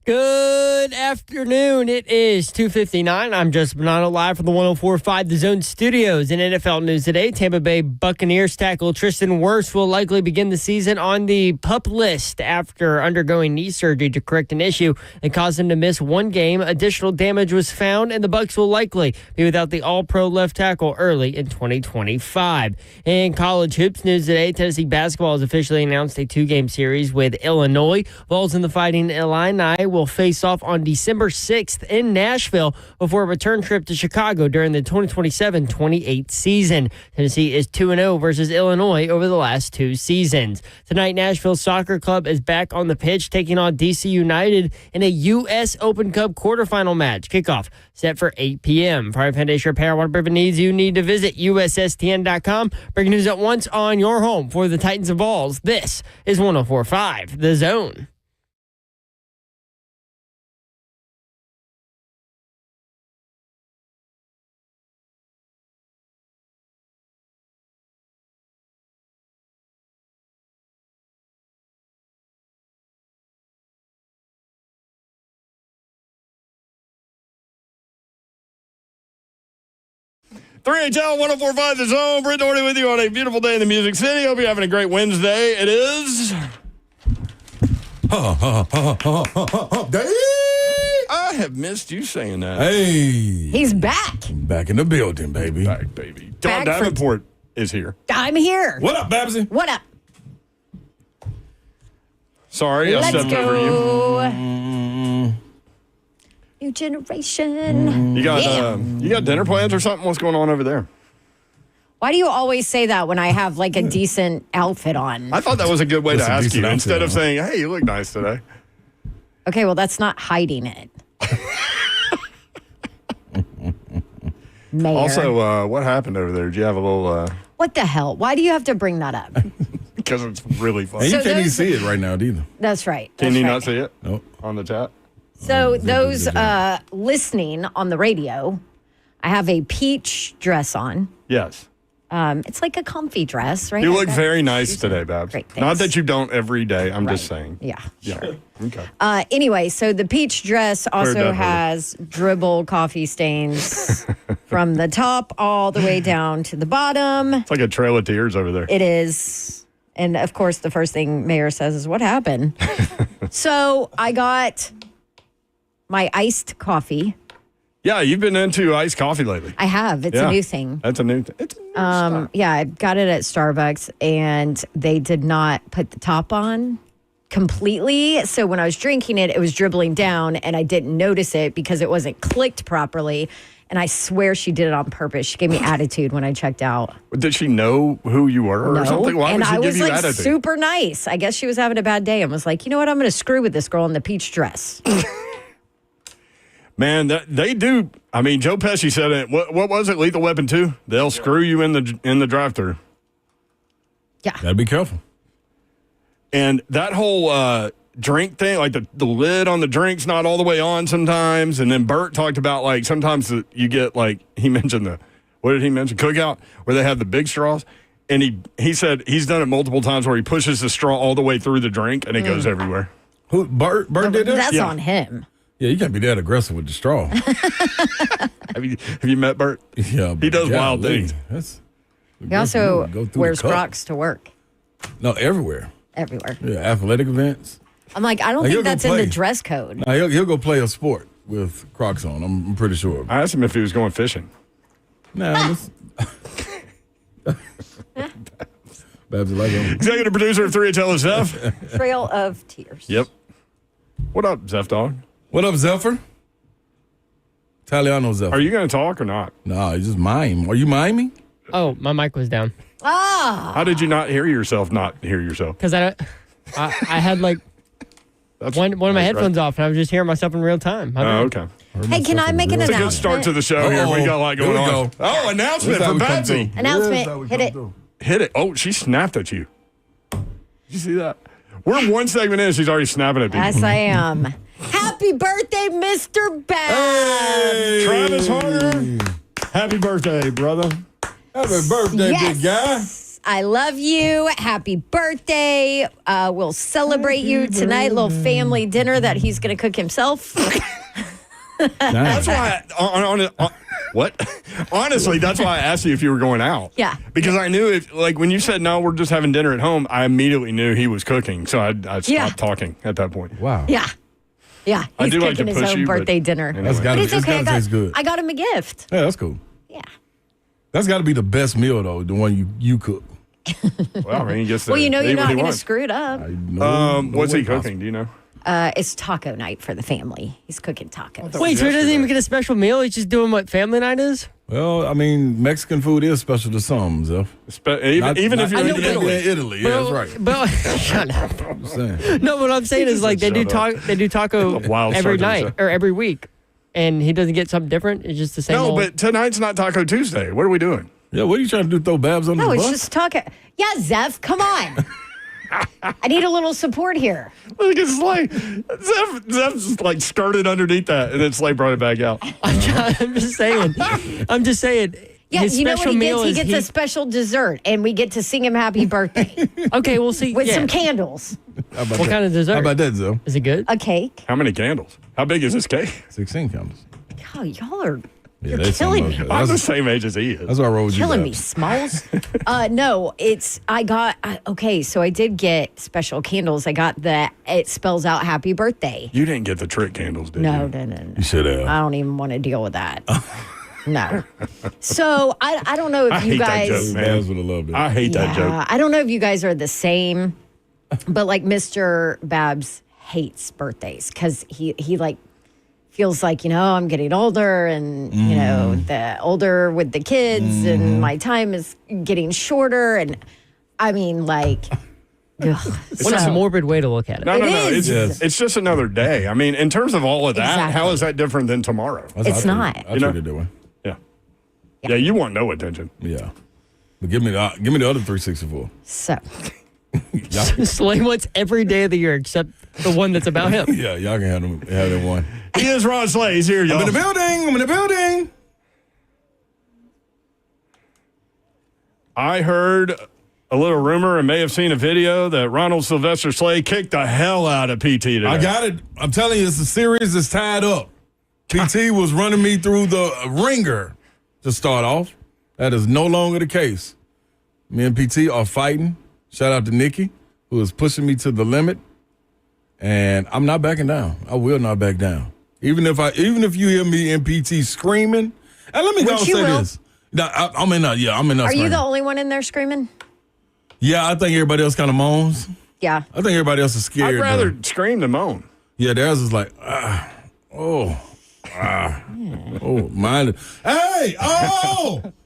Good afternoon. It is 2:59. I'm Justin Bonanno live from the 104.5 The Zone Studios. In NFL news today, Tampa Bay Buccaneers tackle Tristan Wirfs will likely begin the season on the PUP list after undergoing knee surgery to correct an issue that caused him to miss one game. Additional damage was found, and the Bucs will likely be without the All-Pro left tackle early in 2025. In college hoops news today, Tennessee basketball has officially announced a two-game series with Illinois. Vols in the Fighting Illini will face off on December 6th in Nashville before a return trip to Chicago during the 2027-28 season. Tennessee is 2-0 versus Illinois over the last two seasons. Tonight, Nashville Soccer Club is back on the pitch, taking on DC United in a U.S. Open Cup quarterfinal match. Kickoff set for 8 p.m. For Foundation Repair, whatever needs you need to visit USSTN.com. Breaking news at once on your home for the Titans of Balls. This is 104.5 The Zone. HL 104.5 The Zone. Britt Doherty with you on a beautiful day in the Music City. Hope you're having a great Wednesday. It is day. I have missed you saying that. Hey. He's back. Back in the building, baby. Back, baby. Don Davenport is here. I'm here. What up, Babsy? What up? Sorry, I Let's stepped over you. go. New generation. You got dinner plans or something? What's going on over there? Why do you always say that when I have like a decent outfit on? I thought that was a good way to That's a ask decent you outfit, instead of huh? saying, "Hey, you look nice today." Okay, well, that's not hiding it. Mayor. Also, what happened over there? Did you have a little? What the hell? Why do you have to bring that up? Because it's really funny. And you So can't even those- see it right now, either. That's right. Can That's you right. not see it Nope. on the chat? So those listening on the radio, I have a peach dress on. Yes. It's like a comfy dress, right? You I've look got very nice shoes today, on. Babs. Great, Not thanks. that you don't every day. I'm just Right. saying. Yeah. Yeah. Okay. Anyway, so the peach dress that also early. has dribble coffee stains from the top all the way down to the bottom. It's like a trail of tears over there. It is. And of course, the first thing Mayor says is, what happened? So I got my iced coffee. Yeah, you've been into iced coffee lately. I have. It's Yeah. a new thing. That's a new thing. It's a new stuff. Yeah, I got it at Starbucks and they did not put the top on completely. So when I was drinking it, it was dribbling down and I didn't notice it because it wasn't clicked properly. And I swear she did it on purpose. She gave me attitude when I checked out. Did she know who you were or something? Why and would she I give was you like attitude? super nice. I guess she was having a bad day and was like, you know what? I'm going to screw with this girl in the peach dress. Man, they do. I mean, Joe Pesci said it. What was it? Lethal Weapon 2? They'll screw you in the drive-thru. Yeah. Gotta be careful. And that whole drink thing, like the lid on the drink's not all the way on sometimes. And then Bert talked about like sometimes you get like, he mentioned what did he mention? Cookout, where they have the big straws. And he said he's done it multiple times where he pushes the straw all the way through the drink and it goes everywhere. Who? Bert did that? That's Yeah. on him. Yeah, you can't be that aggressive with the straw. Have you met Bert? Yeah, He does wild golly, things. That's He also go through wears the cup. Crocs to work No, everywhere. everywhere. Yeah, athletic events. I'm like, I don't Like, think he'll go that's in the play. dress code. Now, he'll go play a sport with Crocs on. I'm pretty sure. I asked him if he was going fishing. Nah, Babs like him. Executive producer of 3HL is Zeph. Trail of Tears. Yep. What up, Zeph Dog? What up, Zephyr? Taliano Zephyr. Are you going to talk or not? Nah, you just mime. Are you miming? Oh, my mic was down How did you not hear yourself because I had like That's one of my right. headphones off and I was just hearing myself in real time. Oh, okay. Hey, can I make an It's a announcement? good start to the show here. We got a lot going Here we on. go. Oh, announcement This how for we come Patsy. through. Announcement. This how we Hit come it. through. Hit it. Oh, she snapped at you. Did you see that? We're one segment in. She's already snapping at people. Yes, I am. Happy birthday, Mr. Bass. Travis Harder. Happy birthday, brother. Happy birthday, big guy. I love you. Happy birthday. We'll celebrate you tonight. Little family dinner that he's going to cook himself. That's why. What? Honestly, that's why I asked you if you were going out. Yeah. Because I knew when you said no, we're just having dinner at home, I immediately knew he was cooking, so I stopped talking at that point. Wow. Yeah. Yeah. I He's do like cooking to his push own you, but birthday dinner. anyway. That's gotta, But it's okay. taste good. I got him a gift. Yeah, that's cool. Yeah. That's got to be the best meal, though, the one you cook. Well, I mean, he gets to Well, you know eat you're what not he going to wants. screw it up. What's he cooking? Do you know? It's taco night for the family. He's cooking tacos. Wait, so he doesn't even get a special meal? He's just doing what family night is? Well, I mean, Mexican food is special to some, Zeph. Even if you're in Italy. Italy, yeah, that's right. But shut up. I'm just saying. No, what I'm saying is like they do Shut up. taco Wild every sergeant, night or every week, and he doesn't get something different. It's just the same. No, old. but tonight's not Taco Tuesday. What are we doing? Yeah, what are you trying to do? Throw Babs on No, the it's bus? just taco. Yeah, Zeph, come on. I need a little support here. Look at Slay. Zeph's like skirted underneath that, and then Slay brought it back out. I'm just saying. Yeah, his you know what special he meal gets? He is gets a special dessert, and we get to sing him happy birthday Okay, we'll see. with yeah. some candles. How about What that? kind of dessert? How about that, Zeph? Is it good? A cake. How many candles? How big is this cake? 16 candles. Oh, y'all are Yeah, you're killing me. I'm the same age as he is. That's why I roll with you. Killing me, Babs. Smalls. No, okay, so I did get special candles. I got it spells out happy birthday. You didn't get the trick candles, did No, you? no. You should have. I don't even want to deal with that. No. So I don't know if I you hate that guys. joke, man. Babs would have loved it. I hate that joke. I don't know if you guys are the same, but like Mr. Babs hates birthdays because he like feels like, I'm getting older and, the older with the kids and my time is getting shorter. And I mean, like, What a morbid way to look at it. No. is. It's just another day. I mean, in terms of all of that, Exactly. how is that different than tomorrow? That's how It's I not. treat it. I treat it that way. Yeah, you want no attention. Yeah. But give me the other 364. So, Slay wants every day of the year except the one that's about him. Yeah, y'all can have that one. He is Ron Slay. He's here, y'all. I'm in the building. I heard a little rumor and may have seen a video that Ronald Sylvester Slay kicked the hell out of PT today. I got it. I'm telling you, it's a series that's tied up. PT was running me through the ringer to start off. That is no longer the case. Me and PT are fighting. Shout out to Nikki, who is pushing me to the limit. And I'm not backing down. I will not back down. Even if you hear me in PT screaming, and let me go and you say will. this. No, I'm in that. Yeah, I'm in that. are you screaming. the only one in there screaming? Yeah, I think everybody else kind of moans. Yeah. I think everybody else is scared. I'd rather scream than moan. Yeah, theirs is like, mine. Hey,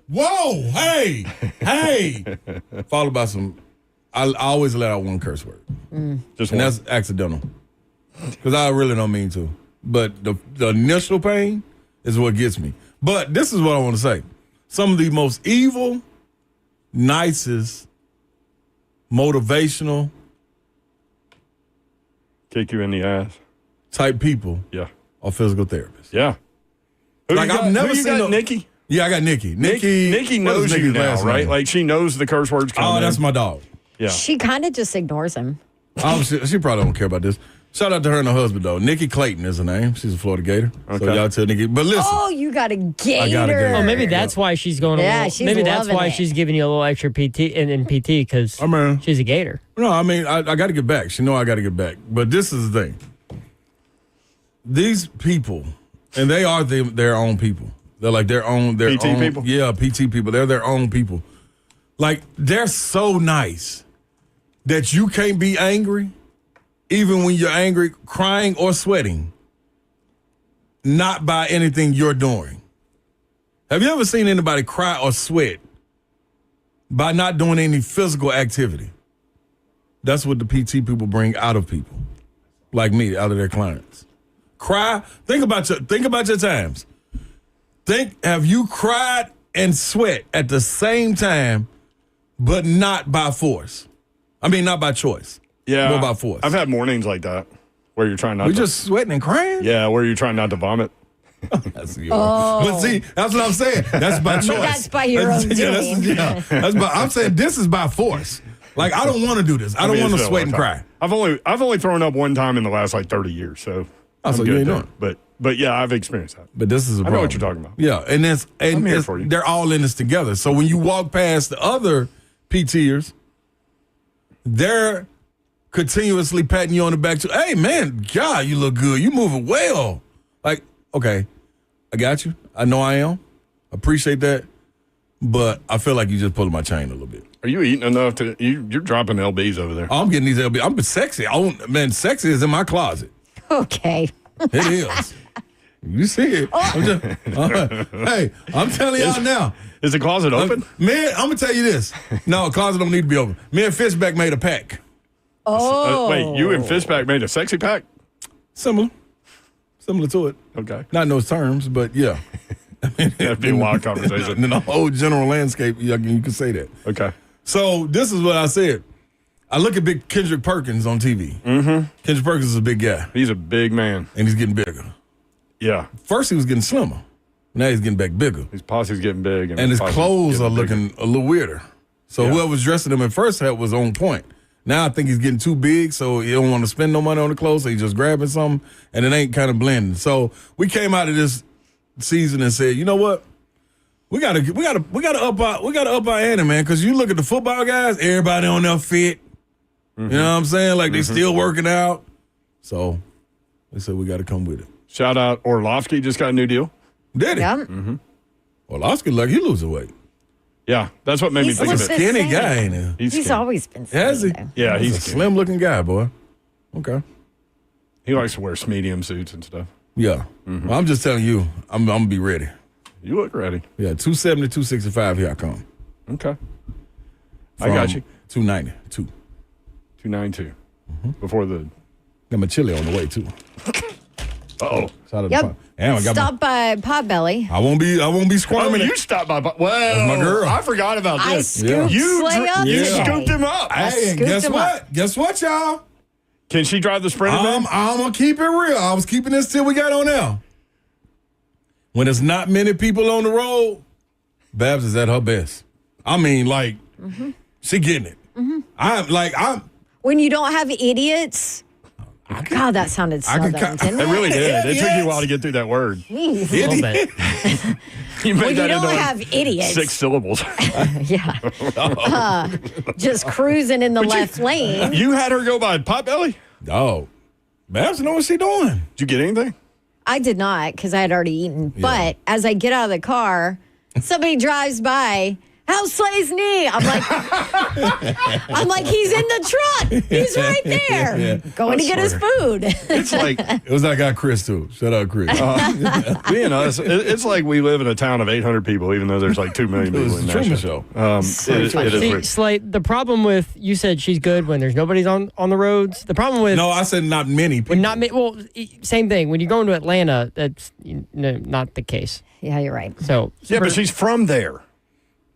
whoa, hey. Followed by some. I always let out one curse word, Just and one. that's accidental, because I really don't mean to. But the initial pain is what gets me. But this is what I want to say: some of the most evil, nicest, motivational Kick you in the ass. type people Yeah. are physical therapists. Yeah. Who Like, you got? I've never Who you seen got, a- Nikki? Yeah, I got Nikki. Nikki Nikki what knows is you Nikki's now, last right? name? Like she knows the curse words coming. Oh, that's my dog. Yeah. She kind of just ignores him. She probably don't care about this. Shout out to her and her husband, though. Nikki Clayton is her name. She's a Florida Gator. So Okay. y'all tell Nikki. But listen, Oh, you got a gator. I got a gator. Oh, maybe that's why she's going. Yeah, little, she's maybe that's loving why it. she's giving you a little extra PT in PT because I mean, she's a gator. no, I mean, I got to get back. She know I got to get back. But this is the thing. These people, and they are their own people. They're like their PT own people? Yeah, PT people. They're their own people. Like, they're so nice that you can't be angry, even when you're angry, crying or sweating, not by anything you're doing. Have you ever seen anybody cry or sweat by not doing any physical activity? That's what the PT people bring out of people, like me, out of their clients. Cry. Think about your times. Have you cried and sweat at the same time, but not by force? I mean, not by choice. Yeah. More by force. I've had mornings like that where you're trying not We're to. just sweating and crying? Yeah, where you're trying not to vomit. That's yours. But see, that's what I'm saying. That's by choice. That's by your own doing. I'm saying this is by force. Like, I don't want to do this. I don't want to sweat and cry. I've only thrown up one time in the last like 30 years, so so you ain't doing it. But yeah, I've experienced that. But this is a problem. I know what you're talking about. Yeah, and I'm here for you. They're all in this together. So when you walk past the other PTers, they're continuously patting you on the back. Hey, man, God, you look good. You moving well. Like, okay, I got you. I know I am. Appreciate that. But I feel like you just pulling my chain a little bit. Are you eating enough to? You're dropping LBs over there. Oh, I'm getting these LBs. I'm sexy. Man, sexy is in my closet. Okay. It is. You see it. Hey, I'm telling y'all now. Is the closet open? Man, I'm going to tell you this. No, the closet don't need to be open. Me and Fishback made a pack. Oh. Wait, you and Fishback made a sexy pack? Similar to it. Okay. Not in those terms, but yeah. That'd be a wild conversation. In the whole general landscape, you can say that. Okay. So this is what I said. I look at big Kendrick Perkins on TV. Mm-hmm. Kendrick Perkins is a big guy. He's a big man. And he's getting bigger. Yeah. First he was getting slimmer. Now he's getting back bigger. His posse's getting big. And his clothes are looking a little weirder. So whoever's dressing him at first was on point. Now I think he's getting too big, so he don't want to spend no money on the clothes, so he's just grabbing something, and it ain't kind of blending. So we came out of this season and said, you know what? We gotta up our ante, man, because you look at the football guys, everybody on their fit. Mm-hmm. You know what I'm saying? Like they still working out. So they said we got to come with it. Shout out Orlovsky just got a new deal. Did he? Yeah. Mm-hmm. Orlovsky, like he losing weight. Yeah, that's what made me think of He's it. a skinny guy, ain't he? He's always been skinny. Has he? Though. Yeah, He's a slim-looking guy, boy. Okay. He likes to wear medium suits and stuff. Yeah. Mm-hmm. Well, I'm just telling you, I'm going to be ready. You look ready. Yeah, 270, 265, here I come. Okay. I got you. 290, 292. Mm-hmm. Before the... Got my chili on the way, too. Uh-oh. Yep. Stop by Potbelly. I won't be squirming. Oh, you stopped by... Well, that's my girl. I forgot about I this. scooped Slay up You today. scooped him up. Hey, and guess what? Guess what, y'all? Can she drive the Sprinter van? I'm going to keep it real. I was keeping this till we got on there. When there's not many people on the road, Babs is at her best. I mean, like, she getting it. Mm-hmm. When you don't have idiots. God, that sounded southern, didn't It it? really did. It took you a while to get through that word. Jeez. A little bit. You made When that you don't into like have idiots. 6 syllables. Yeah. Just cruising in the left lane. You had her go by Potbelly? Oh, Babs know what she doing. Did you get anything? I did not because I had already eaten. Yeah. But as I get out of the car, somebody drives by. How's Slay's knee? I'm like, he's in the truck. He's right there. Yeah. Going to get his food. It's like it was that guy Chris too. Shout out Chris. Being us, it's like we live in a town of 800 people, even though there's like 2 million people in Truman Nashville. Show. It is weird. Slay, the problem with, you said she's good when there's nobody's on the roads. The problem with... No, I said not many people. When not well, same thing. When you go into Atlanta, that's not the case. Yeah, you're right. So Yeah, but she's from there.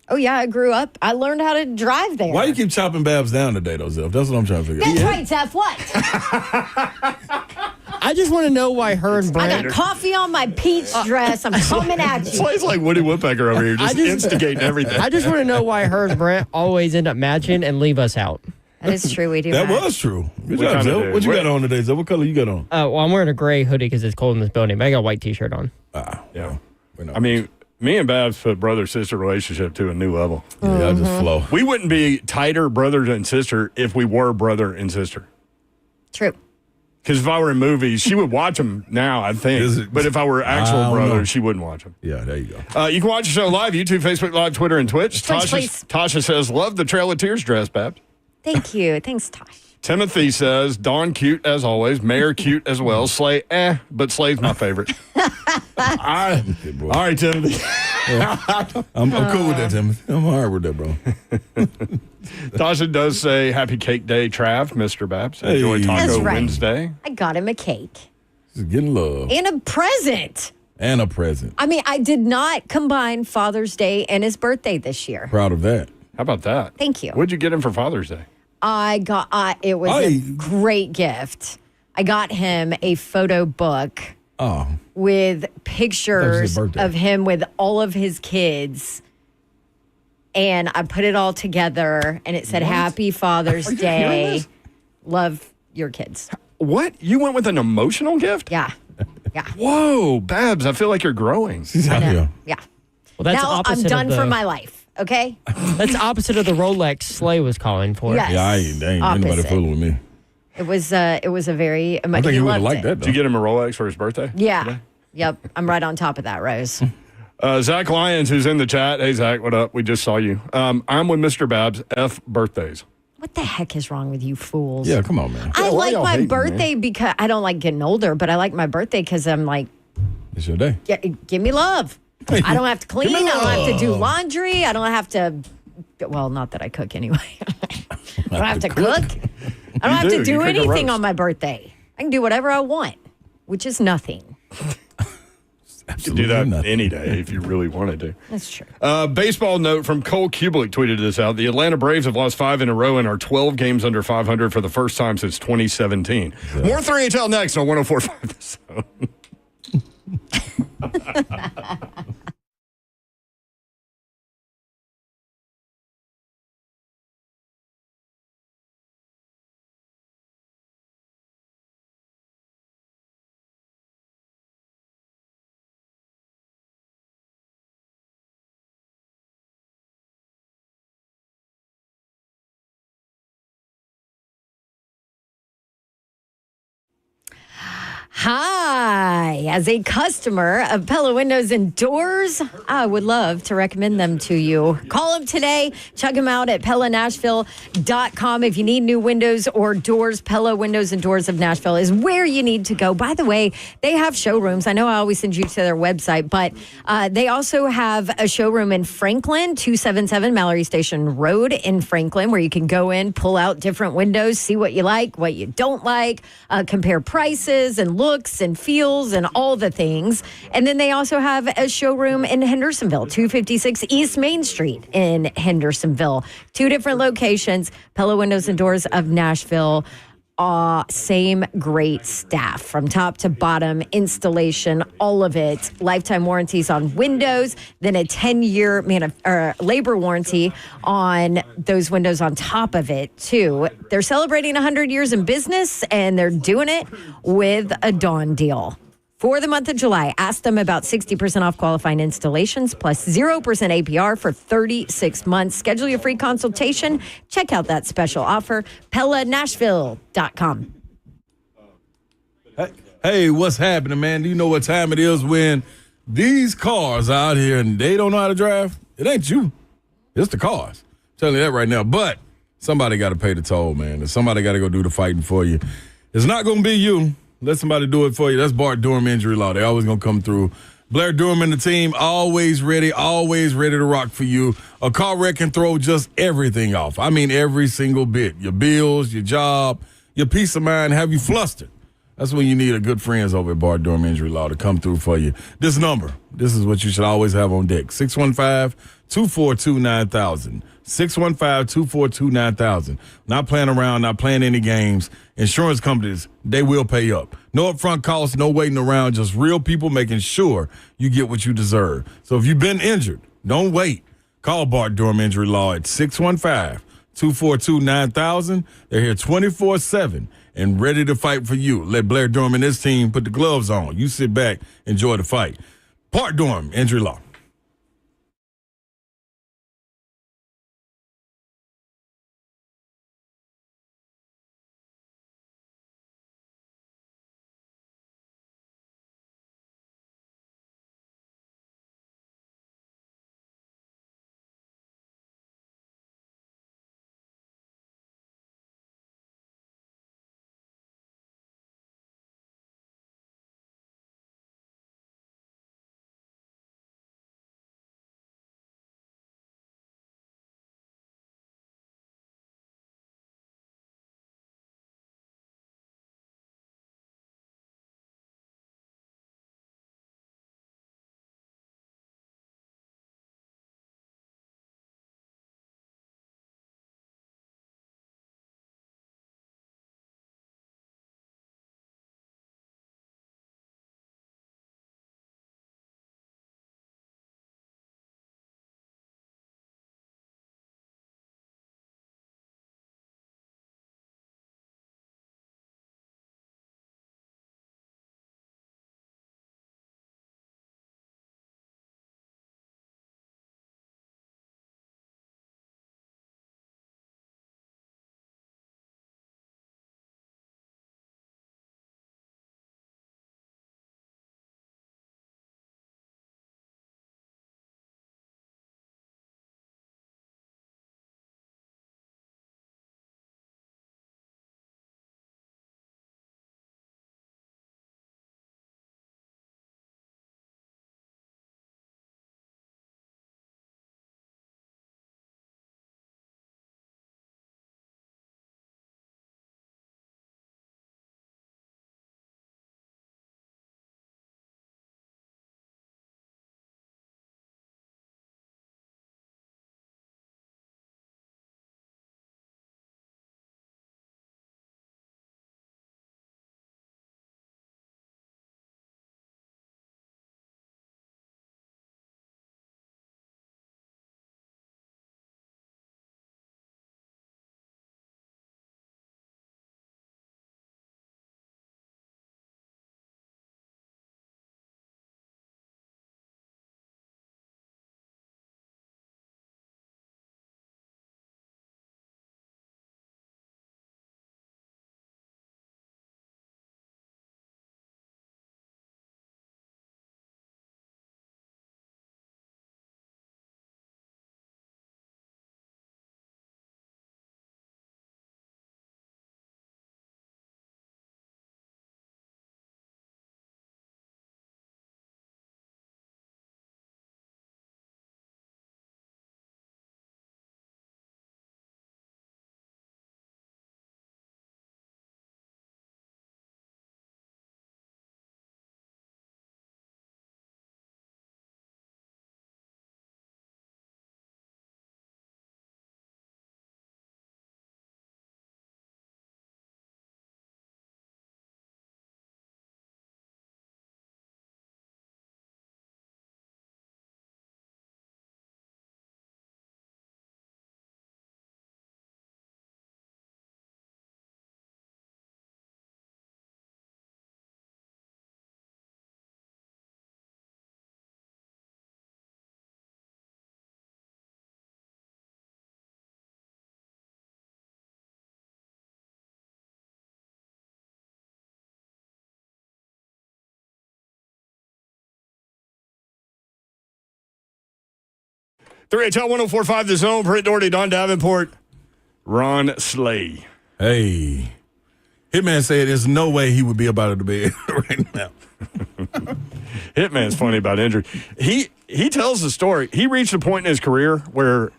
Oh, yeah, I grew up. I learned how to drive there. Why you keep chopping Babs down today, though, Zeph? That's what I'm trying to figure out. That's right, Zeph. What? I just want to know why her and I Brent... got coffee on my peach dress. I'm coming at you. Slay's like Woody Woodpecker over here, just instigating everything. I just want to know why her and Brent always end up matching and leave us out. That is true. We do That that. was true. Good We job, kinda Zeph. do. What you got on today, Zeph? What color you got on? Well, I'm wearing a gray hoodie because it's cold in this building, but I got a white T-shirt on. Yeah. I mean, me and Babs put brother-sister relationship to a new level. Yeah, I just flow. We wouldn't be tighter brother and sister if we were brother and sister. True. Because if I were in movies, she would watch them now, I think. But if I were actual brother, she wouldn't watch them. Yeah, there you go. You can watch the show live, YouTube, Facebook Live, Twitter, and Twitch. Please. Tasha says, love the Trail of Tears dress, Babs. Thank you. Thanks, Tosh. Timothy says, Dawn cute as always. Mayor cute as well. Slay, but Slay's my favorite. All right, Timothy. I'm cool with that, Timothy. I'm all right with that, bro. Tasha does say, happy cake day, Trav, Mr. Babs. Enjoy Hey. Taco That's right. Wednesday. I got him a cake Just getting love. and a present. And a present. I mean, I did not combine Father's Day and his birthday this year. Proud of that. How about that? Thank you. What'd you get him for Father's Day? It was a great gift. I got him a photo book with That was pictures his birthday. of him with all of his kids. And I put it all together, and it said, Happy Father's Are you hearing Day. this? Love your kids. What? You went with an emotional gift? Yeah. Yeah. Whoa, Babs, I feel like you're growing. She's out here. Yeah. Well, that's Now I'm opposite done of for my life. Okay? That's opposite of the Rolex Slay was calling for. Yes. Yeah, ain't anybody Opposite. fooling with me. It was a very. I think he would have liked that, Did you though. get him a Rolex for his birthday? Yeah. Yep. I'm right on top of that, Rose. Zach Lyons, who's in the chat. Hey, Zach, what up? We just saw you. I'm with Mr. Babs. F birthdays. What the heck is wrong with you fools? Yeah, come on, man. I why like y'all my hating, birthday because I don't like getting older, but I like my birthday because I'm like, It's your day. give me love. I don't have to clean. Give I me don't have to do love. laundry. I don't have to. Well, not that I cook anyway. I don't have to cook. I don't have do. to do You cook a anything roast. on my birthday. I can do whatever I want, which is nothing. You could do that any day if you really wanted to. That's true. Baseball note from Cole Kubelik tweeted this out. The Atlanta Braves have lost 5 in a row and are 12 games under 500 for the first time since 2017. More 3HL next on 104.5 The Zone. Hi, as a customer of Pella Windows and Doors, I would love to recommend them to you. Call them today. Check them out at PellaNashville.com. If you need new windows or doors, Pella Windows and Doors of Nashville is where you need to go. By the way, they have showrooms. I know I always send you to their website, but they also have a showroom in Franklin, 277 Mallory Station Road in Franklin, where you can go in, pull out different windows, see what you like, what you don't like, compare prices and looks and feels and all the things. And then they also have a showroom in Hendersonville, 256 East Main Street in Hendersonville. 2 different locations, Pella Windows and Doors of Nashville. Same great staff from top to bottom, installation, all of it. Lifetime warranties on windows, then a 10-year labor warranty on those windows on top of it, too. They're celebrating 100 years in business, and they're doing it with a dawn deal. For the month of July, ask them about 60% off qualifying installations plus 0% APR for 36 months. Schedule your free consultation. Check out that special offer, PellaNashville.com. Hey, what's happening, man? Do you know what time it is when these cars out here and they don't know how to drive? It ain't you. It's the cars. I'm telling you that right now. But somebody got to pay the toll, man. And somebody got to go do the fighting for you. It's not going to be you. Let somebody do it for you. That's Bart Durham Injury Law. They always going to come through. Blair Durham and the team, always ready to rock for you. A car wreck can throw just everything off. I mean, every single bit. Your bills, your job, your peace of mind, have you flustered. That's when you need a good friends over at Bart Durham Injury Law to come through for you. This number, this is what you should always have on deck. 615-242-9000. 615-242-9000. Not playing around, not playing any games. Insurance companies, they will pay up. No upfront costs, no waiting around, just real people making sure you get what you deserve. So if you've been injured, don't wait. Call Bart Durham Injury Law at 615-242-9000. They're here 24/7 and ready to fight for you. Let Blair Durham and his team put the gloves on. You sit back, enjoy the fight. Bart Durham Injury Law. 3HL 104.5 The Zone. Britt Doherty, Don Davenport, Ron Slay. Hey. Hitman said there's no way he would be up out of the bed right now. Hitman's funny about injury. He tells the story. He reached a point in his career where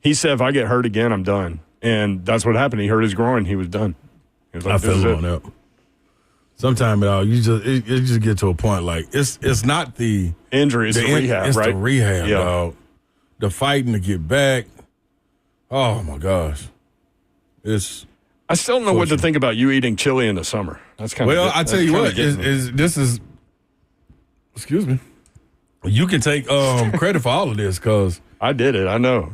he said, if I get hurt again, I'm done. And that's what happened. He hurt his groin. He was done. He was like, I feel on that. Sometimes you just get to a point like it's not the injury, it's the rehab, it's right? the rehab, Yeah. dog. The fighting to get back. Oh my gosh. I still don't know what to think about you eating chili in the summer. That's kind of I tell you what, excuse me. You can take credit for all of this because I did it. I know.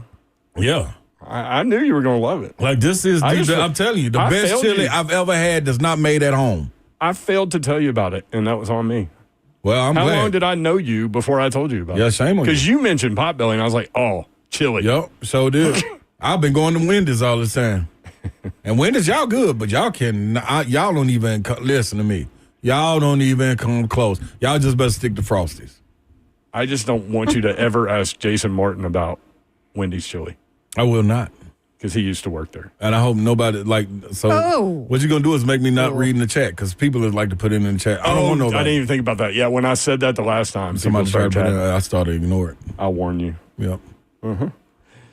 Yeah. I knew you were going to love it. Like this is, I'm telling you, the best chili I've ever had that's not made at home. I failed to tell you about it, and that was on me. Well, I'm How glad. long did I know you before I told you about it? Yeah, shame on you. Because you mentioned Potbelly, and I was like, oh, chili. Yep, so did. I've been going to Wendy's all the time. And Wendy's, y'all good, but y'all don't even listen to me. Y'all don't even come close. Y'all just better stick to Frosties. I just don't want you to ever ask Jason Martin about Wendy's chili. I will not. Because he used to work there. And I hope nobody, what you're going to do is make me not read in the chat, because people would like to put it in the chat. I don't want nobody. I didn't even think about that. Yeah, when I said that the last time, Somebody tried to put it in, I started to ignore it. I'll warn you. Yep.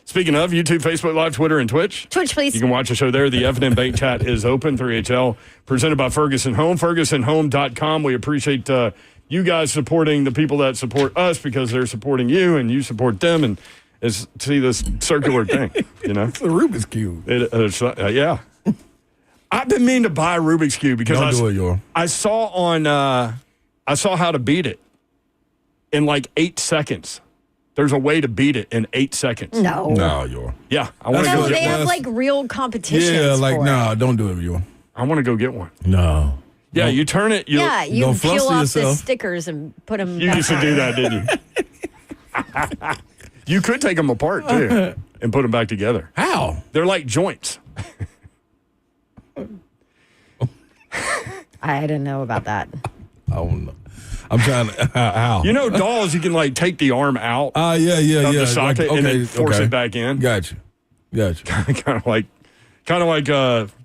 Speaking of YouTube, Facebook Live, Twitter, and Twitch. Twitch, please. You can watch the show there. The F&M Bank Chat is open. 3HL, presented by Ferguson Home. FergusonHome.com. We appreciate you guys supporting the people that support us because they're supporting you and you support them. And see this circular thing, you know? It's a Rubik's Cube. Yeah. I've been meaning to buy a Rubik's Cube because I saw how to beat it in like 8 seconds. There's a way to beat it in 8 seconds. No, Yor. Yeah, I want to go they get have one. like real competitions. Yeah, like, for it. don't do it, Yor. I want to go get one. No. Yeah, you turn it. You don't peel fluster off the yourself. stickers and put them. You used to do that, didn't you? You could take them apart too and put them back together. How? They're like joints. I didn't know about that. I don't know. I'm trying to. How? You know, dolls, you can like take the arm out Yeah. of the socket and then force it back in. Gotcha. kind of like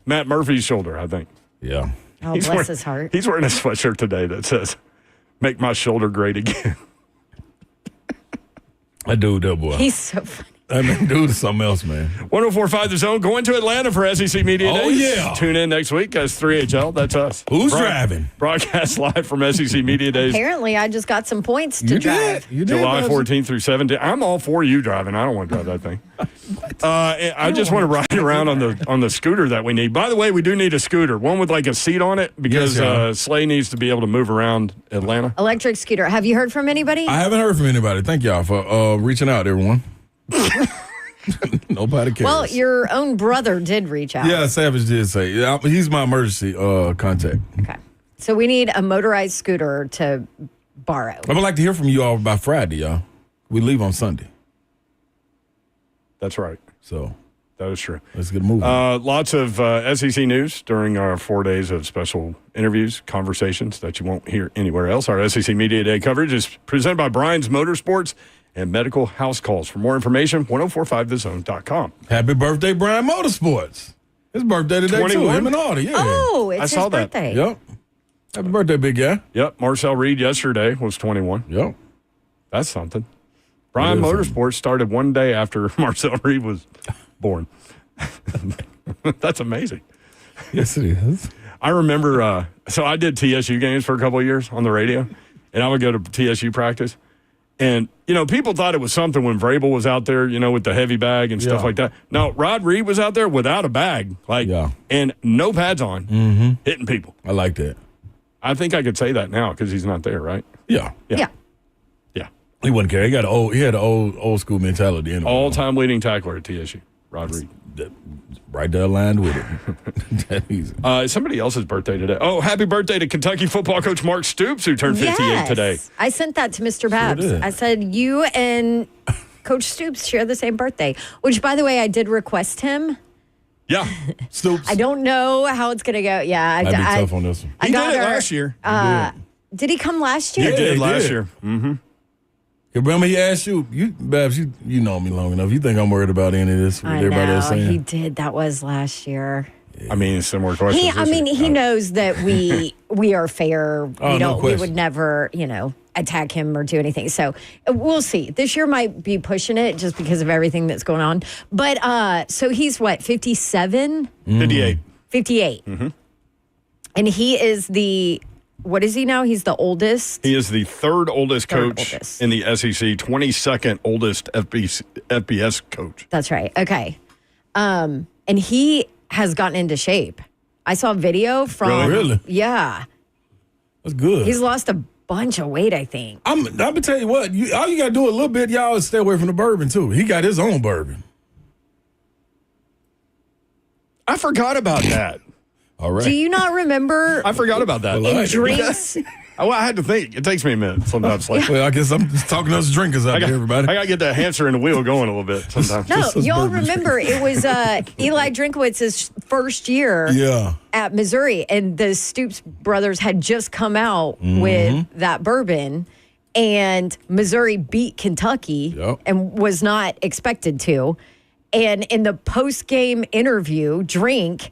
Matt Murphy's shoulder, I think. Yeah. Oh, bless his heart. He's wearing a sweatshirt today that says, "Make my shoulder great again." I do that, boy. He's so funny. I mean, dude is something else, man. 104.5 The Zone, going to Atlanta for SEC Media Days. Oh, yeah. Tune in next week as 3HL. That's us. Who's driving? Broadcast live from SEC Media Days. Apparently, I just got some points to drive. You did. July 14th through 17th. I'm all for you driving. I don't want to drive that thing. I just want to ride around on the scooter that we need. By the way, we do need a scooter, one with like a seat on it, because Slay needs to be able to move around Atlanta. Electric scooter. Have you heard from anybody? I haven't heard from anybody. Thank y'all for reaching out, everyone. Nobody cares. Well, your own brother did reach out. Yeah, Savage did say. Yeah, he's my emergency contact. Okay. So we need a motorized scooter to borrow. I would like to hear from you all by Friday, y'all. We leave on Sunday. That's right. So that is true. Let's get moving. Lots of SEC news during our 4 days of special interviews, conversations that you won't hear anywhere else. Our SEC Media Day coverage is presented by Brian's Motorsports and Medical House Calls. For more information, 1045thezone.com. Happy birthday, Brian Motorsports. His birthday today, 21? too. Him and Audie, yeah. Oh, it's saw his that. birthday. Yep. Happy birthday, big guy. Yep. Marcel Reed yesterday was 21. Yep. That's something. Brian It is Motorsports started one day after Marcel Reed was born. That's amazing. Yes, it is. I remember, so I did TSU games for a couple of years on the radio, and I would go to TSU practice. And, you know, people thought it was something when Vrabel was out there, you know, with the heavy bag and stuff like that. No, Rod Reed was out there without a bag, and no pads on, hitting people. I like that. I think I could say that now because he's not there, right? Yeah. Yeah. He wouldn't care. He had an old school mentality anyway. All-time leading tackler at TSU, Rod Reed. Right there aligned with it. That easy. It's somebody else's birthday today. Oh, happy birthday to Kentucky football coach Mark Stoops, who turned 58 today. I sent that to Mr. Babs. did. I said, you and Coach Stoops share the same birthday, which, by the way, I did request him. Yeah. Stoops. I don't know how it's going to go. Yeah. I'd be tough on this one. He did it last year. Did he come last year? He did he last did. year. Mm-hmm. Remember he asked you, Babs, you know me long enough. You think I'm worried about any of this? I Everybody know else saying? he did. That was last year. I mean, similar questions. He knows that we are fair. Oh, no We question. would never, attack him or do anything. So we'll see. This year might be pushing it just because of everything that's going on. But so he's what, 57? 58. 58. Mm-hmm. And he is what is he now? He's the oldest. He is the third oldest coach oldest. in the SEC, 22nd oldest FBS coach. That's right. Okay. And he has gotten into shape. I saw a video from. Really? Yeah. That's good. He's lost a bunch of weight, I think. I'm gonna tell you what. All you gotta do a little bit, y'all, is stay away from the bourbon too. He got his own bourbon. I forgot about that. All right. Do you not remember I forgot about that. Well, in drinks? Oh, I had to think. It takes me a minute sometimes. Like, Well, I guess I'm just talking to us drinkers out there, everybody. I got to get that hamster in the wheel going a little bit sometimes. No, This is y'all bourbon. remember it was Eli Drinkowitz's first year Yeah. at Missouri, and the Stoops brothers had just come out with that bourbon, and Missouri beat Kentucky Yep. and was not expected to. And in the post-game interview, Drink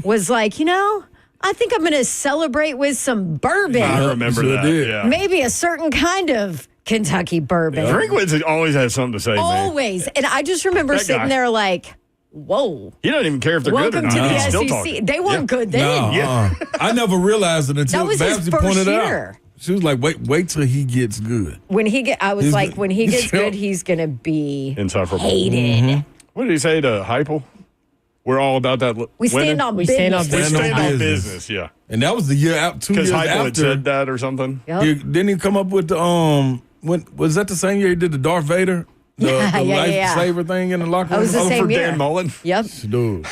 was like, I think I'm going to celebrate with some bourbon. I remember Sure that. did. Yeah. Maybe a certain kind of Kentucky bourbon. Drinkwitz always has something to say, man. Always. And I just remember That sitting guy. there like, whoa. He doesn't even care if they're good or Welcome not. to He's the still SEC. talking. They weren't good then. No, I never realized it until That was his Babsy first pointed year. out. She was like, wait till he gets good. I was He's like, good. when he gets Yeah. good, he's going to be Insufferable. hated. What did he say to Heupel? We're all about that. We stand on We business. stand on We business. stand on business. business, yeah. And that was the year out, 2 Because years Heupel had after. said that or something. Yep. Didn't he come up with the when was that the same year he did the Darth Vader? The, Yeah, the yeah. lifesaver thing in the locker That room? was the Oh, same for year. Dan Mullen. Yep. Dude.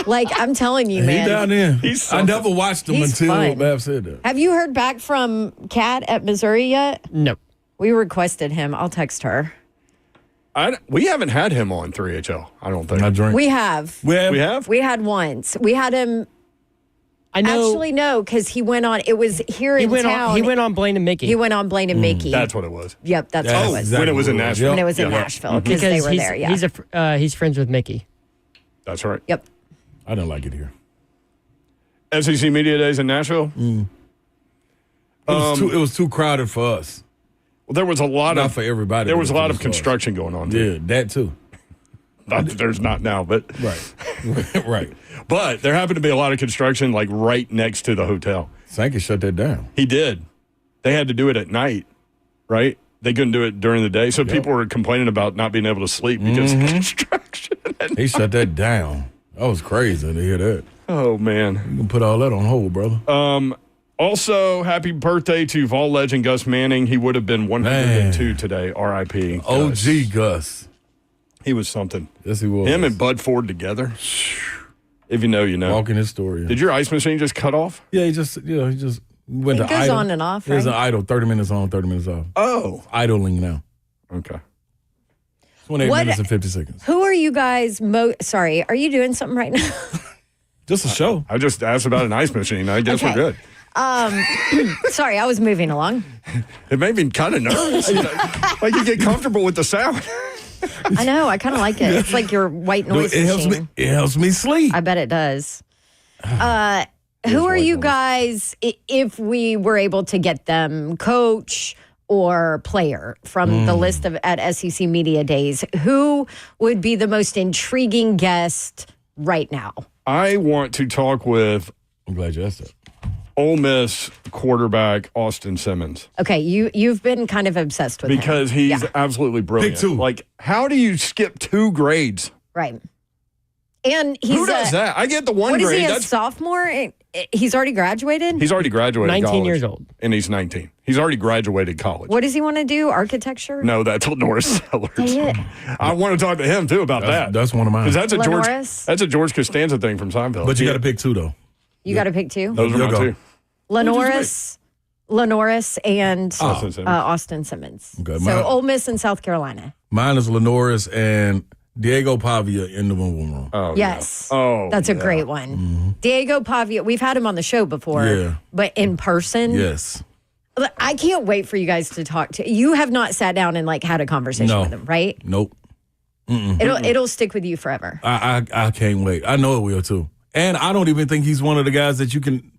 Like, I'm telling you, He man. down there. He's I something. never watched him He's until fun. Bab said that. Have you heard back from Kat at Missouri yet? No. We requested him. I'll text her. We haven't had him on 3HL, I don't think. I drink. We have. We have? We had once. We had him. I know. Actually, no, because he went on. It was here he in went town. on. He went on Blaine and Mickey. He went on Blaine and Mickey. That's what it was. Yep, that's what That's it was. exactly When it was in what Nashville. When it was in Yeah. Nashville, because they were he's, there. Yeah. he's friends with Mickey. That's right. Yep. I didn't like it here. SEC Media Days in Nashville. It was too crowded for us. Well, there was a lot Not of for everybody. There was a but lot for of us. construction going on. Too. Yeah, that too. Not that there's not now, but Right. but there happened to be a lot of construction like right next to the hotel. Sankey shut that down. He did. They had to do it at night, right? They couldn't do it during the day, so people were complaining about not being able to sleep because of construction. He shut that down. That was crazy to hear that. Oh man. You can put all that on hold, brother. Also, happy birthday to Vol legend Gus Manning. He would have been 102 Man. today. R.I.P. OG Gus. He was something. Yes, he was. Him and Bud Ford together. If you know, you know. Walking his story. Did your ice machine just cut off? Yeah, he just went It to goes idle. on and off, It was right? an idle, 30 minutes on, 30 minutes off. Oh. Idling now. Okay. 28 What- minutes and 50 seconds. Who are you guys? Sorry, are you doing something right now? Just a show. I just asked about an ice machine. I guess Okay. we're good. Sorry, I was moving along. It made me kind of nervous. Like you get comfortable with the sound. I know. I kind of like it. It's like your white noise It helps machine. me. It helps me sleep. I bet it does. Who are you guys, if we were able to get them, coach or player from the list of at SEC Media Days, who would be the most intriguing guest right now? I want to talk with I'm glad you asked that. Ole Miss quarterback Austin Simmons Okay, you've been kind of obsessed with him. because he's Yeah. absolutely brilliant. Pick two. Like, how do you skip 2 grades? Right. And he's Who does that? I get the one What is grade. he, a That's sophomore? He's already graduated? He's already graduated 19 college, years old. And he's 19. He's already graduated college. What does he want to do? Architecture? No, that's Norris Sellers. Dang it. I want to talk to him, too, about that. That's one of mine. Because Lenoris? that's a George Costanza thing from Seinfeld. But you got to pick two, though. You got to pick two? Those are You'll my go. 2. Lenoris and Austin Simmons. Austin Simmons. Okay, So mine- Ole Miss and South Carolina. Mine is Lenoris and Diego Pavia in the room. Oh, Yes. yeah. Oh, That's a yeah. great one. Diego Pavia, we've had him on the show before, Yeah. but in person, Yes. I can't wait for you guys to talk to. You have not sat down and like had a conversation with him, right? Nope. It'll stick with you forever. I can't wait. I know it will too. And I don't even think he's one of the guys that you can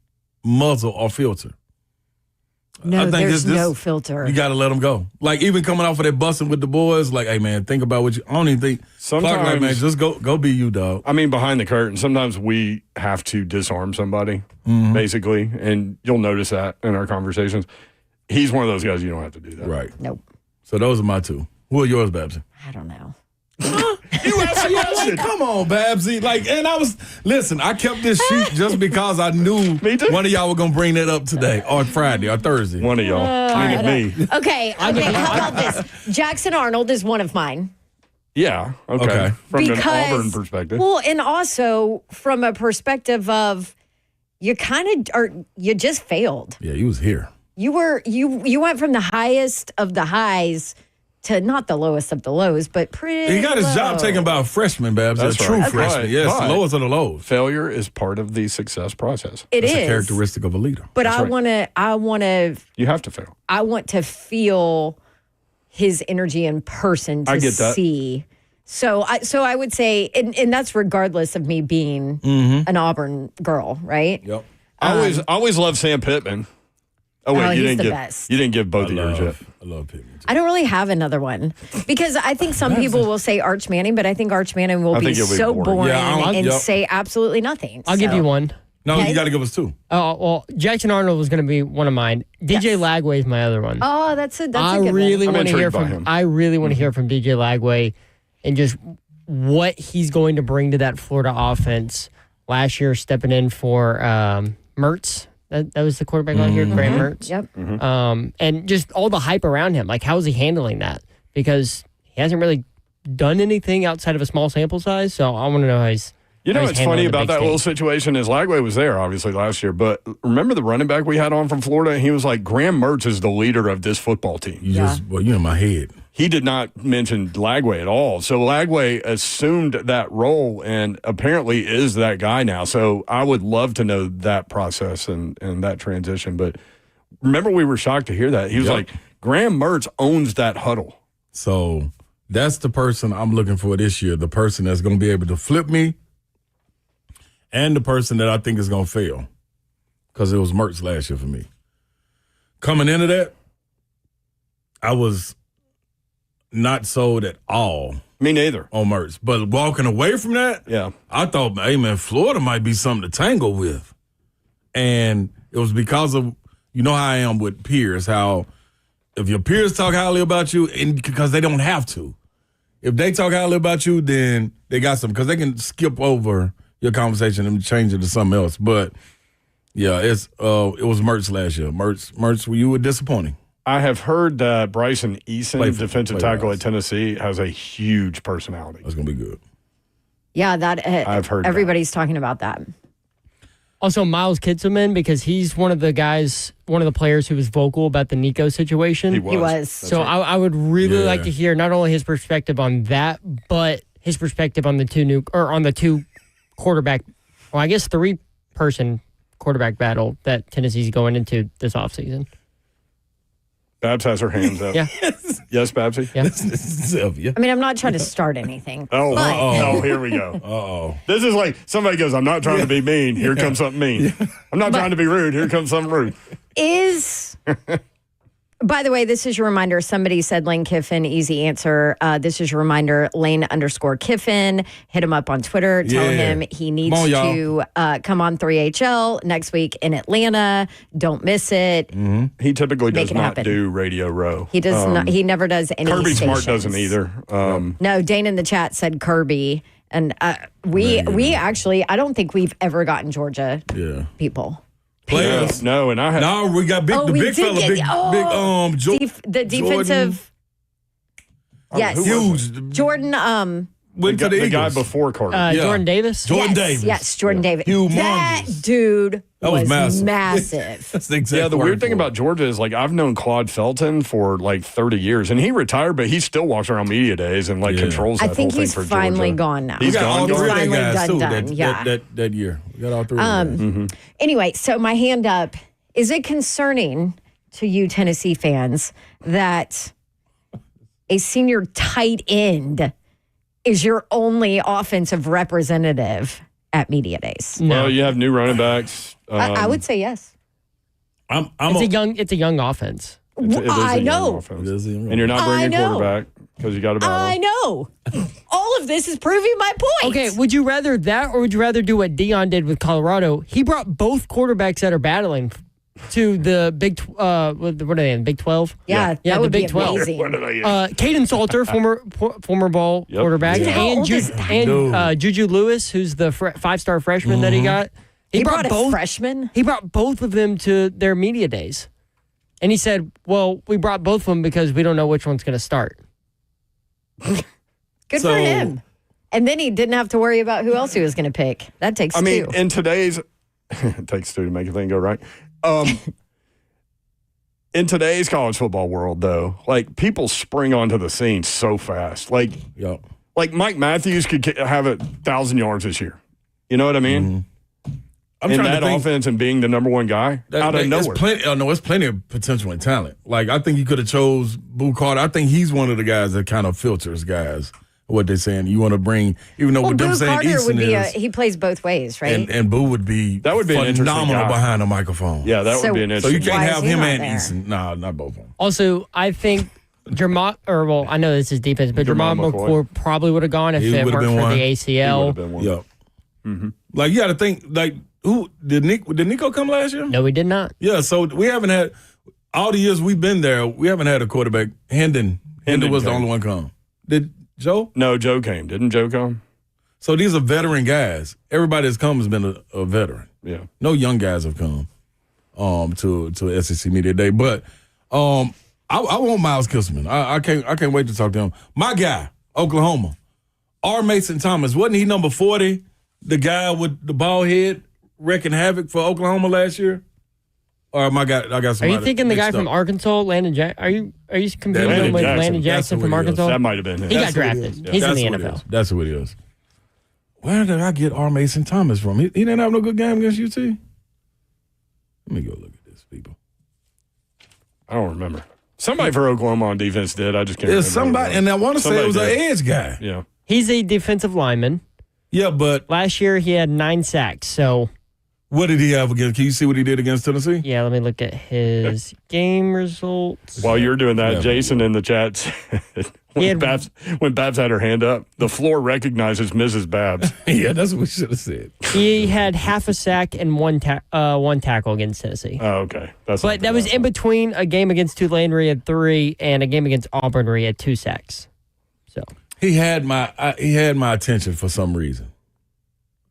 muzzle or filter. No, I think there's no filter. You got to let him go. Like, even coming off of that busting with the boys, like, hey, man, think about what you... I don't even think... Sometimes, like, man, just go be you, dog. I mean, behind the curtain, sometimes we have to disarm somebody, basically, and you'll notice that in our conversations. He's one of those guys you don't have to do that. Right. Nope. So those are my two. Who are yours, Babsy? I don't know. You asked a question. Like, come on, Babsy. Like, and listen, I kept this sheet just because I knew Me too. one of y'all were going to bring that up today or Friday or Thursday. One of y'all. Me. Okay, how about this? Jackson Arnold is one of mine. Yeah. Okay. From an Auburn perspective. Well, and also from a perspective of you just failed. Yeah, he was here. You went from the highest of the highs to not the lowest of the lows, but pretty He got his low. job taken by a freshman, Babs. That's a true right. freshman. Right. Yes, But- the lowest of the lows. Failure is part of the success process. It That's is a characteristic of a leader. But That's right. I You have to fail. want to feel his energy in person to I get that. see. So I would say, and that's regardless of me being an Auburn girl, right? Yep. I always loved Sam Pittman. Oh wait, you he's didn't the give best. you didn't give both of yours yet. I love Pittman. I don't really have another one because I think some people will say Arch Manning, but I think Arch Manning will I be think it'll be so boring. boring Yeah, and yep. say absolutely nothing. I'll give you one. No, Okay. you got to give us two. Oh, well, Jackson Arnold was going to be one of mine. DJ Lagway is my other one. Oh, that's a I good really one. I'm want to hear intrigued by from him. I really want to hear from DJ Lagway and just what he's going to bring to that Florida offense. Last year, stepping in for Mertz. That was the quarterback on here, Graham Mertz. Yep. And just all the hype around him. Like, how is he handling that? Because he hasn't really done anything outside of a small sample size. So I want to know how he's. You know how what's he's funny handling the about big that stage. little situation is Lagway was there obviously last year, but remember the running back we had on from Florida? And he was like, Graham Mertz is the leader of this football team. You're in my head. He did not mention Lagway at all. So Lagway assumed that role and apparently is that guy now. So I would love to know that process and that transition. But remember, we were shocked to hear that. He was Yep. like, Graham Mertz owns that huddle. So that's the person I'm looking for this year, the person that's going to be able to flip me and the person that I think is going to fail because it was Mertz last year for me. Coming into that, I was not sold at all Me neither. on Mertz. But walking away from that, Yeah. I thought, hey, man, Florida might be something to tangle with. And it was because of, you know how I am with peers, how if your peers talk highly about you, and because they don't have to. If they talk highly about you, then they got something, because they can skip over your conversation and change it to something else. But, yeah, it was Mertz last year. Mertz, you were disappointing. I have heard that Bryson Eason, defensive play tackle for at us. Tennessee, has a huge personality. That's going to be good. Yeah, that I've heard that. everybody's talking about that. Also, Miles Kitselman, because he's one of the players who was vocal about the Nico situation. He was. He was. That's So right. I would really Yeah. like to hear not only his perspective on that, but his perspective on the two quarterback, well, I guess 3-person quarterback battle that Tennessee's going into this offseason. Babs has her hands up. Yeah. Yes, Babsy? Yeah. Sylvia. I mean, I'm not trying to start anything. Oh, But- oh, here we go. Uh-oh. This is like somebody goes, I'm not trying to be mean. Here comes something mean. I'm not trying to be rude. Here comes something rude. By the way, this is your reminder. Somebody said Lane Kiffin, easy answer. This is your reminder, Lane_Kiffin. Hit him up on Twitter. Tell Yeah. him he needs Come on, to come on 3HL next week in Atlanta. Don't miss it. He typically does Make it not happen. do Radio Row. He does not. He never does any Kirby Smart stations. doesn't either. No, Dane in the chat said Kirby. And we actually, I don't think we've ever gotten Georgia Yeah. people. Players. No, and I had No, we got the we big did fella, get- The defensive. Yes. huge. Jordan, Went to the the guy Eagles. before Carter. Yeah. Jordan Davis? Jordan yes, Davis. Yes, Jordan Davis. Humongous. That dude That was was massive. massive. That's the exact Yeah, the word weird thing for it. about Georgia is like I've known Claude Felton for like 30 years, and he retired, but he still walks around media days and like Yeah. controls I that think whole thing he's for finally Georgia. gone now. We He's got all gone. three of Finally that guys done, too. done, yeah. That year, we got all three. Of them. Anyway, so my hand up. Is it concerning to you Tennessee fans that a senior tight end is your only offensive representative at media days? No. Well, you have new running backs. I would say yes. It's a young offense. It is a I young know. offense. It is a young And you're not bringing I a know. quarterback because you got a battle. I know. All of this is proving my point. Okay, would you rather that or would you rather do what Deion did with Colorado? He brought both quarterbacks that are battling to the what are they in, Big 12? Yeah, Yeah, that the would be Big 12. amazing. What did I use? Caden Salter, former ball Yep. quarterback, Dude, how and, old is that? and Juju Lewis, who's the 5-star freshman that he got. He brought a both. freshman? He brought both of them to their media days, and he said, "Well, we brought both of them because we don't know which one's going to start." Good So- for him. And then he didn't have to worry about who else he was going to pick. That takes I mean, two. in today's it takes two to make a thing go right. In today's college football world, though, like people spring onto the scene so fast. Like Yep. Mike Matthews could have 1,000 yards this year. You know what I mean? I'm In trying that to think. offense and being the number one guy out of nowhere. It's plenty of potential and talent. Like, I think you could have chose Boo Carter. I think he's one of the guys that kind of filters guys. What they're saying, you want to bring, even though well, with them Boo saying Carter Easton would be is, he plays both ways, right? and Boo would be That would be an interesting phenomenal guy. behind the microphone. Yeah, that So- would be an So you interesting. can't Why is have he him not and there? Easton. No, not both of them. Also, I think I know this is defense, but Jermont Jermont McCoy. McCoy probably would have gone if He it would've weren't been for one. the He ACL. would've been one. Yep. Like, you got to think, like, who did Nico come last year? No, we did not. Yeah, so we haven't had all the years we've been there. We haven't had a quarterback. Hendon was the came. only one come. Did Joe? No, Joe came. Didn't Joe come? So these are veteran guys. Everybody that's come has been a veteran. Yeah. No young guys have come to SEC Media Day. But I want Miles Kissman. I can't wait to talk to him. My guy, Oklahoma, R. Mason Thomas. Wasn't he number 40? The guy with the bald head wrecking havoc for Oklahoma last year? Or I got Are somebody you thinking the guy mixed from up? Arkansas, Landon Jackson? Are you confusing Landon him with Jackson. Landon That's Jackson who from it is. Arkansas? That might have been him. He got That's who it drafted. is. He's in That's the who it NFL. is. That's who it is. Where did I get R. Mason Thomas from? He didn't have no good game against UT? Let me go look at this, people. I don't remember. Somebody for Oklahoma on defense did. I just can't remember. There's somebody, and I want to say it was an Somebody edge guy. did. Yeah. He's a defensive lineman. Yeah, but Last year he had 9 sacks. So what did he have against? Can you see what he did against Tennessee? yeah, let me look at his game results. While you're doing that, Yeah. Jason in the chat said He had- when Babs had her hand up, the floor recognizes Mrs. Babs. Yeah, that's what we should have said. He had half a sack and one tackle against Tennessee. Oh, okay. That's But that was in between a game against Tulane where he had 3 and a game against Auburn where he had 2 sacks. So He had my attention for some reason.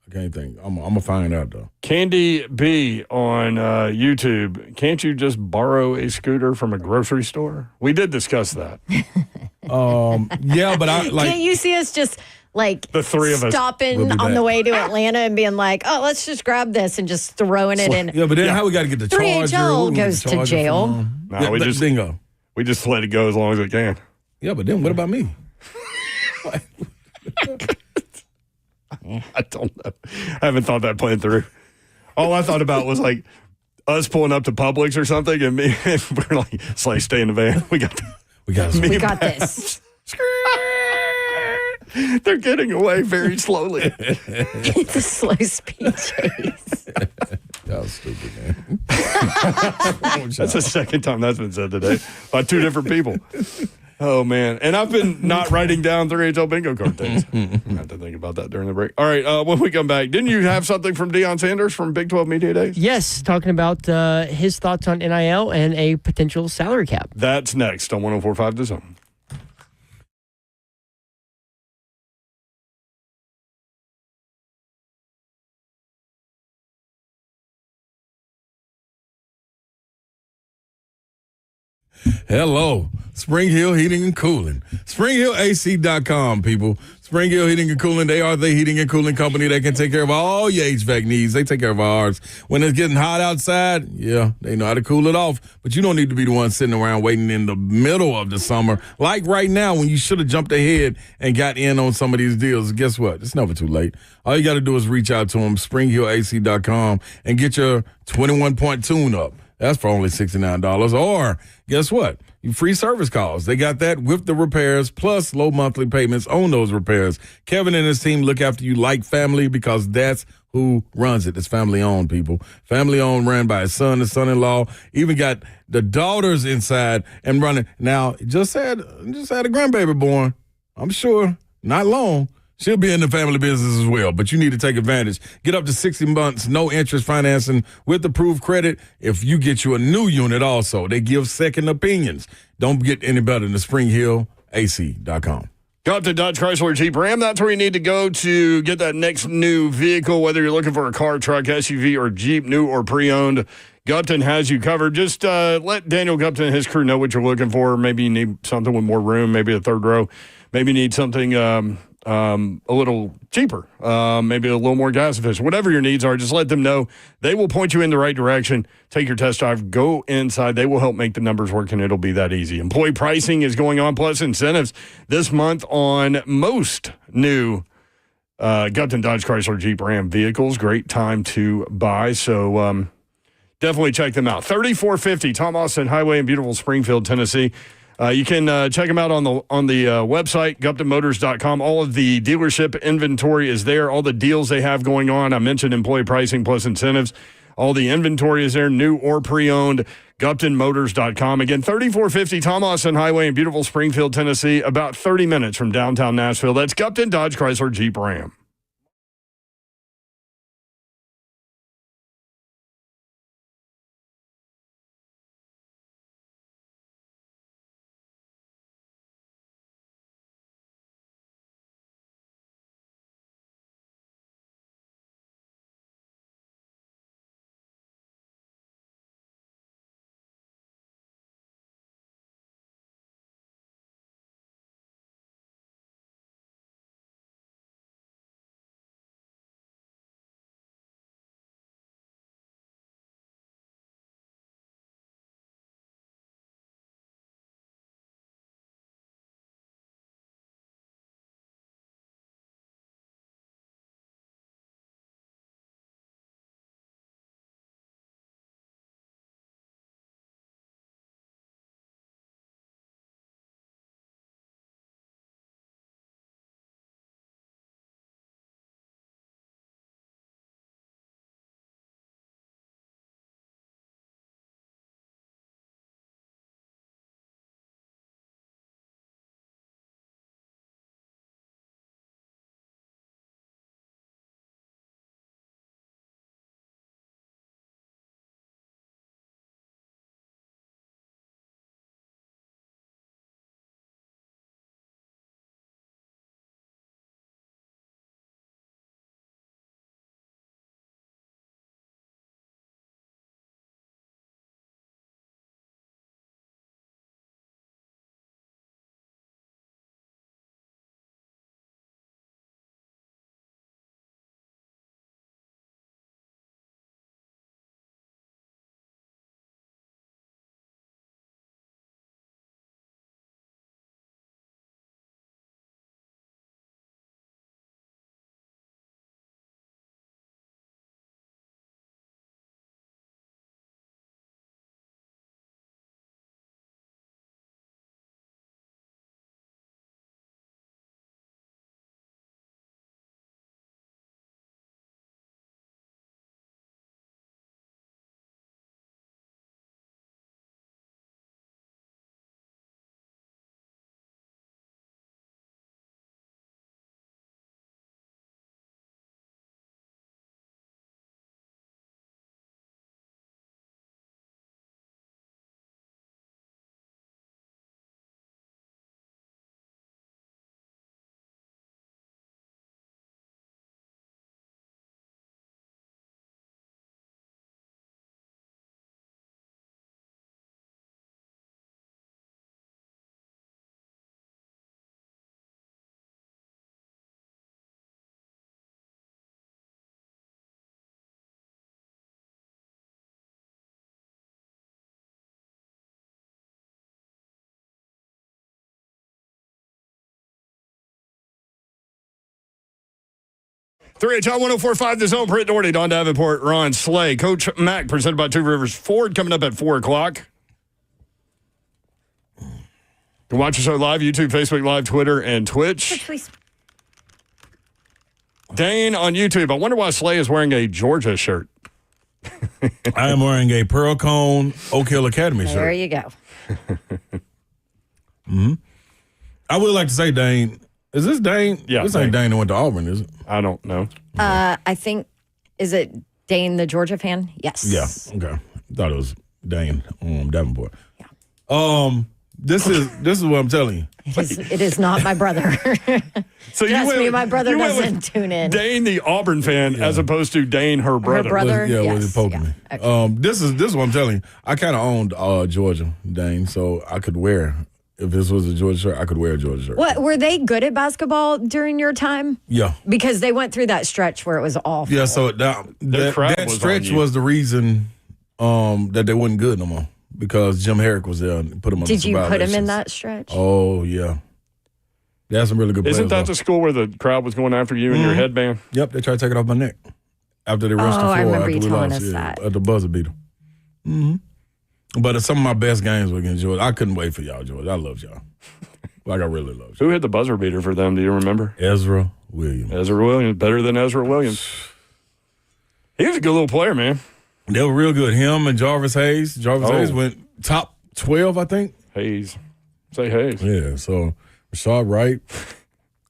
I can't think. I'm gonna find out though. Candy B on YouTube. Can't you just borrow a scooter from a grocery store? We did discuss that. Yeah, but I like. Can't you see us just like The three of us. stopping We'll be on back. the way to Atlanta and being like, oh, let's just grab this and just throwing it in. Yeah, but then how we got to get the 3HL charger? Who we get goes the to charger jail. from? No, Yeah, we just bingo. we just let it go as long as it can. Yeah, but then what about me? I don't know. I haven't thought that plan through. All I thought about was like us pulling up to Publix or something, and me and we're like, Slay, stay in the van. We got We got me some. We and got Babs. this. They're getting away very slowly. It's a slow speed chase. That was stupid, man. That's the second time that's been said today by 2 different people. Oh, man. And I've been not writing down 3HL bingo card things. I have to think about that during the break. All right, when we come back, didn't you have something from Deion Sanders from Big 12 Media Days? yes, talking about his thoughts on NIL and a potential salary cap. That's next on 104.5 The Zone. Hello, Spring Hill Heating and Cooling. SpringHillAC.com, people. Spring Hill Heating and Cooling, they are the heating and cooling company that can take care of all your HVAC needs. They take care of ours. When it's getting hot outside, yeah, they know how to cool it off. But you don't need to be the one sitting around waiting in the middle of the summer, like right now when you should have jumped ahead and got in on some of these deals. Guess what? It's never too late. All you got to do is reach out to them, SpringHillAC.com, and get your 21-point tune-up. That's for only $69. Or guess what? You free service calls. They got that with the repairs plus low monthly payments on those repairs. Kevin and his team look after you like family because that's who runs it. It's family owned, people. Family owned, ran by his son, his son-in-law. Even got the daughters inside and running. Now, just had a grandbaby born. I'm sure not long. She'll be in the family business as well, but you need to take advantage. Get up to 60 months, no interest financing with approved credit if you get you a new unit also. They give second opinions. Don't get any better than springhillac.com. Go up to Dodge Chrysler Jeep Ram. That's where you need to go to get that next new vehicle, whether you're looking for a car, truck, SUV, or Jeep, new or pre-owned. Gupton has you covered. Just let Daniel Gupton and his crew know what you're looking for. Maybe you need something with more room, maybe a third row. Maybe you need something a little cheaper, maybe a little more gas efficient. Whatever your needs are, just let them know. They will point you in the right direction. Take your test drive. Go inside. They will help make the numbers work, and it'll be that easy. Employee pricing is going on, plus incentives this month on most new Gupton Dodge Chrysler Jeep Ram vehicles. Great time to buy. So definitely check them out. 3450 Tom Austin Highway in beautiful Springfield, Tennessee. You can check them out on the website, GuptonMotors.com. All of the dealership inventory is there. All the deals they have going on. I mentioned employee pricing plus incentives. All the inventory is there, new or pre-owned, GuptonMotors.com. Again, 3450 Tom Austin Highway in beautiful Springfield, Tennessee, about 30 minutes from downtown Nashville. That's Gupton Dodge Chrysler Jeep Ram. 3HI 104.5 The Zone. Britt Doherty, Don Davenport, Ron Slay. Coach Mack, presented by Two Rivers Ford, coming up at 4 o'clock. You can watch the show live, YouTube, Facebook Live, Twitter, and Twitch. Dane on YouTube. I wonder why Slay is wearing a Georgia shirt. I am wearing a Pearl Cone Oak Hill Academy shirt. There you go. I would like to say Dane. Is this Dane? Yeah, This ain't Dane that went to Auburn, is it? I don't know. I think, is it Dane, the Georgia fan? Yes. Yeah. Okay. Thought it was Dane Davenport. Yeah. This is what I'm telling you. It is not my brother. So Trust me, my brother doesn't tune in. Dane, the Auburn fan, as opposed to Dane, her brother. Her brother? Was Yes. poking me. Okay. This is what I'm telling you. I kind of owned Georgia, Dane, so I could wear, if this was a Georgia shirt, I could wear a Georgia shirt. What, were they good at basketball during your time? Yeah. Because they went through that stretch where it was awful. Yeah, so that was stretch on you. was the reason that they wasn't good no more, because Jim Herrick was there and put them on Did the you put him in violations. that stretch? Oh, yeah. They had some really good players. Isn't that though. the school where the crowd was going after you and your headband? Yep, they tried to take it off my neck after they rushed the Oh, I floor remember after you we telling lost. us that. At the buzzer beater. But some of my best games were against Georgia. I couldn't wait for y'all, Georgia. I loved y'all. Like, I really loved you. Who hit the buzzer beater for them? Do you remember? Ezra Williams. Ezra Williams. Better than Ezra Williams. He was a good little player, man. They were real good. Him and Jarvis Hayes. Jarvis Hayes went top 12, I think. Hayes. Say Hayes. Yeah, so Rashad Wright.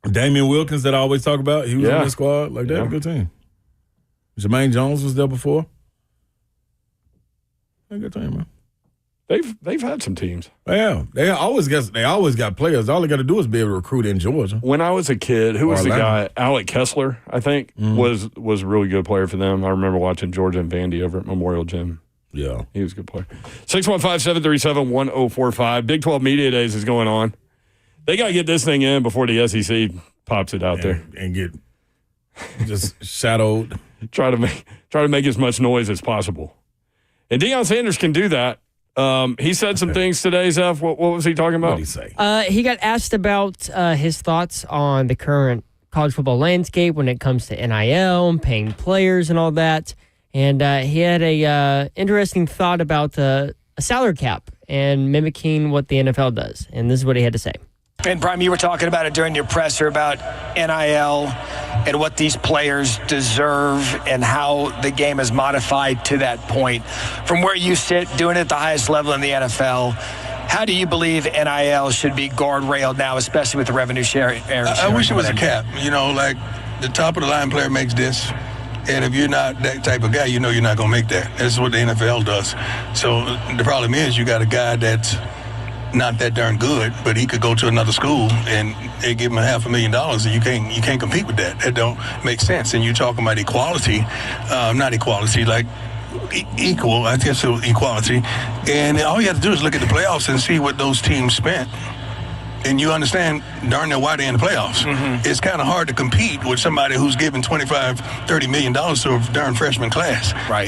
Damian Wilkins that I always talk about. He was on the squad. Like, they had a good team. Jermaine Jones was there before. A good team, man. They've had some teams. Yeah, they always got players. All they got to do is be able to recruit in Georgia. When I was a kid, who was the guy? Alec Kessler, I think, was a really good player for them. I remember watching Georgia and Vandy over at Memorial Gym. Yeah. He was a good player. 615-737-1045. Big 12 Media Days is going on. They got to get this thing in before the SEC pops it out there. And get just shadowed. Try to make as much noise as possible. And Deion Sanders can do that. He said some things today, Zeph. What was he talking about? What did he say? He got asked about his thoughts on the current college football landscape when it comes to NIL and paying players and all that. And he had a interesting thought about a salary cap and mimicking what the NFL does. And this is what he had to say. And, Prime, you were talking about it during your presser about NIL and what these players deserve and how the game is modified to that point. From where you sit, doing it at the highest level in the NFL, how do you believe NIL should be guardrailed now, especially with the revenue share? I wish it was a cap. You know, like the top of the line player makes this. And if you're not that type of guy, you know you're not going to make that. That's what the NFL does. So the problem is you got a guy that's not that darn good, but he could go to another school and they give him $500,000 and you can't compete with that. That don't make sense. And you're talking about equality, not equality, like equal, I guess it was equality. And all you have to do is look at the playoffs and see what those teams spent. And you understand darn near why they're in the playoffs. It's kind of hard to compete with somebody who's giving $25-30 million to a darn freshman class. Right.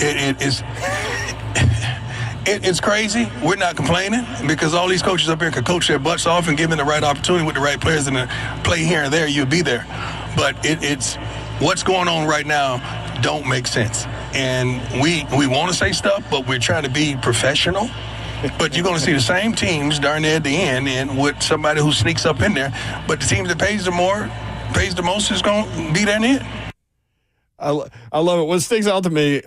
It's crazy. We're not complaining because all these coaches up here can coach their butts off and give them the right opportunity with the right players and play here and there, you'll be there. But it's what's going on right now don't make sense. And we want to say stuff, but we're trying to be professional. But you're going to see the same teams darn near at the end and with somebody who sneaks up in there. But the team that pays the most is going to be there in the end. I love it. What sticks out to me,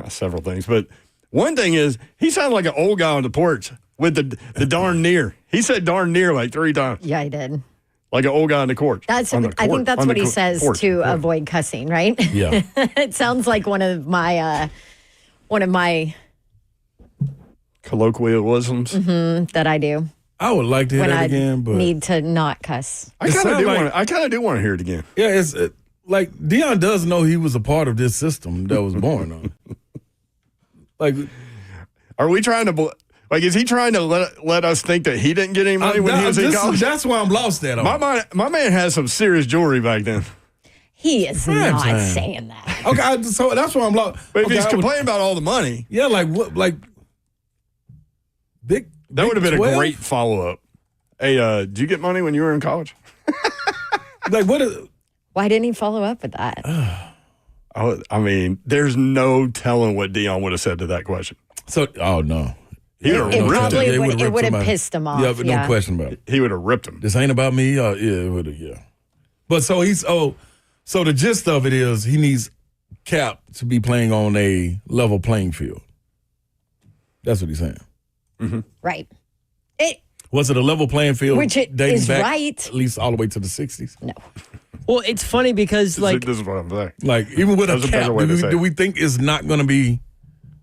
several things, but one thing is he sounded like an old guy on the porch with the darn near. He said darn near like 3 times. Yeah, I did. Like an old guy on the court. I think that's what he says to avoid cussing, right? Yeah. It sounds like one of my colloquialisms that I do I would like to hear when that I again, but need to not cuss. I kind of do want to hear it again. yeah, it's like Deion does know he was a part of this system that was born on. Like, Are we trying to is he trying to let us think that he didn't get any money when he was in college? That's why I'm lost at him. My man had some serious jewelry back then. He is Prime not time. saying that. Okay, so that's why I'm lost. But if Okay, he's complaining about all the money, yeah, like what, like big. that would have been 12? a great follow up. Hey, did you get money when you were in college? Like what is? Why didn't he follow up with that? I mean, there's no telling what Deion would have said to that question. So, no. He would It have ripped probably him. would have pissed him off. Yeah, but no question about it. He would have ripped him. This ain't about me. Yeah, it would have, yeah. But so so the gist of it is he needs Cap to be playing on a level playing field. That's what he's saying. Mm-hmm. Right. Was it a level playing field? Which it dating is back right. At least all the way to the 60s? No. Well, it's funny because This is what I'm saying. Like, even with a That's a cap, better way to say do it. we think it's not going to be...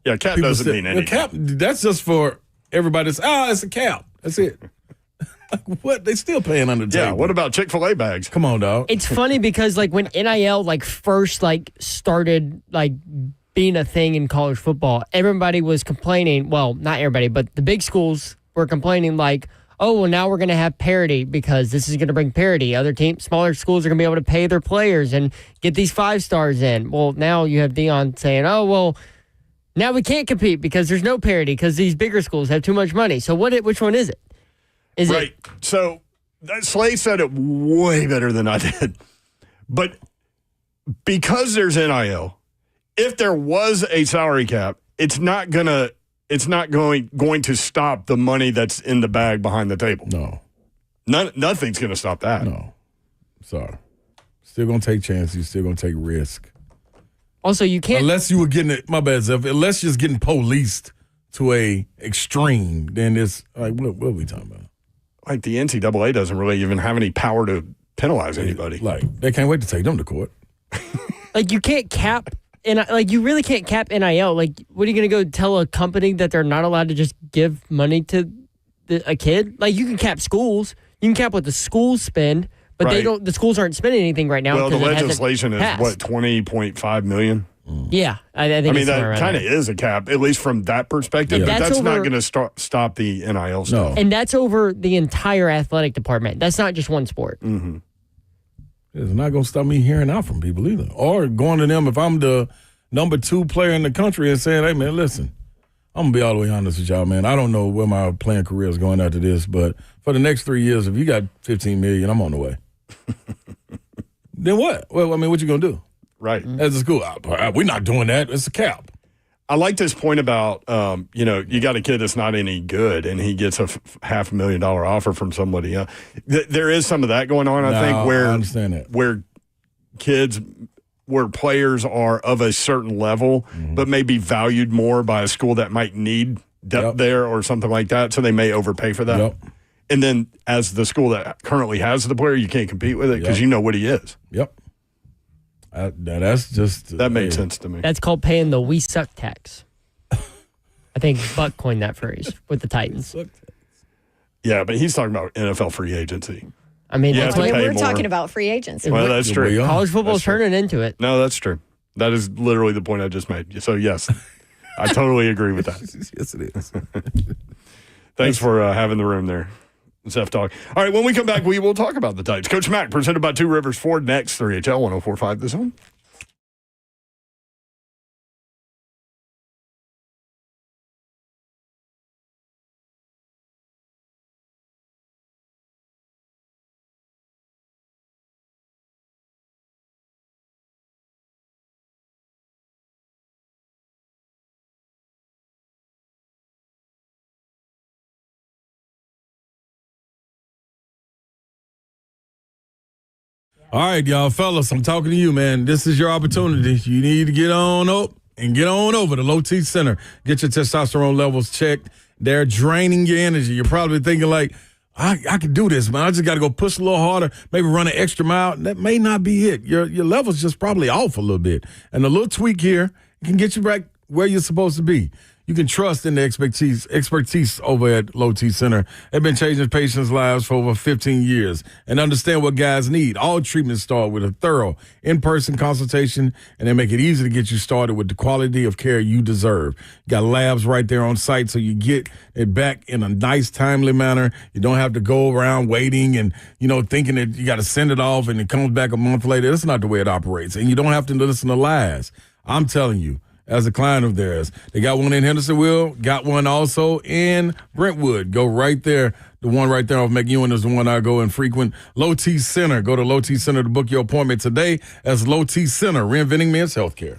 Yeah, cap doesn't mean anything. Cap, that's just for everybody. It's a cap. That's it. Like, what? They still paying under the Yeah, table. what about Chick-fil-A bags? Come on, dog. it's funny because like when NIL like first like started like being a thing in college football, everybody was complaining. Well, not everybody, but the big schools were complaining like, oh, well, now we're going to have parity because this is going to bring parity. Other teams, smaller schools are going to be able to pay their players and get these 5-stars in. Well, now you have Deion saying, oh, well, now we can't compete because there's no parity because these bigger schools have too much money. So which one is it? Is right. So Slay said it way better than I did. But because there's NIL, if there was a salary cap, it's not going to stop the money that's in the bag behind the table. No. Nothing's going to stop that. No. Sorry. Still going to take chances. You're still going to take risk. Also, you can't. Unless you were getting it, my bad, Zeph. Unless you're just getting policed to a extreme, then it's like, what are we talking about? Like the NCAA doesn't really even have any power to penalize anybody. Like, they can't wait to take them to court. Like, you can't cap. Like, you really can't cap NIL. Like, what are you going to go tell a company that they're not allowed to just give money to a kid? Like, you can cap schools. You can cap what the schools spend, but Right. they don't. The schools aren't spending anything right now. Well, the 'cause it hasn't legislation is, passed. what, $20.5 million? Yeah, I think. I mean, it's somewhere that around kind of there. is a cap, at least from that perspective. Yeah. But That's that's not over- going to stop the NIL stuff. No. And that's over the entire athletic department. That's not just one sport. Mm-hmm. It's not going to stop me hearing out from people either. Or going to them if I'm the number 2 player in the country and saying, hey, man, listen, I'm going to be all the way honest with y'all, man. I don't know where my playing career is going after this, but for the next 3 years, if you got $15 million, I'm on the way. Then what? Well, I mean, what you going to do? Right. As a school, we're not doing that. It's a cap. I like this point about, you got a kid that's not any good and he gets a $500,000 offer from somebody else. There is some of that going on, I think, where I understand that. where players are of a certain level, but may be valued more by a school that might need depth there or something like that. So they may overpay for that. Yep. And then as the school that currently has the player, you can't compete with it because you know what he is. Yep. That's just... That made sense to me. That's called paying the "we suck" tax. I think Buck coined that phrase with the Titans. Yeah, but he's talking about NFL free agency. I mean, Yeah, that's to like pay We're more. talking about free agency. Well, that's We true. are. college football's That's true. turning into it. No, that's true. That is literally the point I just made. So, yes, I totally agree with that. Yes, it is. Thanks for having the room there. Zeph Talk. All right, when we come back, we will talk about the Titans. Coach Mack, presented by Two Rivers Ford, next, 3HL 104.5 The Zone. All right, y'all fellas, I'm talking to you, man. This is your opportunity. You need to get on up and get on over to Low T Center. Get your testosterone levels checked. They're draining your energy. You're probably thinking like, I can do this, man. I just got to go push a little harder, maybe run an extra mile. That may not be it. Your level's just probably off a little bit. And a little tweak here can get you back where you're supposed to be. You can trust in the expertise over at Low T Center. They've been changing patients' lives for over 15 years and understand what guys need. All treatments start with a thorough in-person consultation, and they make it easy to get you started with the quality of care you deserve. You got labs right there on site, so you get it back in a nice, timely manner. You don't have to go around waiting and, thinking that you got to send it off and it comes back a month later. That's not the way it operates. And you don't have to listen to lies. I'm telling you, as a client of theirs. They got one in Hendersonville, got one also in Brentwood. Go right there. The one right there off McEwen is the one I go and frequent. Low T Center. Go to Low T Center to book your appointment today as Low T Center, reinventing men's healthcare.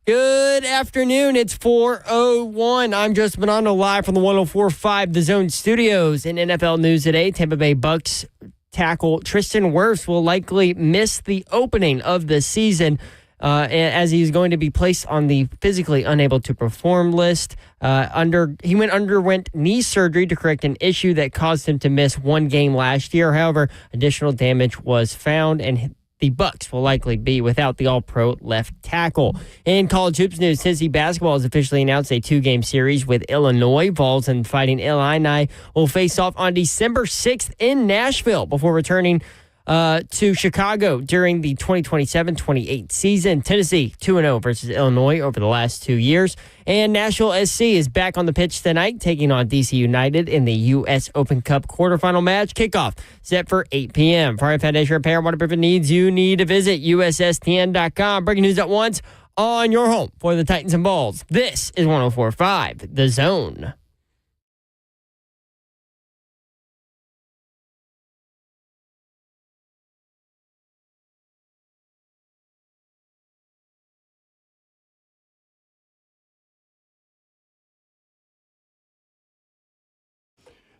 Good afternoon. It's 4:01. I'm Justin Bonanno live from the 104.5 The Zone Studios in NFL news today. Tampa Bay Bucks tackle Tristan Wirfs will likely miss the opening of the season as he's going to be placed on the physically unable to perform list. He underwent knee surgery to correct an issue that caused him to miss one game last year. However, additional damage was found, and the Bucs will likely be without the All-Pro left tackle. In college hoops news, Tennessee basketball has officially announced a 2-game series with Illinois. Vols and Fighting Illini will face off on December 6th in Nashville before returning to Chicago during the 2027-28 season. Tennessee 2-0 versus Illinois over the last 2 years. And Nashville SC is back on the pitch tonight, taking on DC United in the U.S. Open Cup quarterfinal match. Kickoff set for 8 p.m. For our foundation repair and waterproofing needs, you need to visit USSTN.com. Breaking news at once on your home for the Titans and Balls. This is 104.5 The Zone.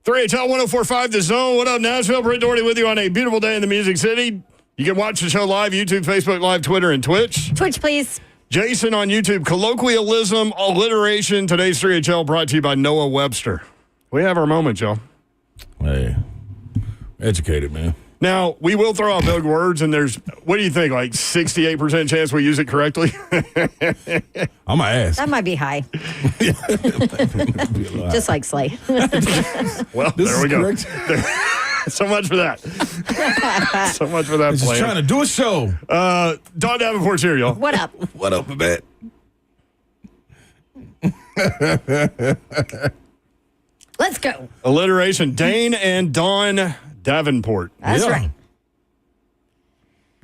HL 104.5 The Zone. What up, Nashville? Brent Doherty with you on a beautiful day in the Music City. You can watch the show live, YouTube, Facebook Live, Twitter, and Twitch. Twitch, please. Jason on YouTube. Colloquialism, alliteration. Today's 3HL brought to you by Noah Webster. We have our moment, y'all. Hey, educated, man. Now, we will throw out big words, and there's, what do you think, like 68% chance we use it correctly? I'm going to ask. That might be high. Just like Slay. Well, there we go. So much for that. So much for that Just plan. trying to do a show. Don Davenport's here, y'all. What up? What up, Babette? Let's go. Alliteration. Dane and Dawn Davenport. That's right.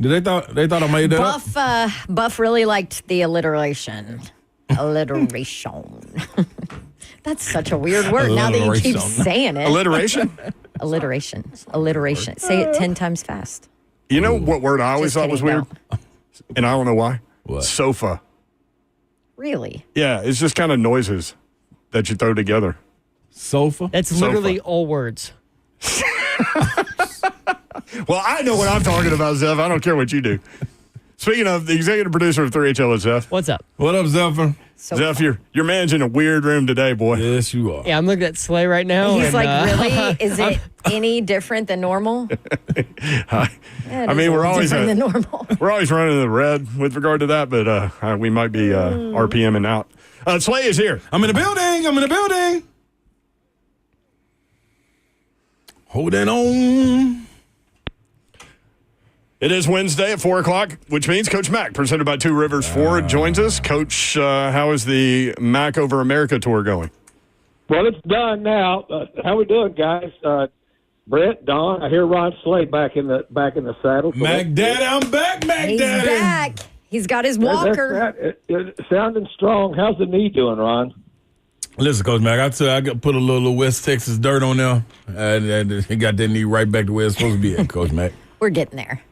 Did they thought I made that up? Buff really liked the alliteration. Alliteration. That's such a weird word now that you keep saying it. Alliteration? Alliteration. Alliteration. Say it 10 times fast. You know what word I always thought was weird? And I don't know why. What? Sofa. Really? Yeah, it's just kind of noises that you throw together. Sofa? That's literally all words. Well, I know what I'm talking about, Zeph. I don't care what you do. Speaking of, the executive producer of 3HL is Zeph. What's up? What up, Zephyr? Zeph, you're managing a weird room today, boy. Yes, you are. Yeah, I'm looking at Slay right now. He's really? Is it any different than normal? I mean, we're always different than normal. We're always running the red with regard to that, but we might be RPMing out. Slay is here. I'm in the building. Holding on. It is Wednesday at 4 o'clock, which means Coach Mack, presented by Two Rivers Ford, joins us. Coach, how is the Mack Over America tour going? Well, it's done now. How we doing, guys? Brett, Don, I hear Ron Slade back in the saddle. So Mac Daddy, I'm back, Mac He's Daddy. back. He's got his walker. It's sounding strong. How's the knee doing, Ron? Listen, Coach Mac, I put a little West Texas dirt on there, and he got that knee right back to where it's supposed to be at, Coach Mac. We're getting there.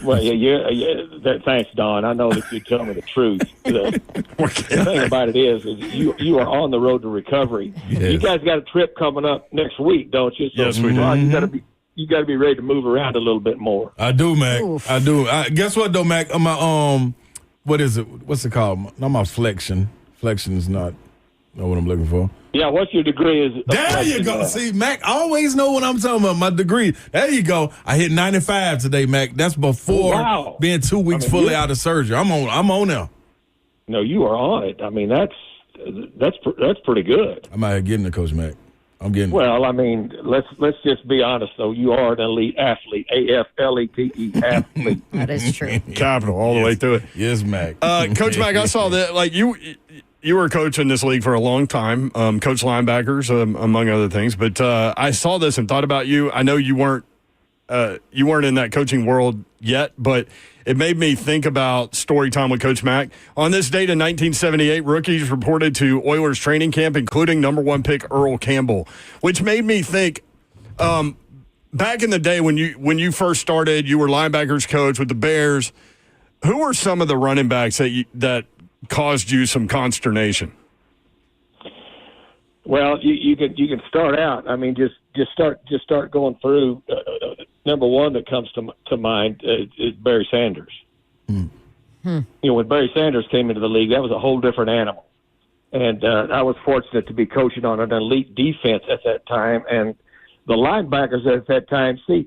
Well, thanks, Don. I know that you tell me the truth. The thing about it is you are on the road to recovery. Yes. You guys got a trip coming up next week, don't you? So, Yes, we do. Ron, you got to be ready to move around a little bit more. I do, Mac. Oof. I do. Guess what, though, Mac? My what is it? What's it called? Not my flexion. Flexion is not what I'm looking for. Yeah, what's your degree? There you go. See, Mac, I always know what I'm talking about. My degree. There you go. I hit 95 today, Mac. That's before being 2 weeks fully out of surgery. I'm on now. No, you are on it. I mean, that's pretty good. I'm out here getting it, Coach Mac. I'm getting it. Well, I mean, let's just be honest, though. You are an elite athlete, AFLETE athlete. That is true. Capital all the way through it. Yes, Mac. Coach Mack, I saw that, like, you were coaching this league for a long time, coach linebackers, among other things. But I saw this and thought about you. I know you weren't in that coaching world yet, but it made me think about story time with Coach Mack. On this date in 1978, rookies reported to Oilers training camp, including number 1 pick Earl Campbell, which made me think back in the day when you first started, you were linebackers coach with the Bears. Who were some of the running backs that caused you some consternation? Well, you can start out. I mean, just start going through. number one that comes to mind is Barry Sanders. You know, when Barry Sanders came into the league, that was a whole different animal. And I was fortunate to be coaching on an elite defense at that time. And the linebackers at that time, the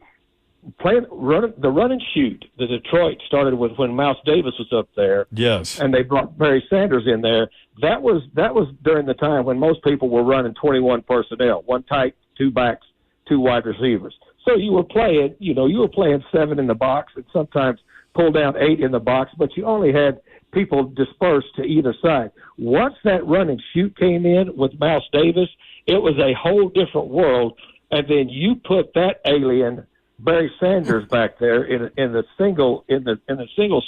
run and shoot, the Detroit started with when Mouse Davis was up there. Yes. And they brought Barry Sanders in there. That was during the time when most people were running 21 personnel, one tight, two backs, two wide receivers. So you were playing 7 in the box and sometimes pull down 8 in the box, but you only had people dispersed to either side. Once that run and shoot came in with Mouse Davis, it was a whole different world. And then you put that alien Barry Sanders back there in the single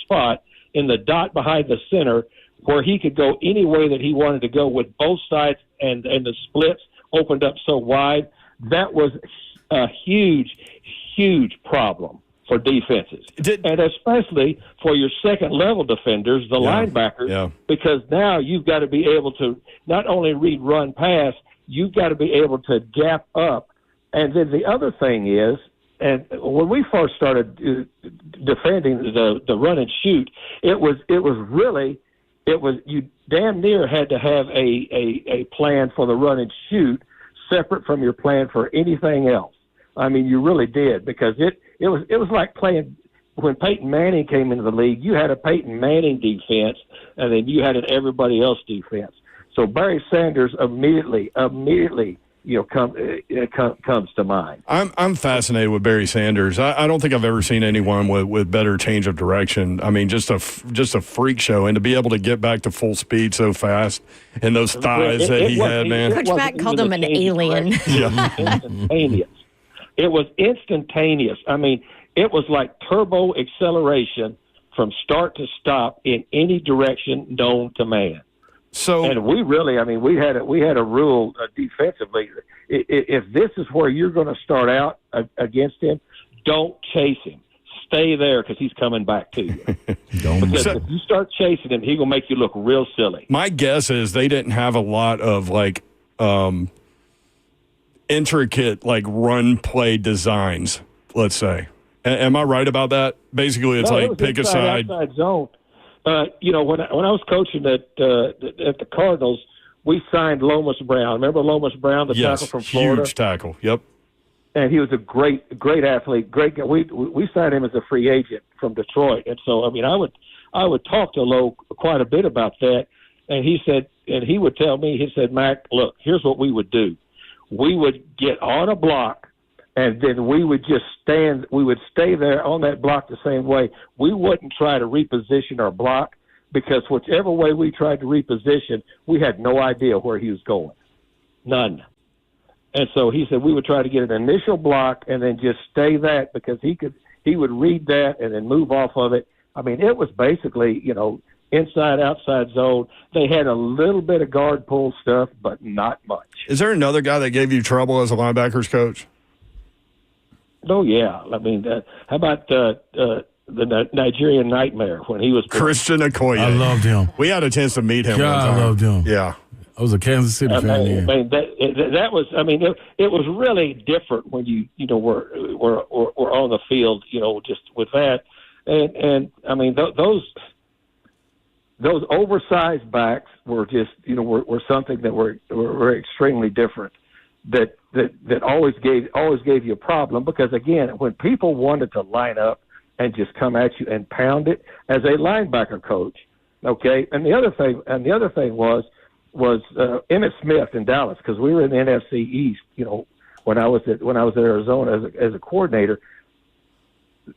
spot in the dot behind the center, where he could go any way that he wanted to go with both sides, and the splits opened up so wide. That was a huge problem for defenses, and especially for your second-level defenders, the linebackers, because now you've got to be able to not only read, run, pass, you've got to be able to gap up. And then the other thing is, and when we first started defending the run and shoot, you damn near had to have a plan for the run and shoot separate from your plan for anything else. I mean, you really did, because it was like playing when Peyton Manning came into the league. You had a Peyton Manning defense, and then you had an everybody else defense. So Barry Sanders immediately comes to mind. I'm fascinated with Barry Sanders. I don't think I've ever seen anyone with better change of direction. I mean, just a freak show, and to be able to get back to full speed so fast, and those thighs that he had, man. Coach Mack called him an alien. Instantaneous. It was instantaneous. I mean, it was like turbo acceleration from start to stop in any direction known to man. So, and we had a rule defensively. If this is where you're going to start out against him, don't chase him. Stay there, because he's coming back to you. Because if you start chasing him, he's going to make you look real silly. My guess is they didn't have a lot of intricate run play designs, let's say. Am I right about that? Basically, it's pick a side. Outside zone. When I was coaching at the Cardinals, we signed Lomas Brown. Remember Lomas Brown, the tackle from Florida? Huge tackle. Yep. And he was a great athlete, great guy. We signed him as a free agent from Detroit, and so I would talk to Lo quite a bit about that. And he would tell me, he said, Mac, look, here's what we would do. We would get on a block, and then we would just stand. We would stay there on that block the same way. We wouldn't try to reposition our block, because whichever way we tried to reposition, we had no idea where he was going. None. And so he said we would try to get an initial block and then just stay that, because he would read that and then move off of it. I mean, it was basically, inside, outside zone. They had a little bit of guard pull stuff, but not much. Is there another guy that gave you trouble as a linebackers coach? Oh, yeah. I mean, how about the Nigerian Nightmare when he was Christian Okoye? I loved him. We had a chance to meet him. God, I loved him. Yeah. I was a Kansas City fan. That was. I mean, it was really different when were on the field. Just with that, and I mean those oversized backs were just were something that were extremely different. That always gave you a problem, because again, when people wanted to line up and just come at you and pound it as a linebacker coach, okay. And the other thing was Emmitt Smith in Dallas, because we were in the NFC East. When I was at Arizona as a coordinator,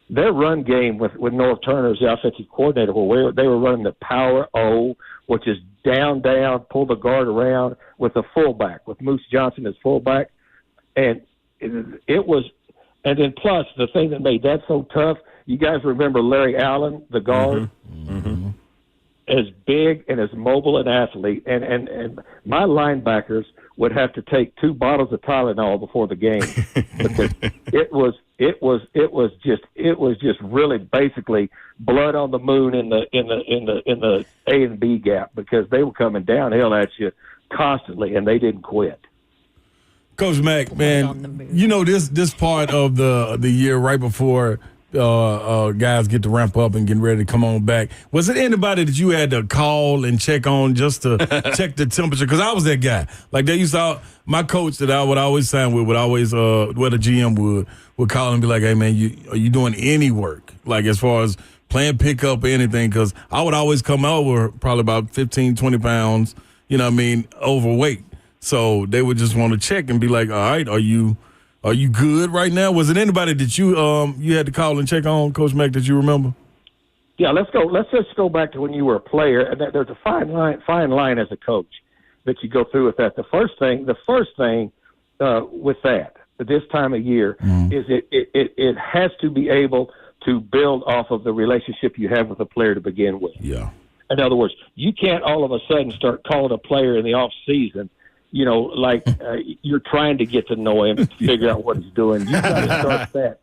their run game with North Turner as the offensive coordinator, where they were running the power O, which is down, pull the guard around with a fullback, with Moose Johnson as fullback. And it was, and then plus the thing that made that so tough, you guys remember Larry Allen, the guard? Mm-hmm. As big and as mobile an athlete. And my linebackers would have to take 2 bottles of Tylenol before the game. Because it was just really basically blood on the moon in the A and B gap, because they were coming downhill at you constantly, and they didn't quit. Coach Mack, on the man, move. you know this part of the year right before guys get to ramp up and getting ready to come on back. Was it anybody that you had to call and check on just to check the temperature? Because I was that guy. Like they used to, my coach that I would always sign with would always, what a GM would call and be like, hey man, are you doing any work? Like as far as playing pickup or anything? Because I would always come over probably about 15, 20 pounds, you know what I mean, overweight. So they would just want to check and be like, all right, are you good right now? Was it anybody that you had to call and check on, Coach Mack, that you remember? Yeah, let's go. Let's just go back to when you were a player, and there's a fine line as a coach that you go through with that. The first thing with that at this time of year is it has to be able to build off of the relationship you have with a player to begin with. Yeah. In other words, you can't all of a sudden start calling a player in the off season, you know, like you're trying to get to know him, figure out what he's doing. You've got to start that.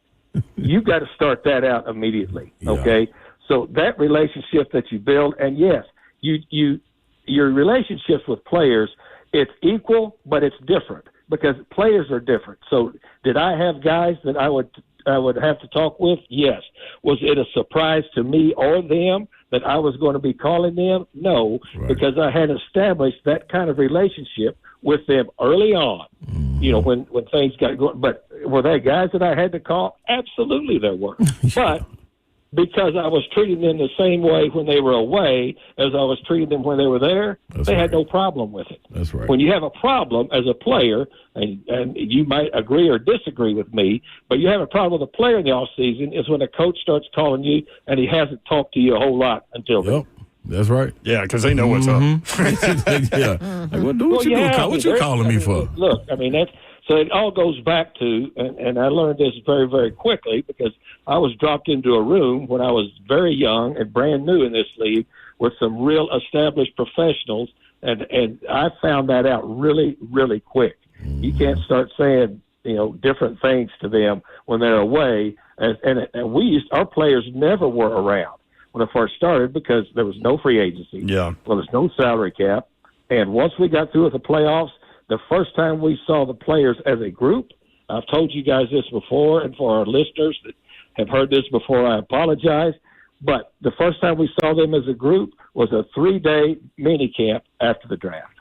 You've got to start that out immediately. Okay, so that relationship that you build, and yes, your relationships with players, it's equal, but it's different because players are different. So, did I have guys that I would have to talk with? Yes. Was it a surprise to me or them that I was going to be calling them? No, because I had established that kind of relationship with them early on, you know, when things got going. But were there guys that I had to call? Absolutely there were. But because I was treating them the same way when they were away as I was treating them when they were there, they had no problem with it. That's right. When you have a problem as a player, and you might agree or disagree with me, but you have a problem with a player in the offseason is when a coach starts calling you and he hasn't talked to you a whole lot until then. That's right. Yeah, because they know what's up. Yeah. Like, what you doing? What you calling me for? Look, I mean, so it all goes back to, and I learned this very, very quickly because I was dropped into a room when I was very young and brand new in this league with some real established professionals, and I found that out really, really quick. You can't start saying, you know, different things to them when they're away, and our players never were around when I first started because there was no free agency. Yeah. Well, there's no salary cap, and once we got through with the playoffs, the first time we saw the players as a group, I've told you guys this before, and for our listeners that have heard this before, I apologize, but the first time we saw them as a group was a 3-day mini camp after the draft.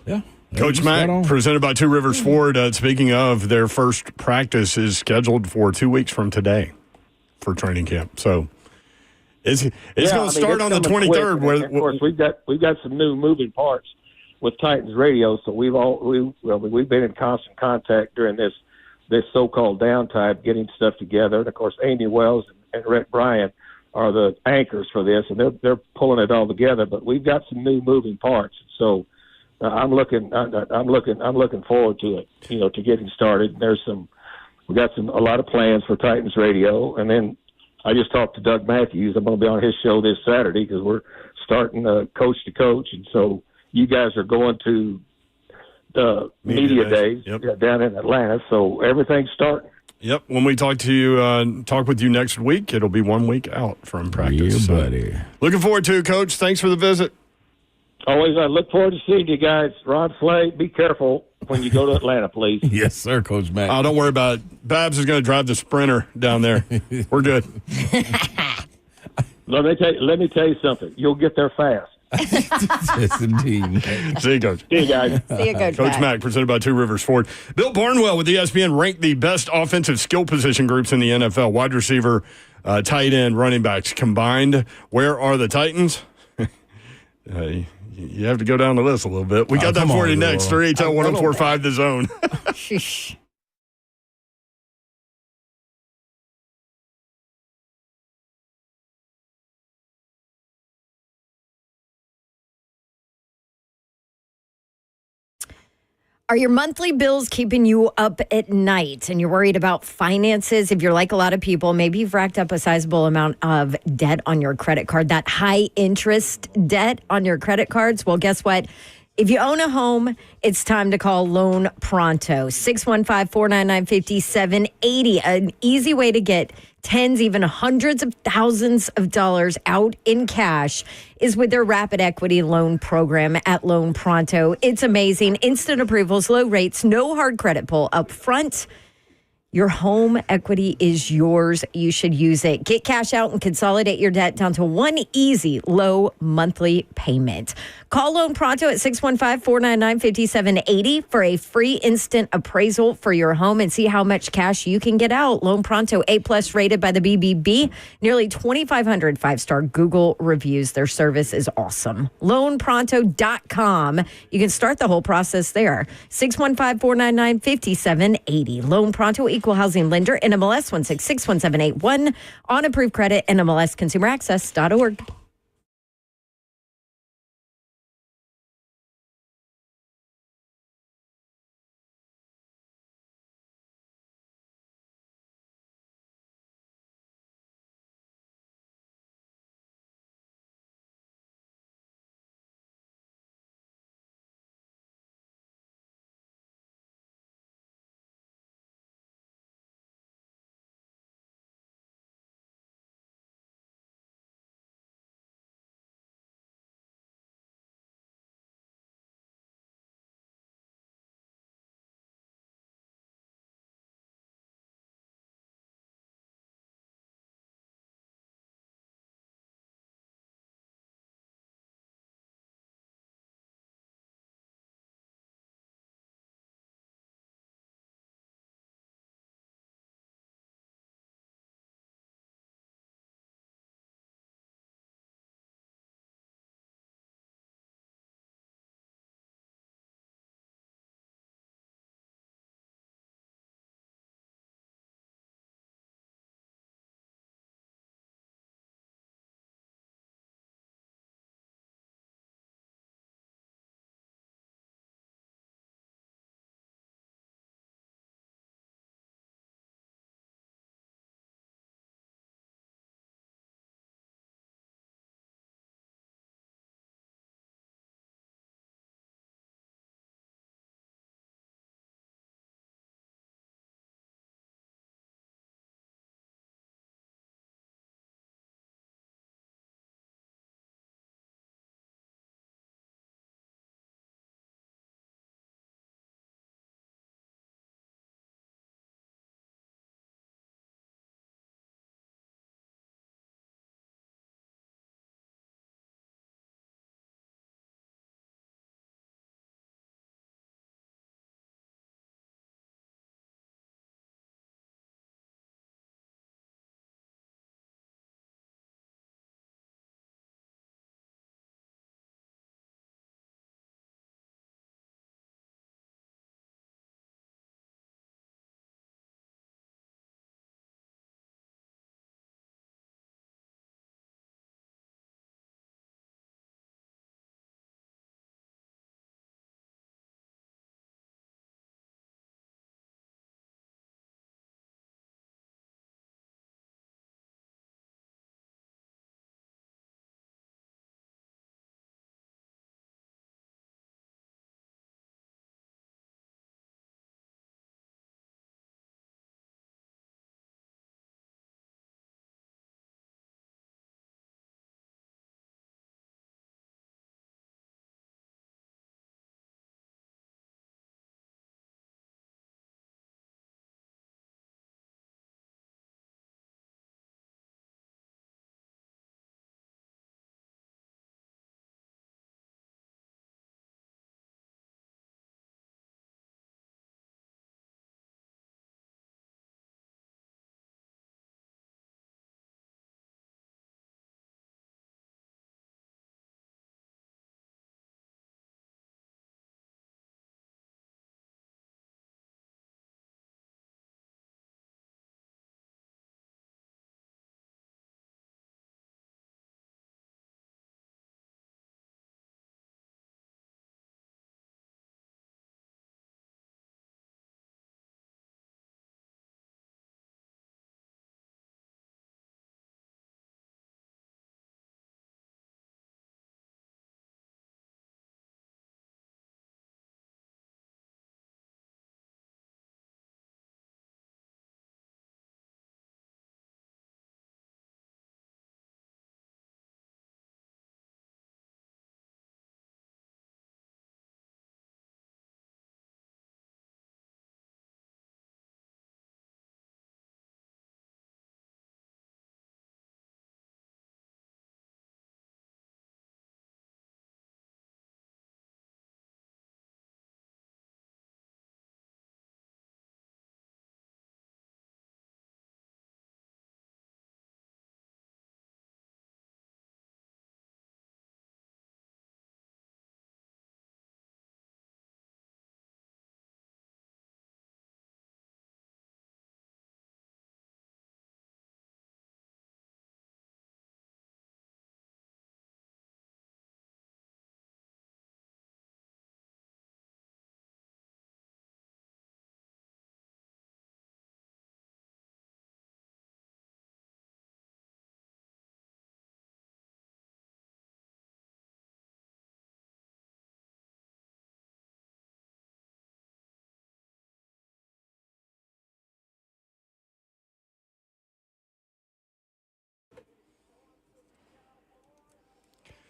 Yeah. Coach Mack, presented by Two Rivers Ford. Speaking of, their first practice is scheduled for 2 weeks from today for training camp. So it's going to start on the 23rd. Quick. Of course, we've got some new moving parts with Titans Radio, so we've been in constant contact during this so-called downtime, getting stuff together. And of course, Amy Wells and Rhett Bryan are the anchors for this, and they're pulling it all together. But we've got some new moving parts, so I'm looking forward to it. You know, to getting started. We got a lot of plans for Titans Radio, and then I just talked to Doug Matthews. I'm going to be on his show this Saturday because we're starting Coach to Coach, and so you guys are going to the media days down in Atlanta, so everything's starting. Yep. When we talk with you next week, it'll be 1 week out from practice. Yeah, buddy. Looking forward to it, Coach. Thanks for the visit. Always, I look forward to seeing you guys. Ron Slay, be careful when you go to Atlanta, please. Yes, sir, Coach Mack. Oh, don't worry about it. Babs is going to drive the Sprinter down there. We're good. Let me tell you something. You'll get there fast. Yes, indeed. See you, Coach. See you guys. See you, Coach Mack, presented by Two Rivers Ford. Bill Barnwell with ESPN ranked the best offensive skill position groups in the NFL. Wide receiver, tight end, running backs combined. Where are the Titans? You have to go down the list a little bit. We got that for you next. 3-8-10-1045 The Zone. Sheesh. Are your monthly bills keeping you up at night and you're worried about finances? If you're like a lot of people, maybe you've racked up a sizable amount of debt on your credit card, that high interest debt on your credit cards. Well, guess what? If you own a home, it's time to call Loan Pronto. 615-499-5780. An easy way to get tens, even hundreds of thousands of dollars out in cash is with their rapid equity loan program at Loan Pronto. It's amazing. Instant approvals, low rates, no hard credit pull up front. Your home equity is yours. You should use it. Get cash out and consolidate your debt down to one easy, low monthly payment. Call Loan Pronto at 615-499-5780 for a free instant appraisal for your home and see how much cash you can get out. Loan Pronto, A+ rated by the BBB. Nearly 2,500 five-star Google reviews. Their service is awesome. LoanPronto.com. You can start the whole process there. 615-499-5780. Loan Pronto, equal housing lender, NMLS 1661781. On approved credit, NMLSconsumeraccess.org.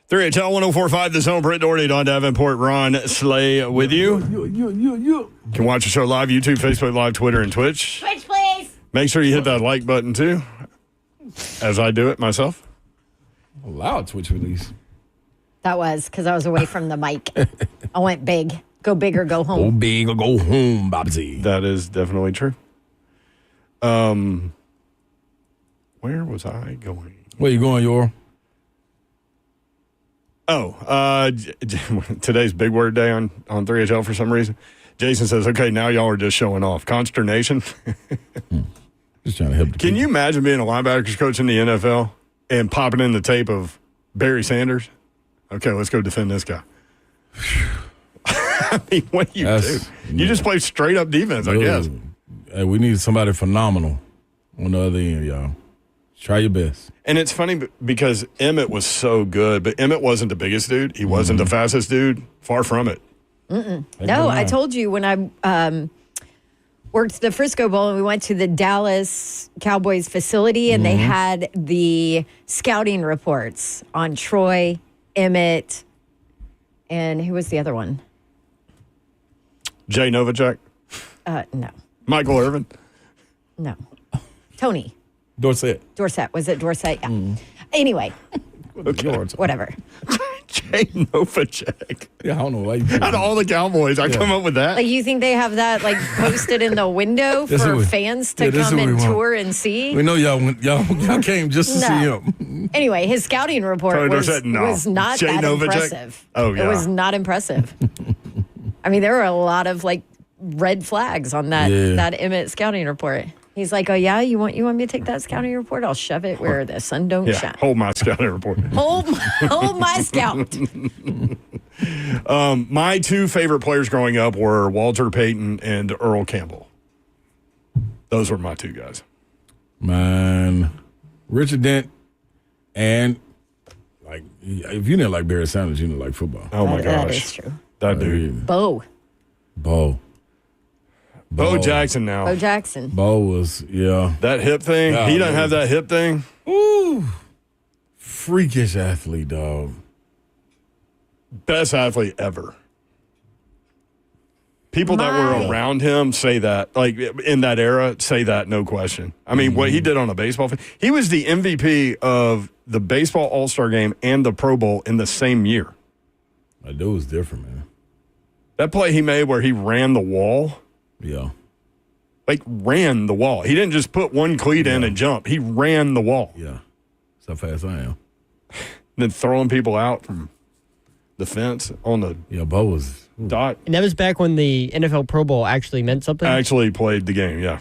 3HL 104.5, The Zone. Britt Doherty, Don Davenport, Ron Slay with you. You can watch the show live, YouTube, Facebook Live, Twitter, and Twitch. Twitch, please. Make sure you hit that like button, too, as I do it myself. A loud Twitch release. That was because I was away from the mic. I went big. Go big or go home. Go big or go home, Bobsy. That is definitely true. Where was I going? Where you going, Yor? Oh, today's big word day on 3HL for some reason. Jason says, okay, now y'all are just showing off. Consternation. Just trying to help the Can people. you imagine being a linebackers coach in the NFL and popping in the tape of Barry Sanders? Okay, let's go defend this guy. I mean, what do you do? You just play straight up defense, I guess. Hey, we need somebody phenomenal on the other end, y'all. Try your best. And it's funny because Emmett was so good, but Emmett wasn't the biggest dude. He wasn't the fastest dude. Far from it. No, I told you when I worked the Frisco Bowl and we went to the Dallas Cowboys facility and they had the scouting reports on Troy, Emmett, and who was the other one? Jay Novacek, No. Michael Irvin. No. Tony. Dorset. Dorset. Was it Dorset? Yeah. Anyway, whatever. Jay Novacek. Yeah, I don't know why you. Out of all the Cowboys, I come up with that. Like, you think they have that like posted in the window for fans to come and tour and see? We know y'all came just to see him. Anyway, his scouting report Tony was Dorsett, no. not Jay that Novacek? impressive. Oh, yeah. It was not impressive. I mean, there were a lot of like red flags on that Emmett scouting report. He's like, oh yeah, you want me to take that scouting report? I'll shove it where the sun don't shine. Hold my scouting report. Hold my scout. My two favorite players growing up were Walter Payton and Earl Campbell. Those were my two guys. Man, Richard Dent, and like if you didn't like Barry Sanders, you didn't like football. Oh my gosh, That is true. That dude, Bo Jackson now. Bo Jackson. Bo was That hip thing. Yeah, he doesn't man. have that hip thing. Ooh, freakish athlete, dog. Best athlete ever. People that were around him say that, like in that era, say that, no question. I mean, what he did on a baseball field, he was the MVP of the baseball All-Star game and the Pro Bowl in the same year. That dude was different, man. That play he made where he ran the wall, Yeah. like ran the wall. He didn't just put one cleat in and jump. He ran the wall. Yeah. That's how fast I am. Then throwing people out from the fence on the Bo was. dot. And that was back when the NFL Pro Bowl actually meant something. Actually played the game, yeah.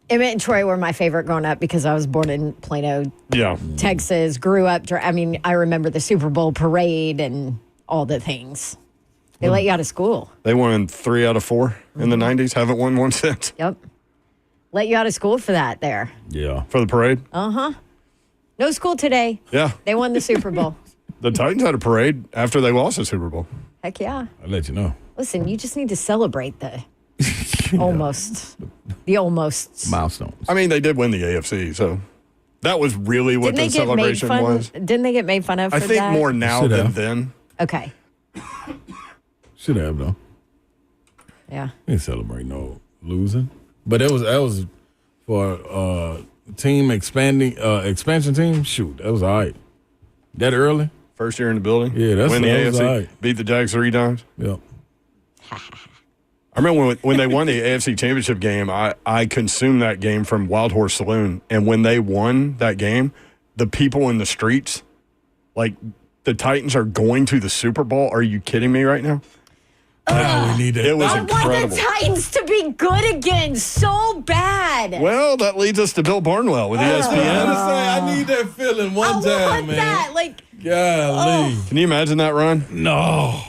Emmett and Troy were my favorite growing up because I was born in Plano, Yeah. Texas, grew up. I mean, I remember the Super Bowl parade and all the things. They let you out of school. They won 3 out of 4 in the 90s. Haven't won one since. Yep. Let you out of school for that there. Yeah. For the parade? No school today. Yeah. They won the Super Bowl. The Titans had a parade after they lost the Super Bowl. Heck yeah. I'll let you know. Listen, you just need to celebrate the almosts. The almosts. Milestones. I mean, they did win the AFC, so that was really what the celebration was. Didn't they get made fun of for I think that? more now Should than have. then. Okay. Should have, though. Yeah. We didn't celebrate no losing. But that was for team expansion team. Shoot, that was all right. That early? First year in the building. Yeah, that's win the that was AFC. all right. Beat the Jags 3 times. Yeah. I remember when they won the AFC Championship game, I consumed that game from Wild Horse Saloon. And when they won that game, the people in the streets, like, the Titans are going to the Super Bowl. Are you kidding me right now? We need that. It was I want incredible. the Titans to be good again so bad. Well, that leads us to Bill Barnwell with ESPN. I need that feeling one I time, want man. that. Like, Golly. Can you imagine that run? No.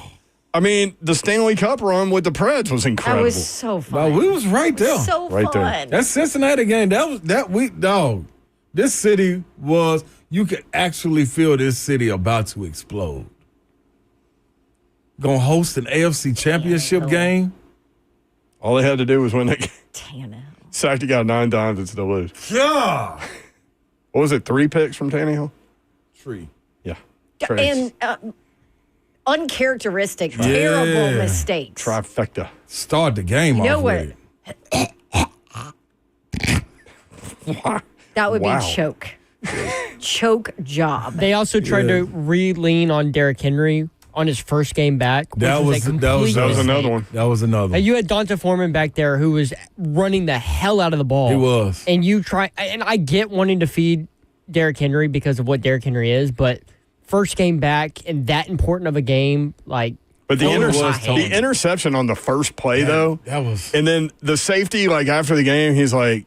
I mean, the Stanley Cup run with the Preds was that incredible. was so No, fun. we was right there. So Right there. fun. That Cincinnati game, that week, dog. This city was, you could actually feel this city about to explode. Gonna host an AFC championship game. All they had to do was win that game. Tannehill. Sacked got 9 times and still lose. Yeah. What was it, 3 picks from Tannehill? Tree. Yeah. And uncharacteristic, terrible mistakes. Trifecta. Start the game You know off what? with it. That would Wow. be choke. Choke job. They also tried to re-lean on Derrick Henry on his first game back. Which That was another one. That was another one. You had Donta Foreman back there who was running the hell out of the ball. He was. And I get wanting to feed Derrick Henry because of what Derrick Henry is, but first game back and that important of a game, like. But the Tony. interception on the first play, though, that was. and then the safety, like after the game, he's like,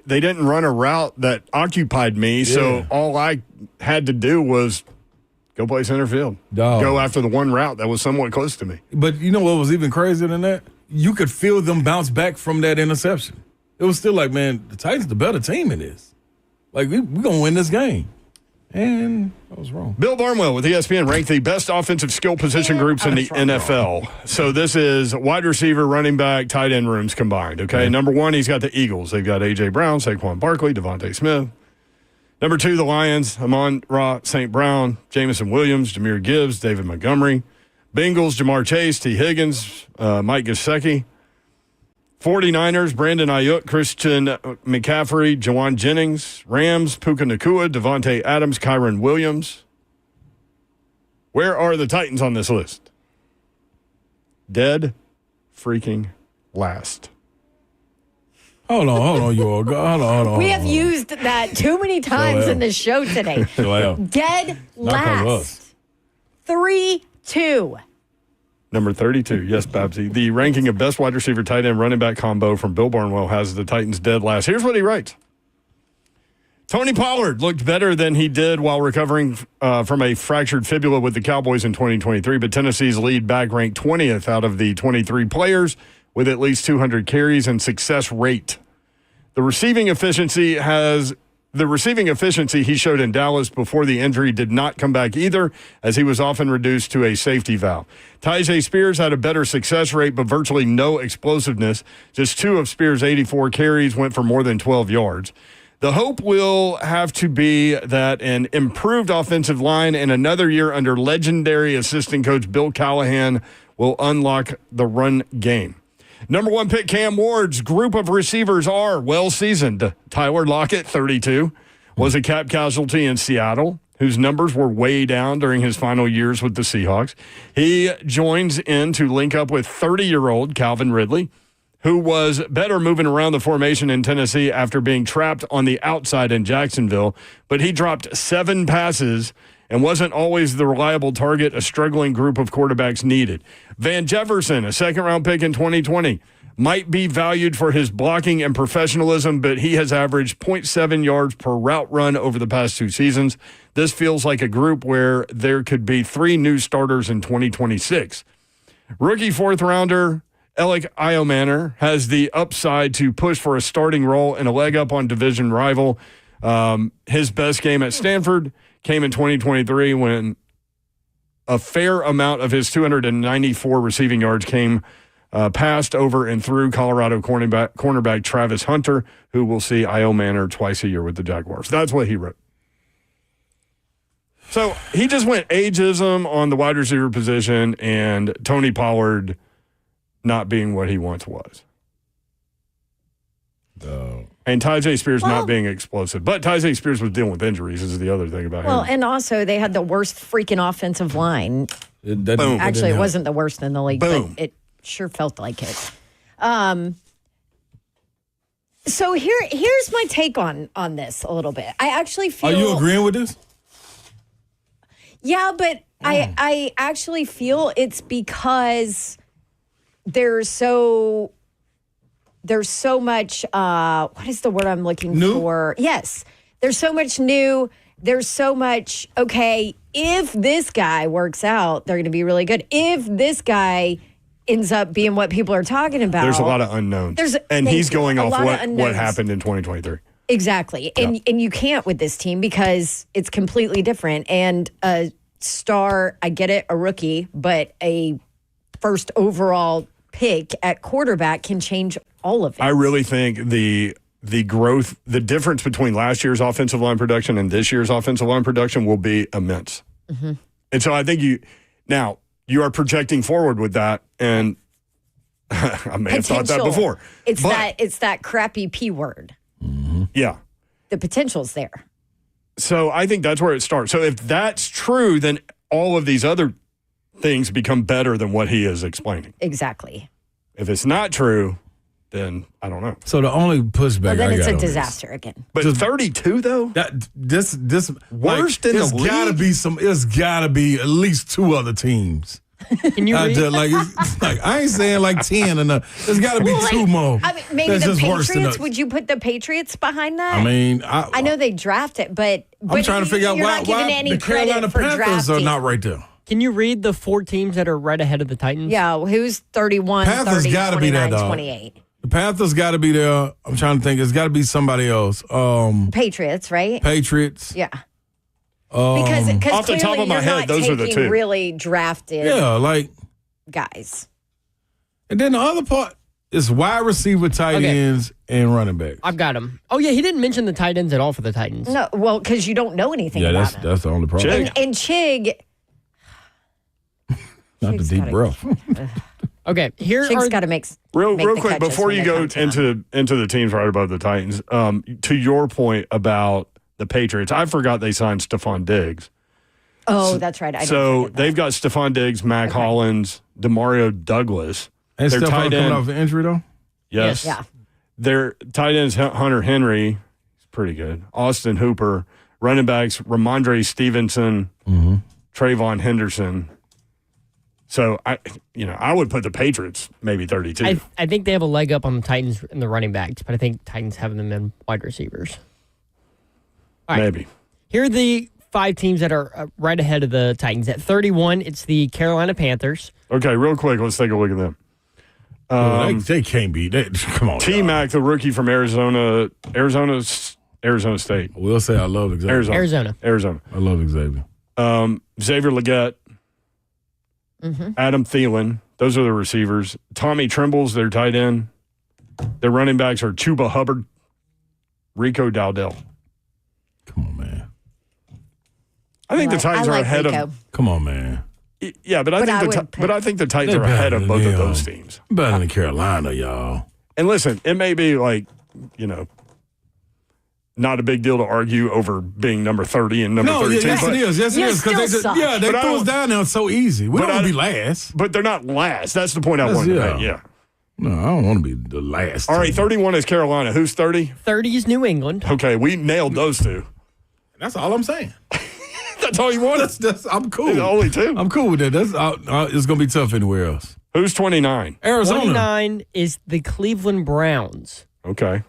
they didn't run a route that occupied me, so all I had to do was go play center field. Go after the one route that was somewhat close to me. But you know what was even crazier than that? You could feel them bounce back from that interception. It was still like, man, the Titans the better team in this. Like, we're going to win this game. And I was wrong. Bill Barnwell with ESPN ranked the best offensive skill position groups in the NFL. So this is wide receiver, running back, tight end rooms combined. Okay, number one, he's got the Eagles. They've got A.J. Brown, Saquon Barkley, Devontae Smith. Number two, the Lions, Amon-Ra St. Brown, Jamison Williams, Jahmyr Gibbs, David Montgomery. Bengals, Jamar Chase, T. Higgins, Mike Gesicki. 49ers, Brandon Ayuk, Christian McCaffrey, Jawan Jennings. Rams, Puka Nacua, Devontae Adams, Kyron Williams. Where are the Titans on this list? Dead freaking last. Hold on, you all. Hold on. We have used that too many times in the show today. Dead last. 3-2. Number 32, yes, Babsy. The ranking of best wide receiver, tight end, running back combo from Bill Barnwell has the Titans dead last. Here's what he writes. Tony Pollard looked better than he did while recovering from a fractured fibula with the Cowboys in 2023, but Tennessee's lead back ranked 20th out of the 23 players with at least 200 carries and success rate. The receiving efficiency he showed in Dallas before the injury did not come back either, as he was often reduced to a safety valve. Tyjae Spears had a better success rate, but virtually no explosiveness. Just 2 of Spears' 84 carries went for more than 12 yards. The hope will have to be that an improved offensive line and another year under legendary assistant coach Bill Callahan will unlock the run game. Number 1 pick Cam Ward's group of receivers are well-seasoned. Tyler Lockett, 32, was a cap casualty in Seattle, whose numbers were way down during his final years with the Seahawks. He joins in to link up with 30-year-old Calvin Ridley, who was better moving around the formation in Tennessee after being trapped on the outside in Jacksonville, but he dropped 7 passes and wasn't always the reliable target a struggling group of quarterbacks needed. Van Jefferson, a second-round pick in 2020, might be valued for his blocking and professionalism, but he has averaged 0.7 yards per route run over the past 2 seasons. This feels like a group where there could be 3 new starters in 2026. Rookie 4th-rounder Alec Iomanner has the upside to push for a starting role and a leg up on division rival. His best game at Stanford came in 2023 when a fair amount of his 294 receiving yards came passed over and through Colorado cornerback Travis Hunter, who will see Iomanner twice a year with the Jaguars. That's what he wrote. So he just went ageism on the wide receiver position and Tony Pollard not being what he once was. And Tyjae Spears not being explosive. But Tyjae Spears was dealing with injuries is the other thing about him. Well, and also they had the worst freaking offensive line. Actually, it wasn't the worst in the league, but it sure felt like it. So here's my take on this a little bit. I actually feel... Are you agreeing with this? Yeah, but I actually feel it's because there's so much, what is the word I'm looking for? Yes. There's so much new. There's so much, okay, if this guy works out, they're going to be really good. If this guy ends up being what people are talking about. There's a lot of unknowns. He's going off what happened in 2023. Exactly. And you can't with this team because it's completely different. And a star, I get it, a rookie, but a first overall pick at quarterback can change all of it. I really think the growth, the difference between last year's offensive line production and this year's offensive line production will be immense. Mm-hmm. And so I think you are projecting forward with that, and I may have thought that before. It's that crappy P word. Yeah. The potential's there. So I think that's where it starts. So if that's true, then all of these other things become better than what he is explaining. Exactly. If it's not true, then I don't know. So the only pushback Then I it's got a on disaster again. But 32 though? this Worst in the there's gotta league? be it's gotta be at least 2 other teams. Can you read? It's like I ain't saying like 10 enough. There's gotta be 2 more. I mean, maybe That's the just worse than Patriots. us. Would you put the Patriots behind that? I mean, I know they draft it, but I'm trying to figure out you're why not giving any the Carolina credit for Panthers are drafting. not right there. Can you read the 4 teams that are right ahead of the Titans? Yeah, who's 31, Panthers 30, gotta be 29, that, dog. 28? The Panthers got to be there. I'm trying to think. It's got to be somebody else. Patriots, right? Patriots. Yeah. Because Off the top clearly of my you're head, not those are the taking 2. really drafted Yeah, like, guys. and then the other part is wide receiver, tight Okay. ends, and running backs. I've got him. Oh, yeah, he didn't mention the tight ends at all for the Titans. No, well, because you don't know anything Yeah, about him. that's the only problem. Chig. And Chig, Not the Chig's deep gotta- breath. Okay, here Chig's are got to make Real the quick, catches before when you they go come to him. into the teams right above the Titans, to your point about the Patriots, I forgot they signed Stephon Diggs. Oh, that's right. I So didn't they've got Stephon Diggs, Mac Hollins, Demario Douglas. And Their Stephon tight coming end- off an injury, though? Yes. Yeah. Their tight ends, Hunter Henry, he's pretty good. Austin Hooper. Running backs, Ramondre Stevenson, Trayvon Henderson. So I would put the Patriots maybe 32. I think they have a leg up on the Titans in the running backs, but I think Titans have them in wide receivers. All right. Maybe. Here are the 5 teams that are right ahead of the Titans. At 31, it's the Carolina Panthers. Okay, real quick, let's take a look at them. They can't be. Come on. T dog. Mac, the rookie from Arizona State. We'll say I love Xavier. Arizona. I love Xavier. Xavier Legette, Adam Thielen. Those are the receivers. Tommy Trimble's their tight end. Their running backs are Chuba Hubbard, Rico Dowdell. Come on, man. I think the Titans I are like ahead Rico. of. Come on, man. Yeah, but I think the Titans They're are ahead better of both than of them. those teams. Better than Carolina, y'all. And listen, it may be like, not a big deal to argue over being number 30 and number 32. yes, but, it is. Yes, it You is. still suck. They But I throw us don't- down there so easy. We but don't want I- to be last. but they're not last. That's the point I wanted to make. Yeah. No, I don't want to be the last. All right, team. 31 is Carolina. Who's 30? 30 is New England. Okay, we nailed those 2. That's all I'm saying. That's all you wanted? I'm cool. The only 2. I'm cool with that. It's going to be tough anywhere else. Who's 29? Arizona. 29 is the Cleveland Browns. Okay.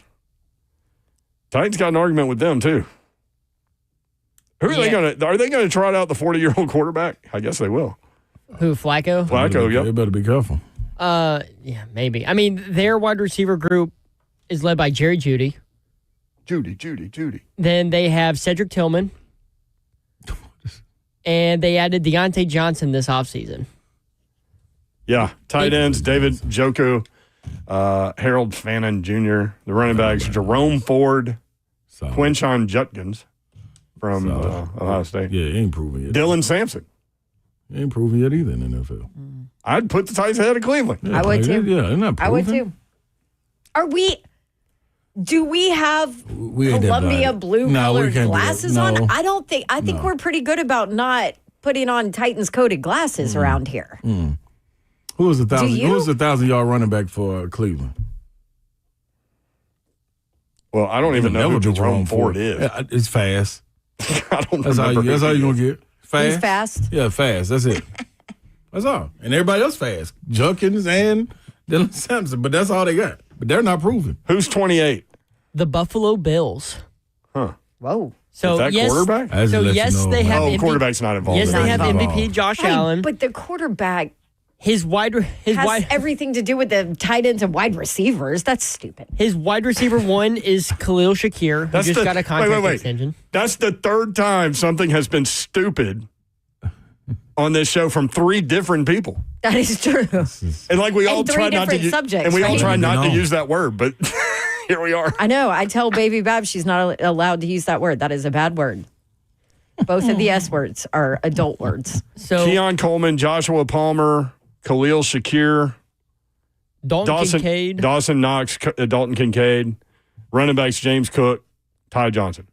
Titans got an argument with them, too. Who are they going to? Are they going to trot out the 40-year-old quarterback? I guess they will. Who, Flacco? Flacco, They yep. better be careful. Yeah, maybe. I mean, their wide receiver group is led by Jerry Jeudy. Judy. Then they have Cedric Tillman. And they added Deontay Johnson this offseason. Yeah. Tight ends, David Njoku, Harold Fannin Jr., the running backs, Jerome Ford, Solid. Quinshon Judkins from Ohio State. Yeah, he ain't proven yet. Dylan Sampson. He ain't proven yet either in the NFL. I'd put the Titans ahead of Cleveland. Yeah, I would too. Yeah, they're not proven. I would too. Do we have We ain't that Columbia bad. blue No, we colored can't do that. glasses No. on? I think we're pretty good about not putting on Titans coated glasses around here. Who was the 1,000? you? Who was the 1,000-yard running back for Cleveland? Well, I don't even know who Never Jerome Ford is. Yeah, it's fast. I don't That's how remember. you gonna get fast. He's fast. Yeah, fast. That's it. That's all. And everybody else fast. Judkins and Dylan Sampson, but that's all they got. But they're not proven. Who's 28? The Buffalo Bills. Whoa. So Is that yes, quarterback? I just so let you yes, know. they have Oh, MVP quarterback's not involved. Yes, in they that. have Not MVP involved. Josh Hey, Allen. but the quarterback His wide has everything to do with the tight ends and wide receivers. That's stupid. his wide receiver 1 is Khalil Shakir, who just got a contract wait. extension. That's the 3rd time something has been stupid on this show from 3 different people. That is true. And like we And all 3 try not to different subjects, and we all right? try not to No. use that word, but here we are. I know. I tell Baby Bab she's not allowed to use that word. That is a bad word. Both of the S words are adult words. So Keon Coleman, Joshua Palmer, Khalil Shakir, Dalton Kincaid. Dawson Knox, Dalton Kincaid, running backs James Cook, Ty Johnson.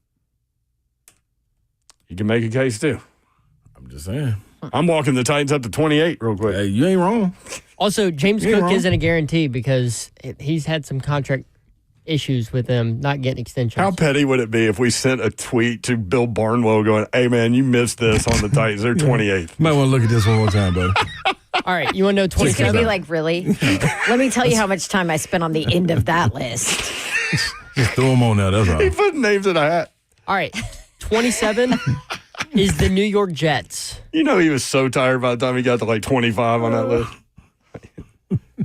You can make a case too. I'm just saying. I'm walking the Titans up to 28 real quick. Hey, you ain't wrong. Also, James You ain't Cook wrong. isn't a guarantee because he's had some contract issues with him not getting extensions. How petty would it be if we sent a tweet to Bill Barnwell going, hey, man, you missed this on the Titans. They're 28th. You might want to look at this one more time, buddy. All right, you want to know He's going 27? to be like, really? Let me tell you how much time I spent on the end of that list. Just throw them on there. That's all. He put names in a hat. All right, 27 is the New York Jets. You know he was so tired by the time he got to like 25 on that list.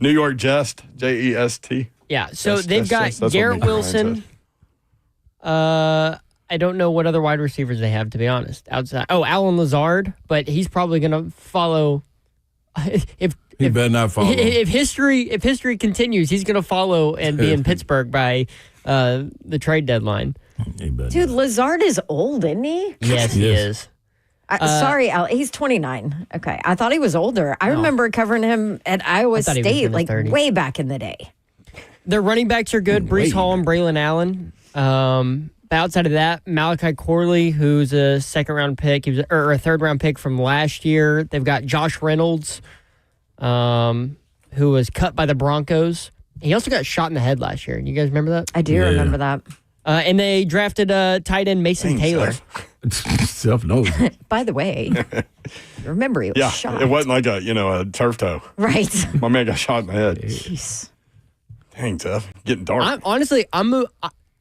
New York Jest, J-E-S-T. Yeah, so That's- they've got that's what Garrett Nick Ryan Wilson. I don't know what other wide receivers they have, to be honest. Outside, Alan Lazard, but he's probably going to follow. If He better not follow. if history continues, he's going to follow and be in Pittsburgh by the trade deadline. He better Dude, not. Lazard is old, isn't he? Yes, he Yes. is. Sorry, Al. He's 29. Okay. I thought he was older. I remember covering him at Iowa thought he was in State his like 30s. way back in the day. Their running backs are good. Brees Hall and Braylon Allen. But outside of that, Malachi Corley, who's a second-round pick, or a third-round pick from last year. They've got Josh Reynolds, who was cut by the Broncos. He also got shot in the head last year. You guys remember that? I do remember that. And they drafted tight end Mason Taylor. Self knows. By the way, remember he was Yeah, shot. it wasn't like a turf toe. Right. My man got shot in the head. Jeez. Dang, tough. Getting dark. I'm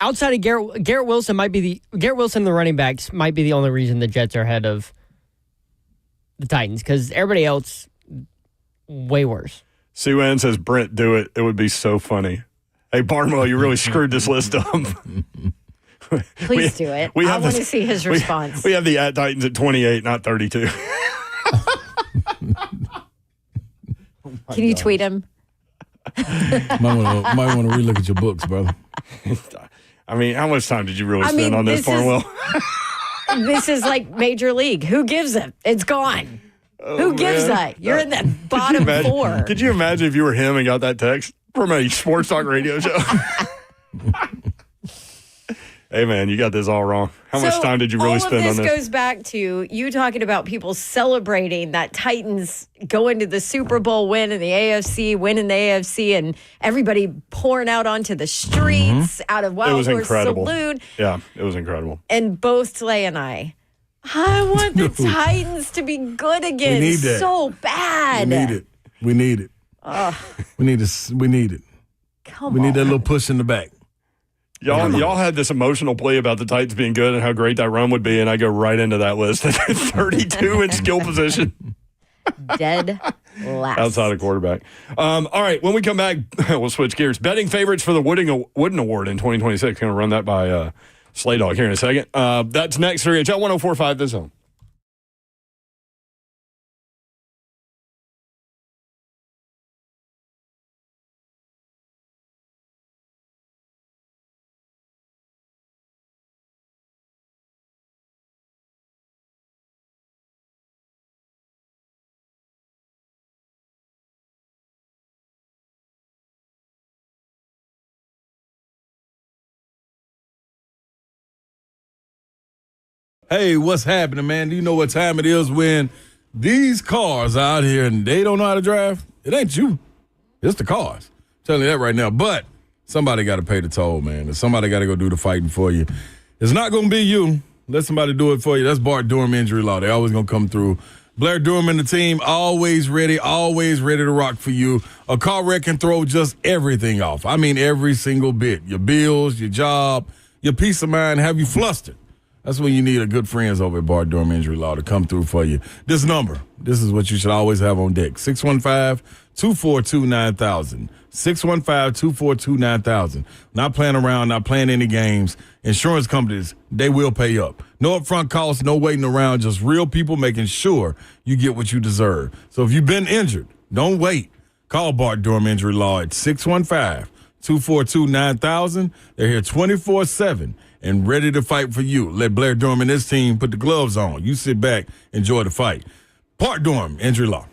outside of Garrett Wilson and the running backs might be the only reason the Jets are ahead of the Titans because everybody else way worse. Sue Ann says, Brent, do it. It would be so funny. Hey, Barnwell, you really screwed this list up. Please do it. I want to see his response. We have the Titans at 28, not 32. Can you tweet him? Might want to relook at your books, brother. I mean, how much time did you really spend on this, this is- Barnwell? This is like Major League. Who gives it? It's gone. Who gives that? You're in the bottom four. Could you imagine if you were him and got that text from a sports talk radio show? Hey, man, you got this all wrong. How much time did you really spend on All of this? this goes back to you talking about people celebrating that Titans going to the Super Bowl win in the AFC, winning the AFC, and everybody pouring out onto the streets out of It Wild was Horse incredible. Saloon. Yeah, it was incredible. And both Slay and I want the Titans to be good again We need that. so bad. We need it. We need it. We need it. Come We on. need that little push in the back. Y'all had this emotional plea about the Titans being good and how great that run would be, and I go right into that list. 32 in skill position. Dead last. Outside of quarterback. All right, when we come back, we'll switch gears. Betting favorites for the Wooden Award in 2026. Going to run that by Slay Dog here in a second. That's next. 3HL 104.5 The Zone. Hey, what's happening, man? Do you know what time it is when these cars are out here and they don't know how to drive? It ain't you. It's the cars. I'm telling you that right now. But somebody got to pay the toll, man. And somebody got to go do the fighting for you. It's not going to be you. Let somebody do it for you. That's Bart Durham Injury Law. They always going to come through. Blair Durham and the team, always ready to rock for you. A car wreck can throw just everything off. I mean, every single bit. Your bills, your job, your peace of mind, have you flustered. That's when you need a good friends over at Bart Durham Injury Law to come through for you. This number, this is what you should always have on deck. 615-242-9000. 615-242-9000. Not playing around, not playing any games. Insurance companies, they will pay up. No upfront costs, no waiting around, just real people making sure you get what you deserve. So if you've been injured, don't wait. Call Bart Durham Injury Law at 615-242-9000. They're here 24/7. and ready to fight for you. Let Blair Durham and his team put the gloves on. You sit back, enjoy the fight. Park Durham, injury law.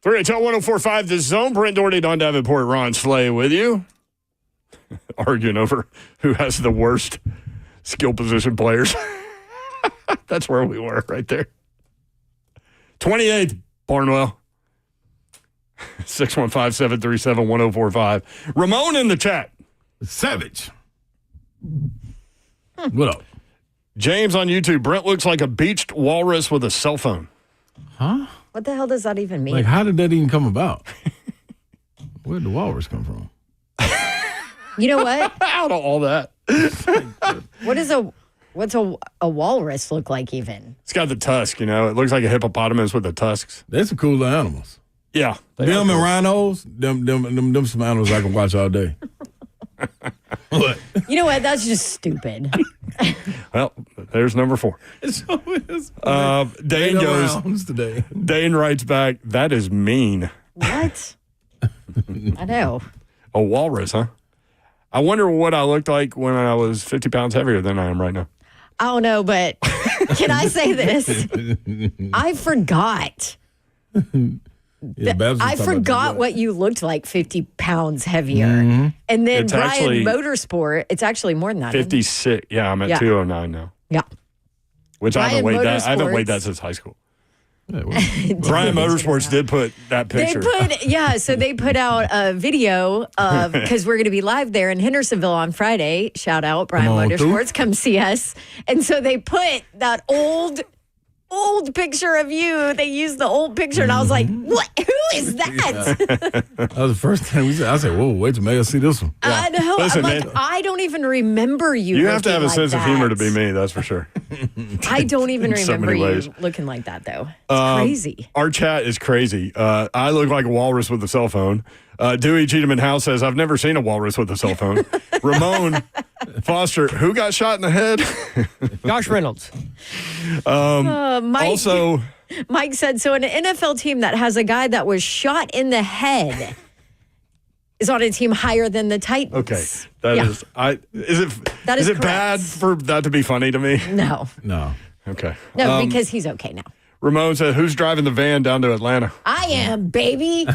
For HL 104.5 The Zone, Brent Doherty, Don Davenport, Ron Slay with you. Arguing over who has the worst skill position players. That's where we were right there. 28th, Barnwell. 615-737-1045. Ramon in the chat. Savage. What up? James on YouTube. Brent looks like a beached walrus with a cell phone. Huh? What the hell does that even mean? Like, how did that even come about? Where did the walrus come from? You know what? Out of all that. What's a walrus look like even? It's got the tusk, you know. It looks like a hippopotamus with the tusks. That's some cool little animals. Yeah. Them and rhinos, them some animals I can watch all day. What? You know what? That's just stupid. Well, there's number 4. Dane goes. Today. Dane writes back, that is mean. What? I know. A walrus, huh? I wonder what I looked like when I was 50 pounds heavier than I am right now. I don't know, but can I say this? I forgot. Yeah, I forgot what you looked like 50 pounds heavier. Mm-hmm. And then It's Brian actually Motorsport, it's actually more than that. 56. Yeah, I'm at Yeah. 209 now. Yeah. Which I haven't Brian weighed that. I haven't weighed Motorsports- that since high school. Yeah, well, Brian Motorsports did put that picture. So they put out a video of, because we're going to be live there in Hendersonville on Friday. Shout out, Brian Come on, Motorsports. Come see us. And so they put that old picture of you. They used the old picture, and I was like, what? Who is that? that was the first time we said. I said, "Whoa, wait till Megan see this one." I know. Listen, I'm like, man. I don't even remember you. You have to have a looking sense like of humor to that. be me, that's for sure. I don't even In so remember many you ways. looking like that, though. It's crazy. Our chat is crazy. I look like a walrus with a cell phone. Dewey Cheatham House says, I've never seen a walrus with a cell phone. Ramon Foster, who got shot in the head? Josh Reynolds. Mike, Also, Mike said, so an NFL team that has a guy that was shot in the head is on a team higher than the Titans. okay, that Yeah. is. Is is it bad correct. for that to be funny to me? No, Okay. because he's okay now. Ramon said, who's driving the van down to Atlanta? I am, baby.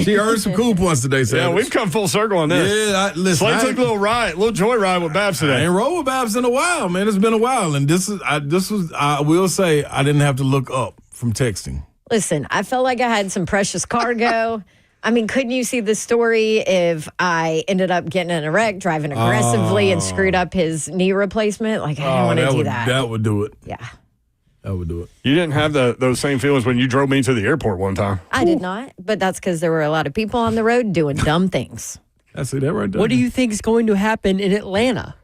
She earned some cool points today, Savage. Yeah, we've come full circle on this. Yeah, listen. Slade took a little joyride with Babs I today. ain't rolled with Babs in a while, man. It's been a while, and I will say I didn't have to look up from texting. Listen, I felt like I had some precious cargo. I mean, couldn't you see the story if I ended up getting in a wreck, driving aggressively, and screwed up his knee replacement? Like, I didn't want to do that. That would do it. Yeah. That would do it. You didn't have those same feelings when you drove me to the airport one time. I did not, but that's because there were a lot of people on the road doing dumb things. I see that right there. What do you think is going to happen in Atlanta?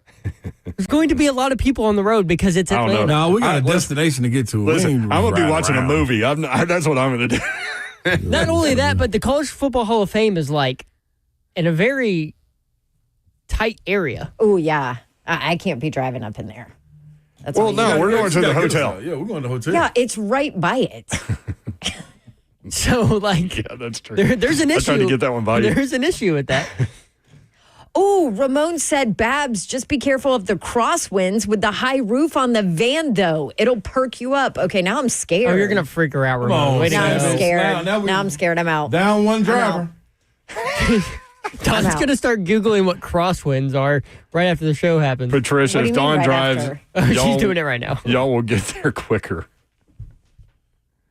There's going to be a lot of people on the road because it's I don't know. Atlanta. No, we got a destination to get to. We Listen, ain't I'm going to be riding watching around. a movie. That's what I'm going to do. Not only that, but the College Football Hall of Fame is like in a very tight area. Oh, yeah. I can't be driving up in there. That's Well, all no, you- we're going to the hotel. Yeah, we're going to the hotel. Yeah, it's right by it. So, like, Yeah, that's true. there's an I issue. tried to get that one by you. There's an issue with that. Oh, Ramon said, Babs, just be careful of the crosswinds with the high roof on the van, though. It'll perk you up. Okay, now I'm scared. Oh, you're going to freak her out, Ramon. on, Wait a Now I'm minute. Savage. scared. Now we- Now I'm scared. I'm out. Down one driver. Don's out. going to start Googling what crosswinds are right after the show happens. Patricia, What do if you mean Dawn right drives, after? Oh, she's y'all- doing it right now. y'all will get there quicker.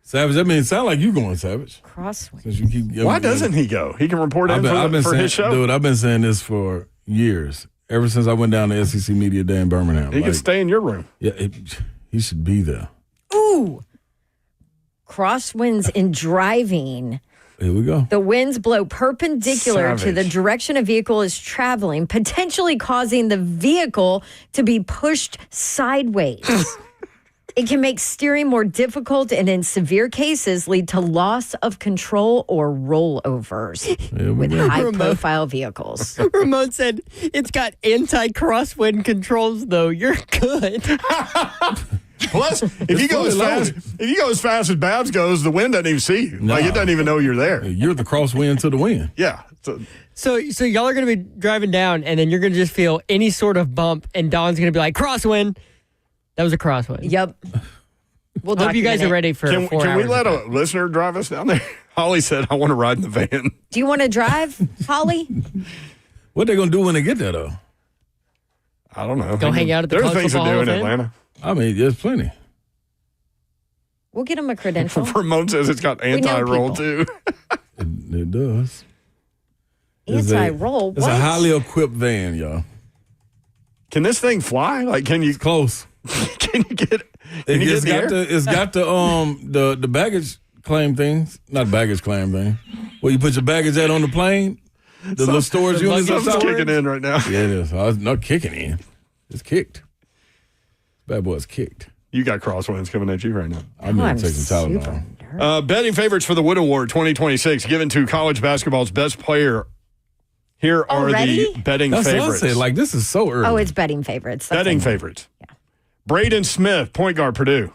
Savage, that means it sound like you going, Savage. Crosswind. Since you keep Why doesn't he go? He can report in for saying, his show. Dude, I've been saying this for years. Ever since I went down to SEC Media Day in Birmingham. He can stay in your room. Yeah, he should be there. Ooh. Crosswinds in driving. Here we go. The winds blow perpendicular to the Savage. direction a vehicle is traveling, potentially causing the vehicle to be pushed sideways. It can make steering more difficult and in severe cases lead to loss of control or rollovers with high-profile vehicles. Ramon said it's got anti-crosswind controls, though. You're good. Plus, if you go as fast as Babs goes, the wind doesn't even see you. No. Like it doesn't even know you're there. You're the crosswind to the wind. Yeah. So y'all are going to be driving down, and then you're going to just feel any sort of bump, and Don's going to be like, crosswind. That was a crosswind. Yep. We'll Hope you guys document are it. ready for 4 Can we hours let of a that. listener drive us down there? Holly said, I want to ride in the van. Do you want to drive, Holly? What they gonna do when they get there though? I don't know. Go hang out at the There's College things to Football do Hall in of Fame? Atlanta. I mean, there's plenty. We'll get him a credential. Ramon says it's got know anti-roll people. too. It does. Anti-roll. It's What? a highly equipped van, y'all. Can this thing fly? Like, can you Close. can you get? Can you get in the air? It's got the baggage claim things, not baggage claim thing. Where you put your baggage at on the plane, the little storage units. Something's kicking in right now. Yeah, it is. I was not kicking in. It's kicked. Bad boy's kicked. You got crosswinds coming at you right now. I'm going I'm to take some super Tylenol. nervous. Betting favorites for the Wood Award 2026 given to college basketball's best player. Here are Already? the betting That's favorites. what I said. Like, this is so early. Oh, it's betting favorites. That's Betting it. favorites. Yeah. Braden Smith, point guard, Purdue.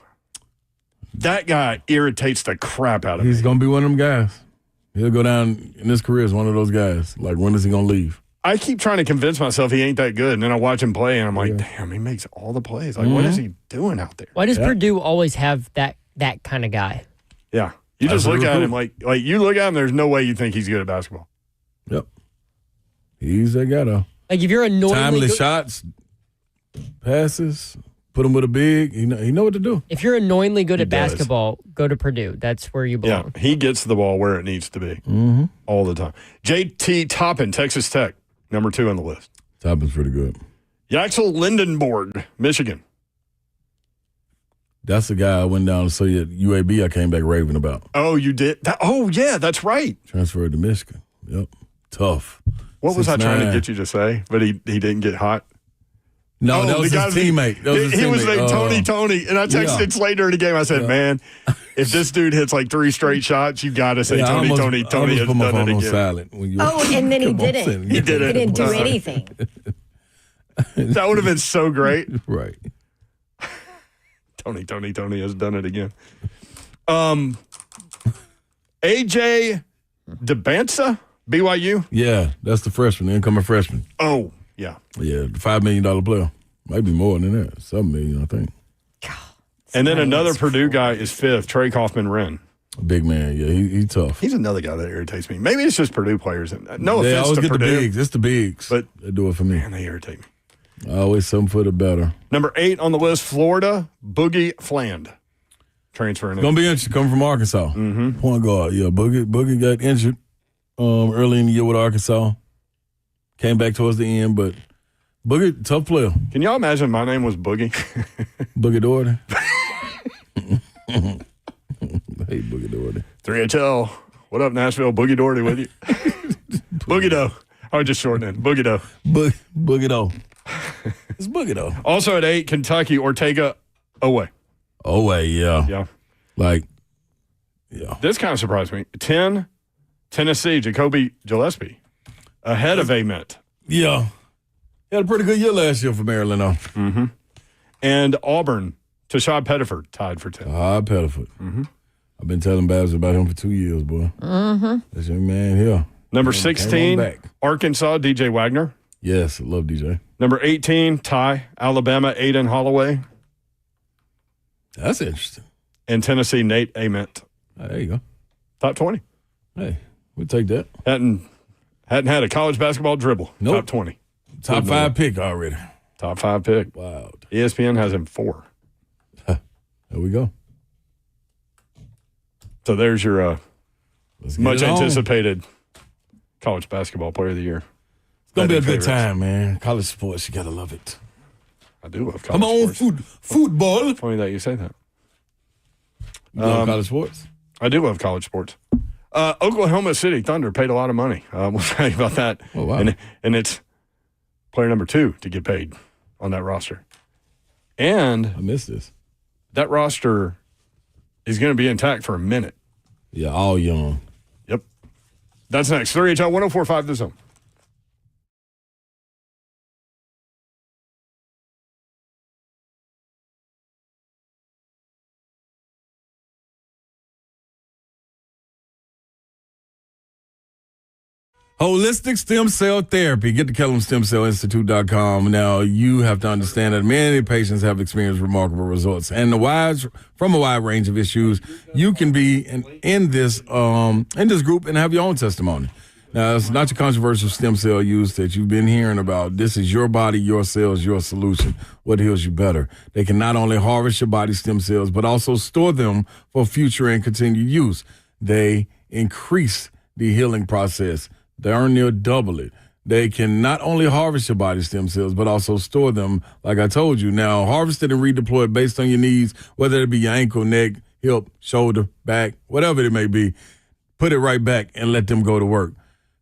That guy irritates the crap out of He's me. going to be one of them guys. He'll go down in his career as one of those guys. Like, when is he going to leave? I keep trying to convince myself he ain't that good, and then I watch him play, and I'm like, damn, he makes all the plays. Like, what is he doing out there? Why does Purdue always have that kind of guy? Yeah. You just That's look a at recruit. him like you look at him, there's no way you think he's good at basketball. Yep. He's that guy, though. Like if you're annoyingly Timely good, shots, passes, put him with a big. He know what to do. if you're annoyingly good He at does. basketball, go to Purdue. That's where you Yeah, belong. he gets the ball where it needs to be all the time. JT Toppin, Texas Tech, number 2 on the list. Toppin's pretty good. Yaxel Lindenborg, Michigan. That's the guy I went down to see at UAB. I came back raving about. Oh, you did? Oh, yeah, that's right. Transferred to Michigan. Yep. Tough. What was I trying to 6'9". get you to say? But he didn't get hot. No, that the was his guy- teammate. That was his he was teammate. named Tony. And I texted later in the game. I said, man, if this dude hits like 3 straight shots, you got to say Yeah, I Tony almost has put my done phone it on again. silent. When you Oh, and then he Come on, didn't. Sam. He did He it. didn't do anything. That would have been so great. Right. Tony has done it again. AJ DeBansa, BYU. Yeah, that's the freshman, incoming freshman. Oh, yeah. Yeah, the $5 million player. Might be more than that. $7 million, I think. And then another Purdue guy is 5th, Trey Kaufman-Wren. Big man. Yeah, he's tough. He's another guy that irritates me. Maybe it's just Purdue players. No They offense always to get Purdue, the bigs. It's the bigs. but they do it for me. man, they irritate me. Always something for the better. Number 8 on the list, Florida, Boogie Fland. Transferring in. Gonna be interesting. Coming from Arkansas. Mm-hmm. Point guard. Yeah, Boogie got injured early in the year with Arkansas. Came back towards the end, but Boogie, tough player. Can y'all imagine my name was Boogie? Boogie Doherty. Hey, Boogie Doherty. 3HL. What up, Nashville? Boogie Doherty with you. Boogie Doe. I would just shorten it. Boogie Doe. Boogie Doe. It's Boogie Doe. Also at 8, Kentucky, Ortega away. Oh, wait, yeah. Yeah. Like, yeah. This kind of surprised me. 10, Tennessee, Jacoby Gillespie. Ahead of Ament. Yeah. He had a pretty good year last year for Maryland, though. And Auburn, Tashad Pettiford, tied for 10. Pettiford. I've been telling Babs about him for 2 years, boy. That's your man here. Number Came on 16, back. Arkansas, DJ Wagner. Yes, I love DJ. Number 18, Ty, Alabama, Aiden Holloway. That's interesting. And Tennessee, Nate Ament. There you go. Top 20. Hey, we'll take that. Hadn't had a college basketball dribble. Nope. Top 20. Top 5 pick already. Top 5 pick. Wow. ESPN has him 4. There we go. So there's your Let's get much it on. anticipated college basketball player of the year. It's going to be a Betting good favorites. time, man. College sports, you got to love it. I do love college Come on, sports. football. Funny that you say that. You love college sports? I do love college sports. Oklahoma City Thunder paid a lot of money. We'll tell you about that. Oh, wow. And it's player number 2 to get paid on that roster. And I missed this. that roster is going to be intact for a minute. Yeah, all young. Yep. That's next. 3HL 1045 The Zone. Holistic stem cell therapy. Get to KellumStemCellInstitute.com. Now, you have to understand that many patients have experienced remarkable results. And from a wide range of issues, you can be in this group and have your own testimony. Now, it's not your controversial stem cell use that you've been hearing about. This is your body, your cells, your solution. What heals you better? They can not only harvest your body's stem cells, but also store them for future and continued use. They increase the healing process. Darn near double it. They can not only harvest your body's stem cells, but also store them, like I told you. Now, harvested and redeployed based on your needs, whether it be your ankle, neck, hip, shoulder, back, whatever it may be, put it right back and let them go to work.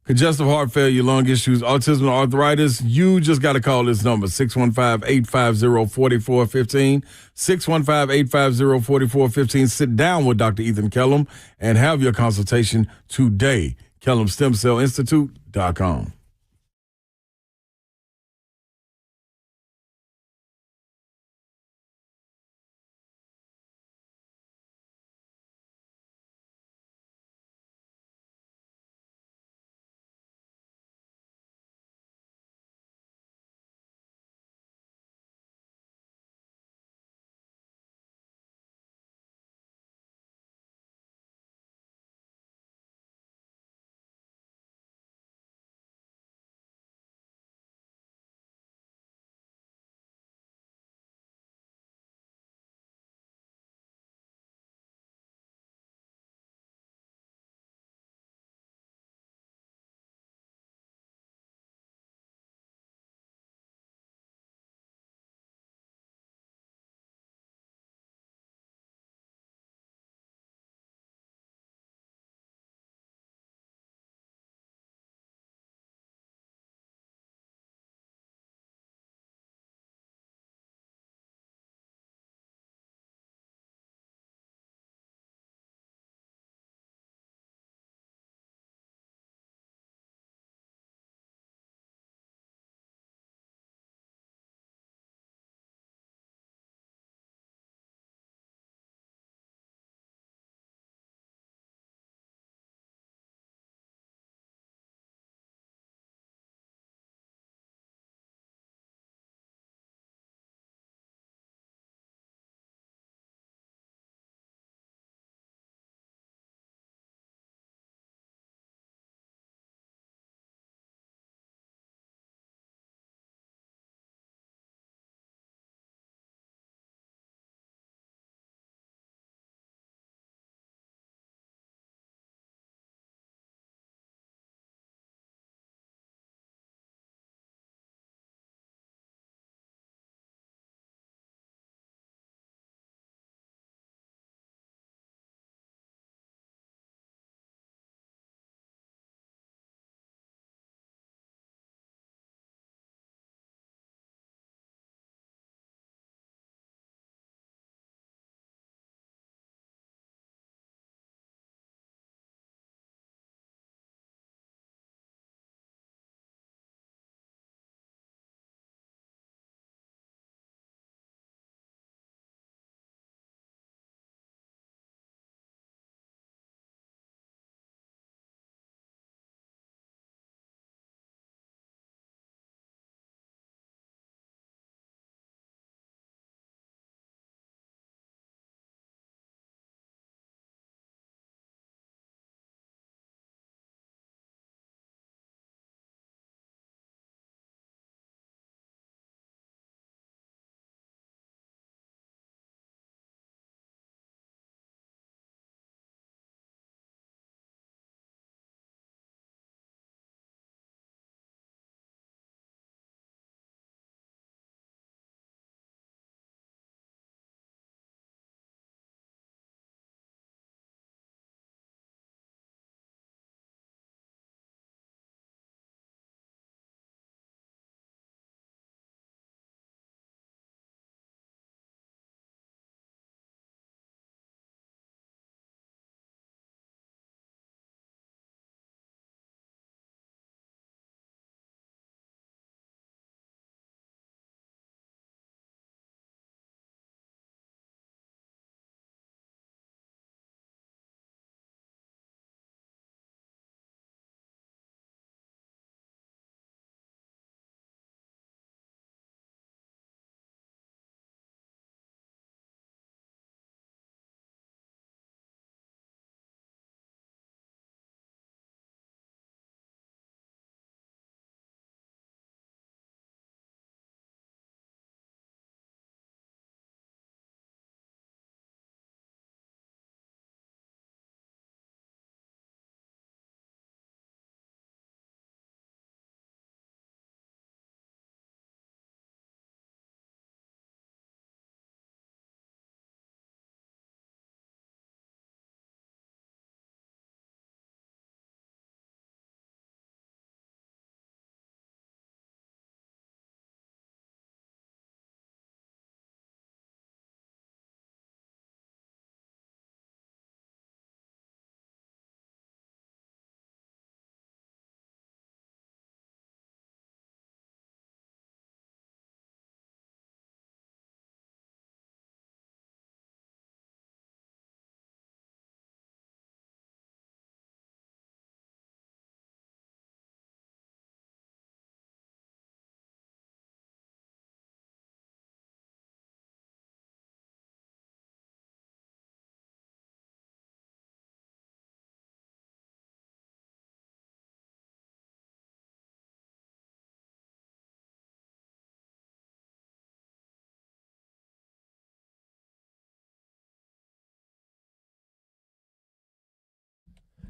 Congestive heart failure, lung issues, autism, or arthritis, you just got to call this number, 615-850-4415, 615-850-4415. Sit down with Dr. Ethan Kellum and have your consultation today. KellumStemCellInstitute.com.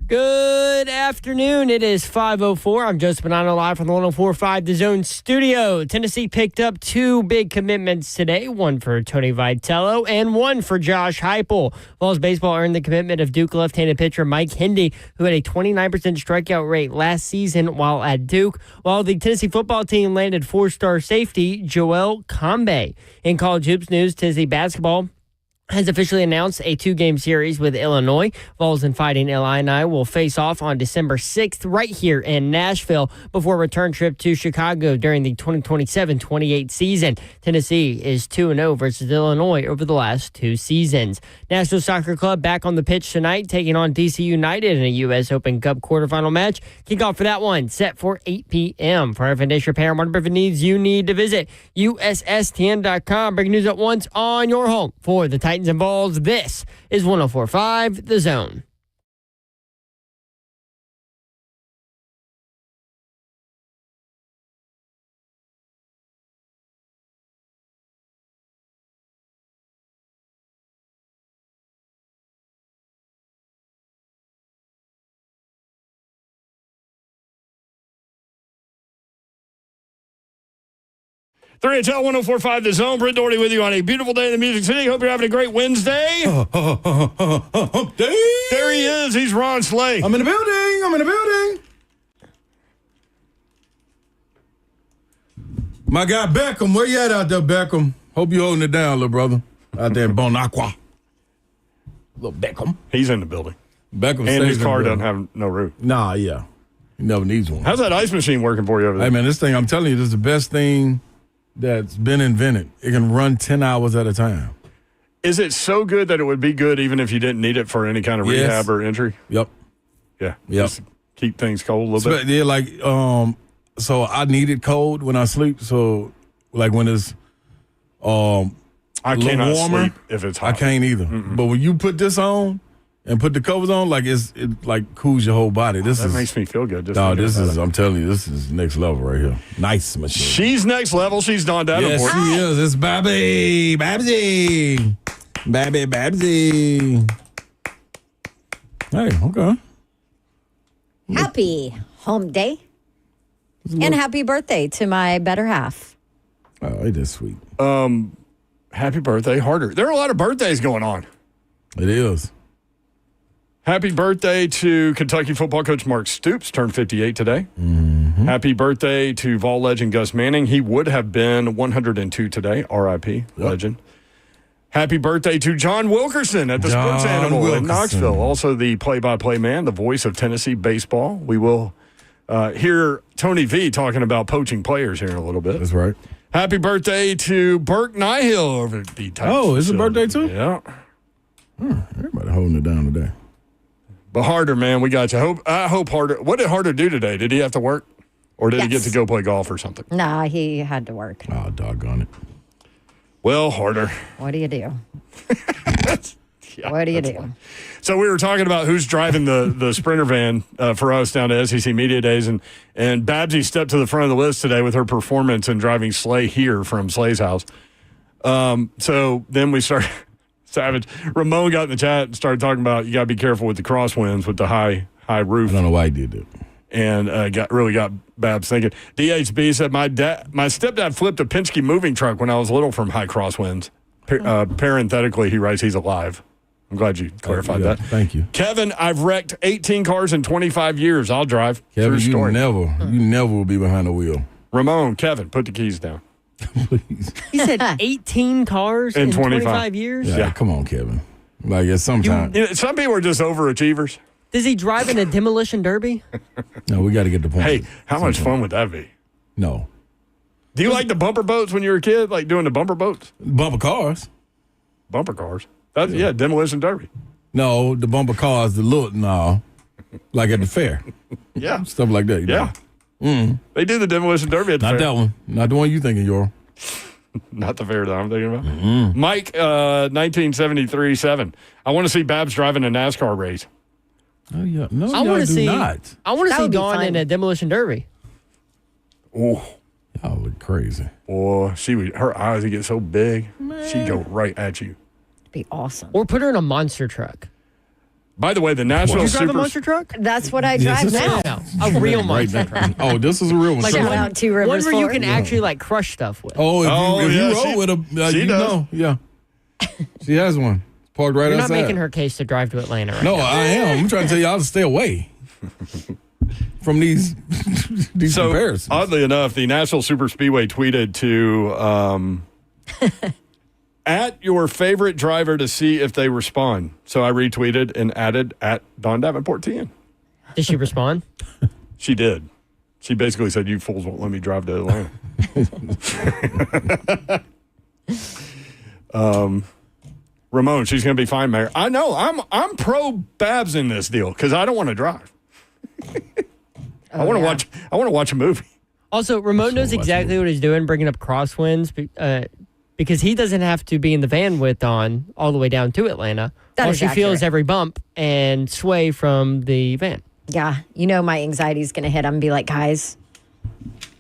Good afternoon. It is 5:04. I'm Joseph Bonanno live from the 104.5 The Zone studio. Tennessee picked up two big commitments today, one for Tony Vitello and one for Josh Heupel. Vols baseball earned the commitment of Duke left-handed pitcher Mike Hindy, who had a 29% strikeout rate last season while at Duke, while the Tennessee football team landed four-star safety Joel Combe. In college hoops news, Tennessee basketball has officially announced a two-game series with Illinois. Vols and Fighting Illini will face off on December 6th right here in Nashville before a return trip to Chicago during the 2027-28 season. Tennessee is 2-0 versus Illinois over the last two seasons. National Soccer Club back on the pitch tonight, taking on DC United in a U.S. Open Cup quarterfinal match. Kickoff for that one set for 8 p.m. For Foundation Repair and whatever needs you need to visit USSTN.com. Breaking news at once on your home for the Titans and Vols. This is 104.5 The Zone. Three HL 104.5 The Zone. Britt Doherty with you on a beautiful day in the Music City. Hope you're having a great Wednesday. There he is. He's Ron Slay. I'm in the building. My guy Beckham, where you at out there, Beckham? Hope you holding it down, little brother. Out there in Bon Aqua. Little Beckham. He's in the building. Beckham And his stays car in the doesn't building. have no roof. Nah, yeah. He never needs one. How's that ice machine working for you over there? Hey, man, this thing, I'm telling you, this is the best thing that's been invented. It can run 10 hours at a time. Is it so good that it would be good even if you didn't need it for any kind of rehab or injury? Yep. Yeah. Yep. Just keep things cold a little bit. Yeah, like, so I need it cold when I sleep. So, like, when it's I cannot warmer, sleep if it's hot. I can't either. But when you put this on and put the covers on, like, it like cools your whole body. That makes me feel good. No, I'm telling you, this is next level right here. Nice machine. She's next level. She's Dawn Davenport. Yes, she is. It's Babsy. Hey, okay. Happy home day. And happy birthday to my better half. Oh, it is sweet. Happy birthday, Harder. There are a lot of birthdays going on. It is. Happy birthday to Kentucky football coach Mark Stoops, turned 58 today. Mm-hmm. Happy birthday to Vol legend Gus Manning. He would have been 102 today, R.I.P., legend. Happy birthday to John Wilkerson at the Sports Animal in Knoxville. Also the play-by-play man, the voice of Tennessee baseball. We will hear Tony V talking about poaching players here in a little bit. That's right. Happy birthday to Burke Nihill over at the Titans. Oh, it's a birthday too? Yeah. Everybody holding it down today. But Harder, man, we got you. I hope Harder. What did Harder do today? Did he have to work? Or did he get to go play golf or something? Nah, he had to work. Oh, doggone it. Well, Harder. What do you do? What do you do? Funny. So we were talking about who's driving the Sprinter van for us down to SEC Media Days, and Babsy stepped to the front of the list today with her performance in driving Slay here from Slay's house. So then we started – Savage. Ramon got in the chat and started talking about you got to be careful with the crosswinds with the high roof. I don't know why he did that. And got Babs thinking. DHB said my stepdad flipped a Penske moving truck when I was little from high crosswinds. Parenthetically, he writes he's alive. I'm glad you clarified that. Thank you. Kevin, I've wrecked 18 cars in 25 years. I'll drive. Kevin, you never will be behind the wheel. Ramon, Kevin, put the keys down. Please. He said 18 cars in 25 years? Yeah, come on, Kevin. Like, at some time. Some people are just overachievers. Does he drive in a demolition derby? No, we got to get the point. Hey, how much fun would that be? No. Do you like the bumper boats when you were a kid? Like doing the bumper boats? Bumper cars. Bumper cars. Yeah, demolition derby. No, the bumper cars, like at the fair. Yeah. Stuff like that. Yeah. They do the demolition derby at the fair. Not that one. Not the one you thinking, Euro. Not the fair that I'm thinking about. Mike, 1973-7. I want to see Babs driving a NASCAR race. Oh, yeah. No, I want to see. not. I want to That see would be Dawn fun. in a demolition derby. Oh, Y'all look crazy. boy, her eyes would get so big, she'd go right at you. Be awesome. Or put her in a monster truck. By the way, the Nashville You drive a Super monster truck? That's what I drive now. No, a real monster truck. Oh, this is a real one. Like So- Shout out to One Rivers where you Ford. can actually like crush stuff with. Oh, if yeah, you roll she- with her, she you does. know. Yeah. She has one. Parked right You're not outside. making her case to drive to Atlanta right No, now. I am. I'm trying to tell y'all to stay away from these So, comparisons. oddly enough, the Nashville Super Speedway tweeted to at your favorite driver to see if they respond. So I retweeted and added at Don Davenport TN. Did she respond? She did. She basically said, "You fools won't let me drive to Atlanta." Ramon, she's going to be fine, Mayor. I know. I'm pro Babs in this deal because I don't want to drive. I want to watch. I want to watch a movie. Also, Ramon knows exactly what he's doing, bringing up crosswinds, because he doesn't have to be in the van with Dawn all the way down to Atlanta. That All is she feels accurate. every bump and sway from the van. Yeah, my anxiety is going to hit. I'm going to be like, guys,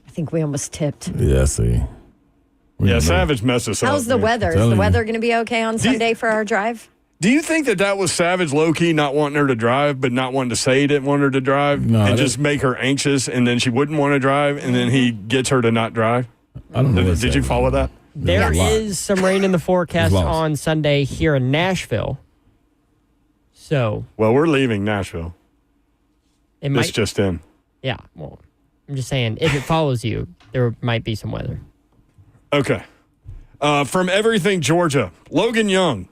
I think we almost tipped. Yeah, see. Yeah, Savage messed us up. How's the man. weather? Is telling the you. weather going to be okay on Sunday for our drive? Do you think that was Savage low-key not wanting her to drive, but not wanting to say he didn't want her to drive No, and that- just make her anxious, and then she wouldn't want to drive, and then he gets her to not drive? I don't know. Did, what's did you happening. follow that? There a lot. is some rain in the forecast Lost. on Sunday here in Nashville. So Well, we're leaving Nashville. it This might. just in. Yeah, well, I'm just saying, if it follows you, there might be some weather. Okay. From Everything, Georgia, Logan Young,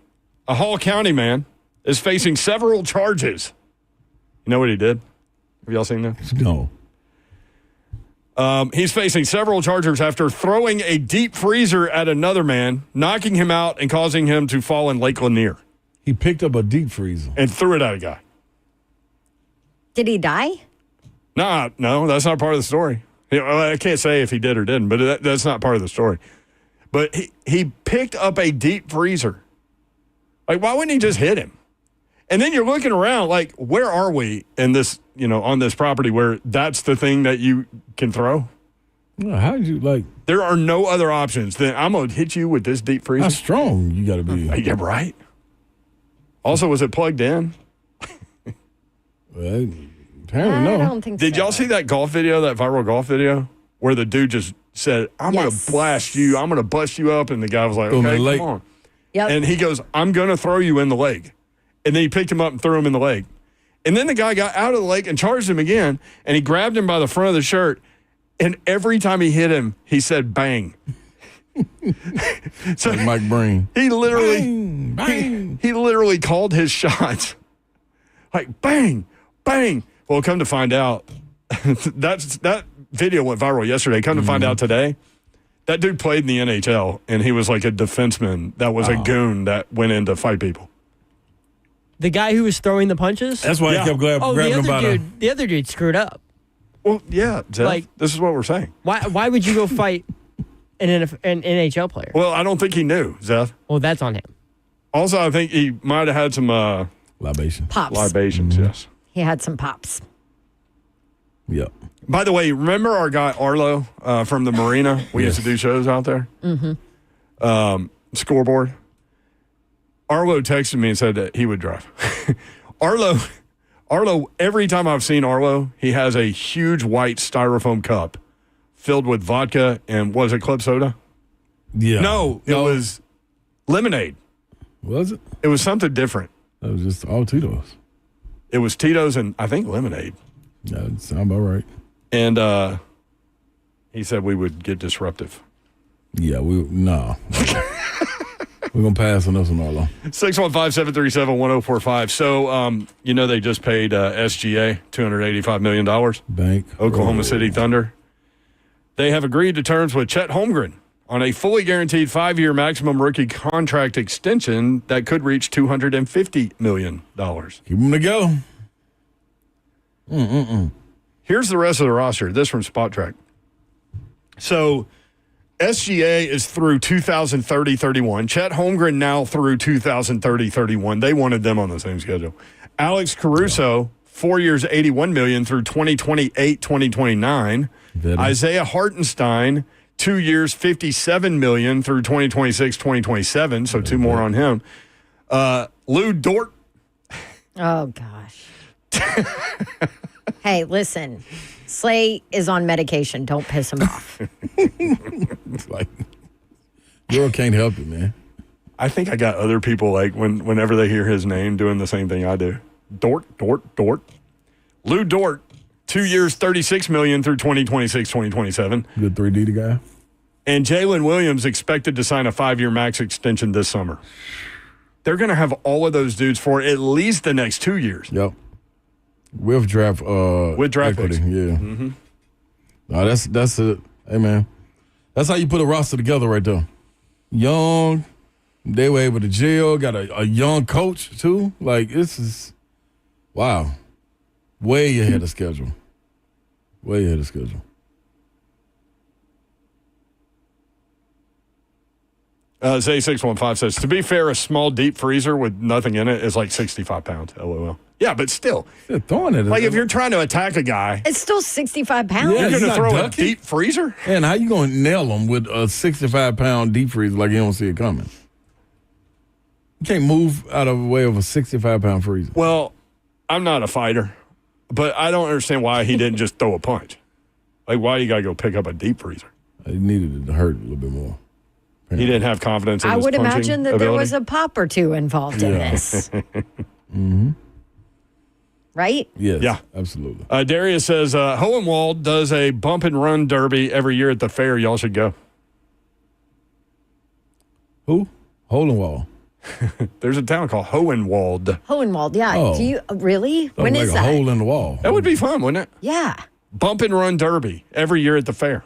a Hall County man, is facing several charges. You know what he did? Have y'all seen that? No. He's facing several charges after throwing a deep freezer at another man, knocking him out and causing him to fall in Lake Lanier, He picked up a deep freezer. and threw it at a guy. Did he die? No, that's not part of the story. I can't say if he did or didn't, but that's not part of the story. But he picked up a deep freezer. Like, why wouldn't he just hit him? And then you're looking around, like, where are we in this, on this property where that's the thing that you can throw? Well, how did you, like, There are no other options than I'm going to hit you with this deep how freezer. strong you got to be? Yeah, right. Also, was it plugged in? Well, apparently I no. don't think so. Did y'all see that golf video, that viral golf video, where the dude just said, I'm going Yes. to blast you. I'm going to bust you up. And the guy was like, Throw him in okay, the lake. come on. Yep. And he goes, I'm going to throw you in the lake. And then he picked him up and threw him in the lake. And then the guy got out of the lake and charged him again. And he grabbed him by the front of the shirt. And every time he hit him, he said, bang. So Like Mike Breen. he literally, Bang, bang. he literally called his shots like bang, bang. Well, come to find out, that video went viral yesterday. Come to find out today, that dude played in the NHL, and he was like a defenseman that was a goon that went in to fight people. The guy who was throwing the punches? That's why Yeah. he kept the grabbing him other by dude. The other dude screwed up. Well, yeah, Jeff, Like- this is what we're saying. Why would you go fight an NHL player? Well, I don't think he knew, Zeph. Well, that's on him. Also, I think he might have had some libation. Pops. libations, yes. He had some pops. Yep. By the way, remember our guy Arlo from the marina? We used to do shows out there. Mm-hmm. Scoreboard. Arlo texted me and said that he would drive. Arlo, every time I've seen Arlo, he has a huge white styrofoam cup filled with vodka and was it club soda? Yeah. No, it was lemonade. Was it? It was something different. That was just all Tito's. It was Tito's and I think lemonade. Yeah, that sound about right. And he said we would get disruptive. Yeah, no. We're going to pass on this one, Arlo. 615-737-1045. So, they just paid SGA $285 million. Bank. Oklahoma City Thunder. They have agreed to terms with Chet Holmgren on a fully guaranteed 5-year maximum rookie contract extension that could reach $250 million. Keep them to go. Here's the rest of the roster. This from Spot Track. So SGA is through 2030-31. Chet Holmgren now through 2030-31. They wanted them on the same schedule. Alex Caruso, 4 years, $81 million through 2028-2029. Veteran. Isaiah Hartenstein, 2 years, $57 million through 2026-2027. So two more on him. Lou Dort. Oh, gosh. Hey, listen. Slay is on medication. Don't piss him off. It's like, girl can't help it, man. I think I got other people like whenever they hear his name doing the same thing I do. Dort. Lou Dort, 2 years, $36 million through 2026, 2027. Good 3D guy. And Jalen Williams expected to sign a 5-year max extension this summer. They're going to have all of those dudes for at least the next 2 years. Yep. With draft draft equity. picks. Yeah. Mm-hmm. No, that's it. Hey, man. That's how you put a roster together right there. Young. They were able to gel. Got a young coach, too. Like, this is, wow. Way ahead of schedule. Way ahead of schedule. Zay615 says, to be fair, a small deep freezer with nothing in it is like 65 pounds. LOL. Yeah, but still. They're throwing it. Like, if you're trying to attack a guy, It's still 65 pounds. Yeah, you're going to not throw a ducking. deep freezer? And how you going to nail them with a 65-pound deep freezer like you don't see it coming? You can't move out of the way of a 65-pound freezer. Well, I'm not a fighter, but I don't understand why he didn't just throw a punch. Like, why you got to go pick up a deep freezer? He needed it to hurt a little bit more. He didn't have confidence in I his would punching imagine that there ability? was a pop or two involved in Yeah. this. Right? Yes, Yeah. absolutely. Darius says, Hohenwald does a bump and run derby every year at the fair. Y'all should go. Who? Holenwall. There's a town called Hohenwald. Hohenwald, yeah. Oh. Do you really? When like is a that? hole in the wall. That would be fun, wouldn't it? Yeah. Bump and run derby every year at the fair.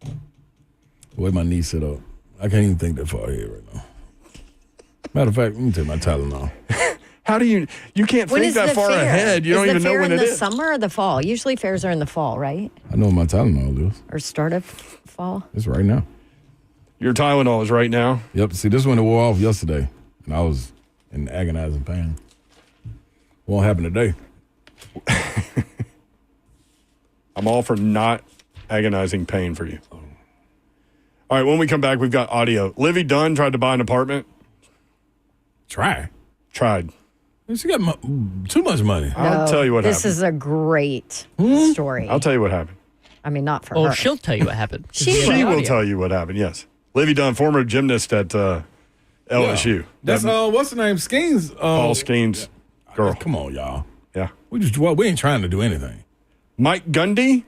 The way my knee set up, I can't even think that far ahead right now. Matter of fact, let me take my Tylenol. How do you can't When think is that the far fair? ahead. You is don't the even know fair when in it the is. summer or the fall? Usually fairs are in the fall, right? I know what my Tylenol is. Or start of fall. It's right now. Your Tylenol is right now. Yep. See, this one wore off yesterday, and I was in agonizing pain. Won't happen today. I'm all for not agonizing pain for you. All right, when we come back, we've got audio. Livy Dunn tried to buy an apartment. Try. Tried. She got too much money. I'll tell you what This happened. is a great story. I'll tell you what happened. I mean, not for Oh, her. she'll tell you what happened. She will tell you what happened, yes. Livy Dunn, former gymnast at LSU. That's what's the name? Skeens. Paul Skeen's girl. Come on, y'all. Yeah. We ain't trying to do anything. Mike Gundy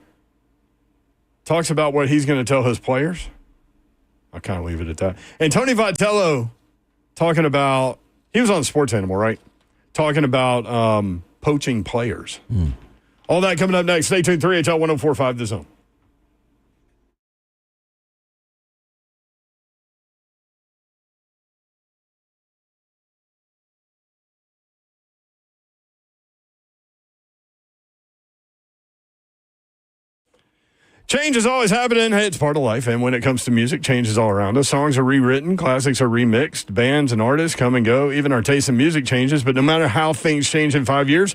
talks about what he's going to tell his players. I'll kind of leave it at that. And Tony Vitello talking about, he was on Sports Animal, right? Talking about poaching players. All that coming up next. Stay tuned. 3HL 1045 The Zone. Change is always happening. Hey, it's part of life. And when it comes to music, change is all around us. Songs are rewritten, classics are remixed, bands and artists come and go. Even our taste in music changes. But no matter how things change in 5 years,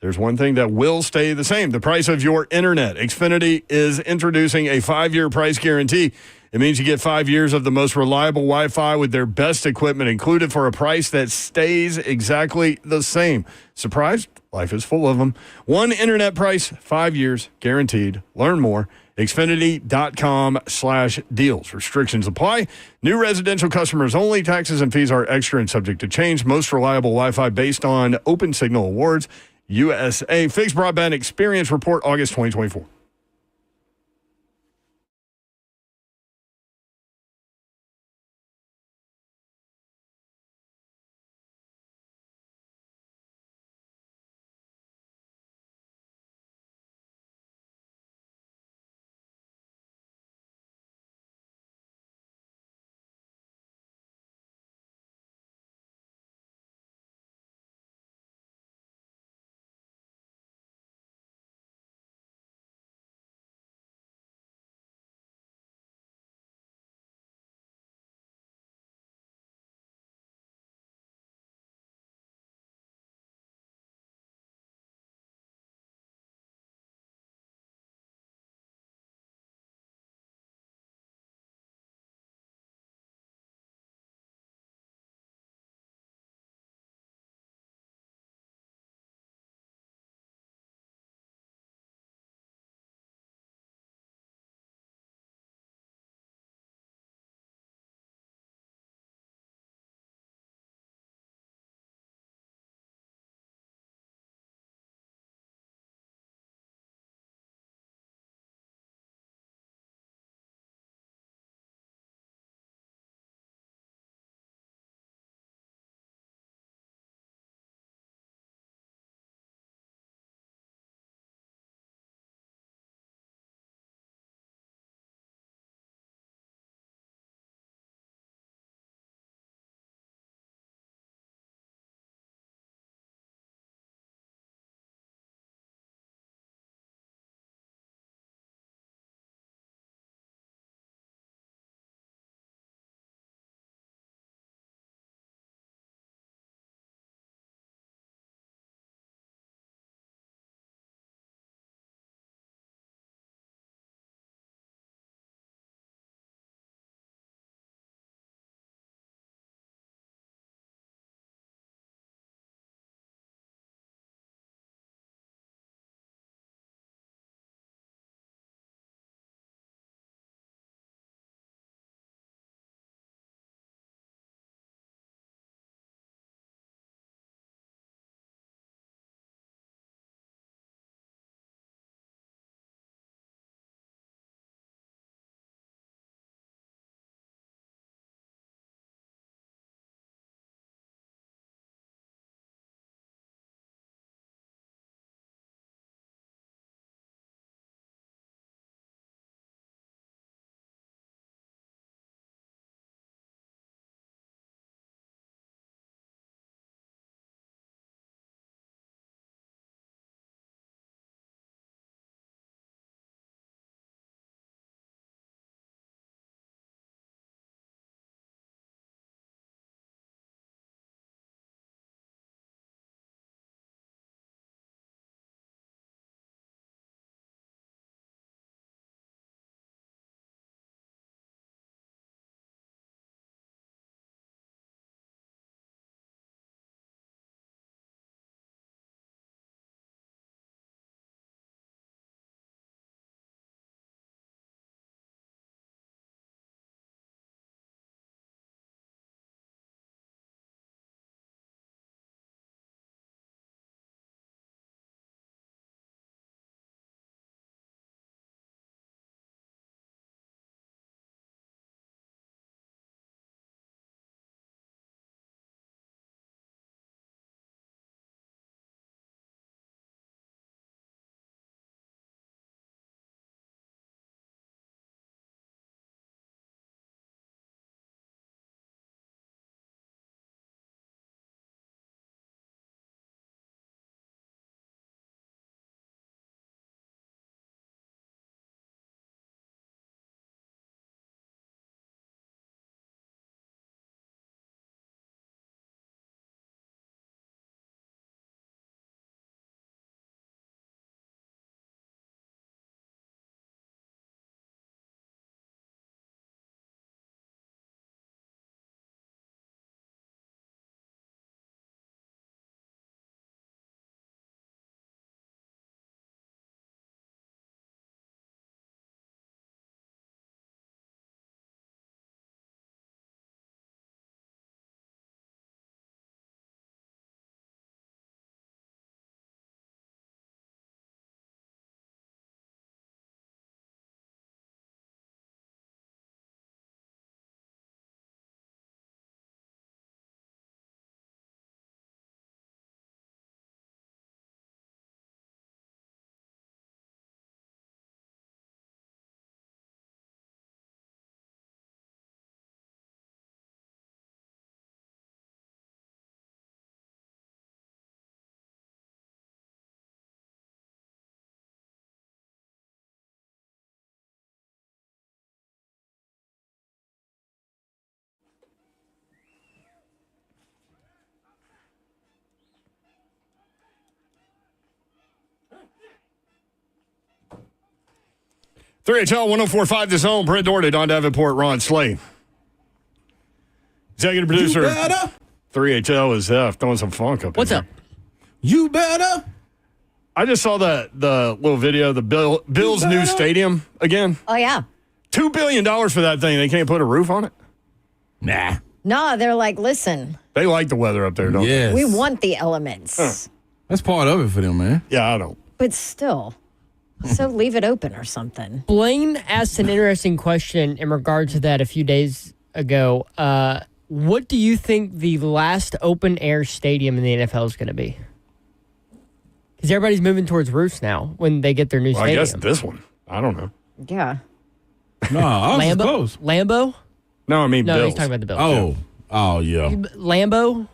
there's one thing that will stay the same: the price of your internet. Xfinity is introducing a 5-year price guarantee. It means you get 5 years of the most reliable Wi-Fi with their best equipment included for a price that stays exactly the same. Surprised? Life is full of them. One internet price, 5 years, guaranteed. Learn more. Xfinity.com/deals. Restrictions apply. New residential customers only. Taxes and fees are extra and subject to change. Most reliable Wi-Fi based on Open Signal Awards. USA. Fixed Broadband Experience Report, August 2024. 3HL 1045 The Zone. Brent Doherty, Don Davenport, Ron Slay. Executive producer. You better. 3HL is throwing some funk up. What's up? You better. I just saw the little video, the Bills' new stadium again. Oh, yeah. $2 billion for that thing. They can't put a roof on it? Nah. No, they're like, listen, They like the weather up there, don't they? Yes. we want the elements. That's part of it for them, man. Yeah, I don't. But still, so leave it open or something. Blaine asked an interesting question in regard to that a few days ago. What do you think the last open air stadium in the NFL is going to be? Because everybody's moving towards roofs now when they get their new Well, I stadium. guess this one. I don't know. Yeah. No, I was close. Lambeau? No, I mean No, Bills. he's talking about the Bills. Oh, yeah. Lambeau?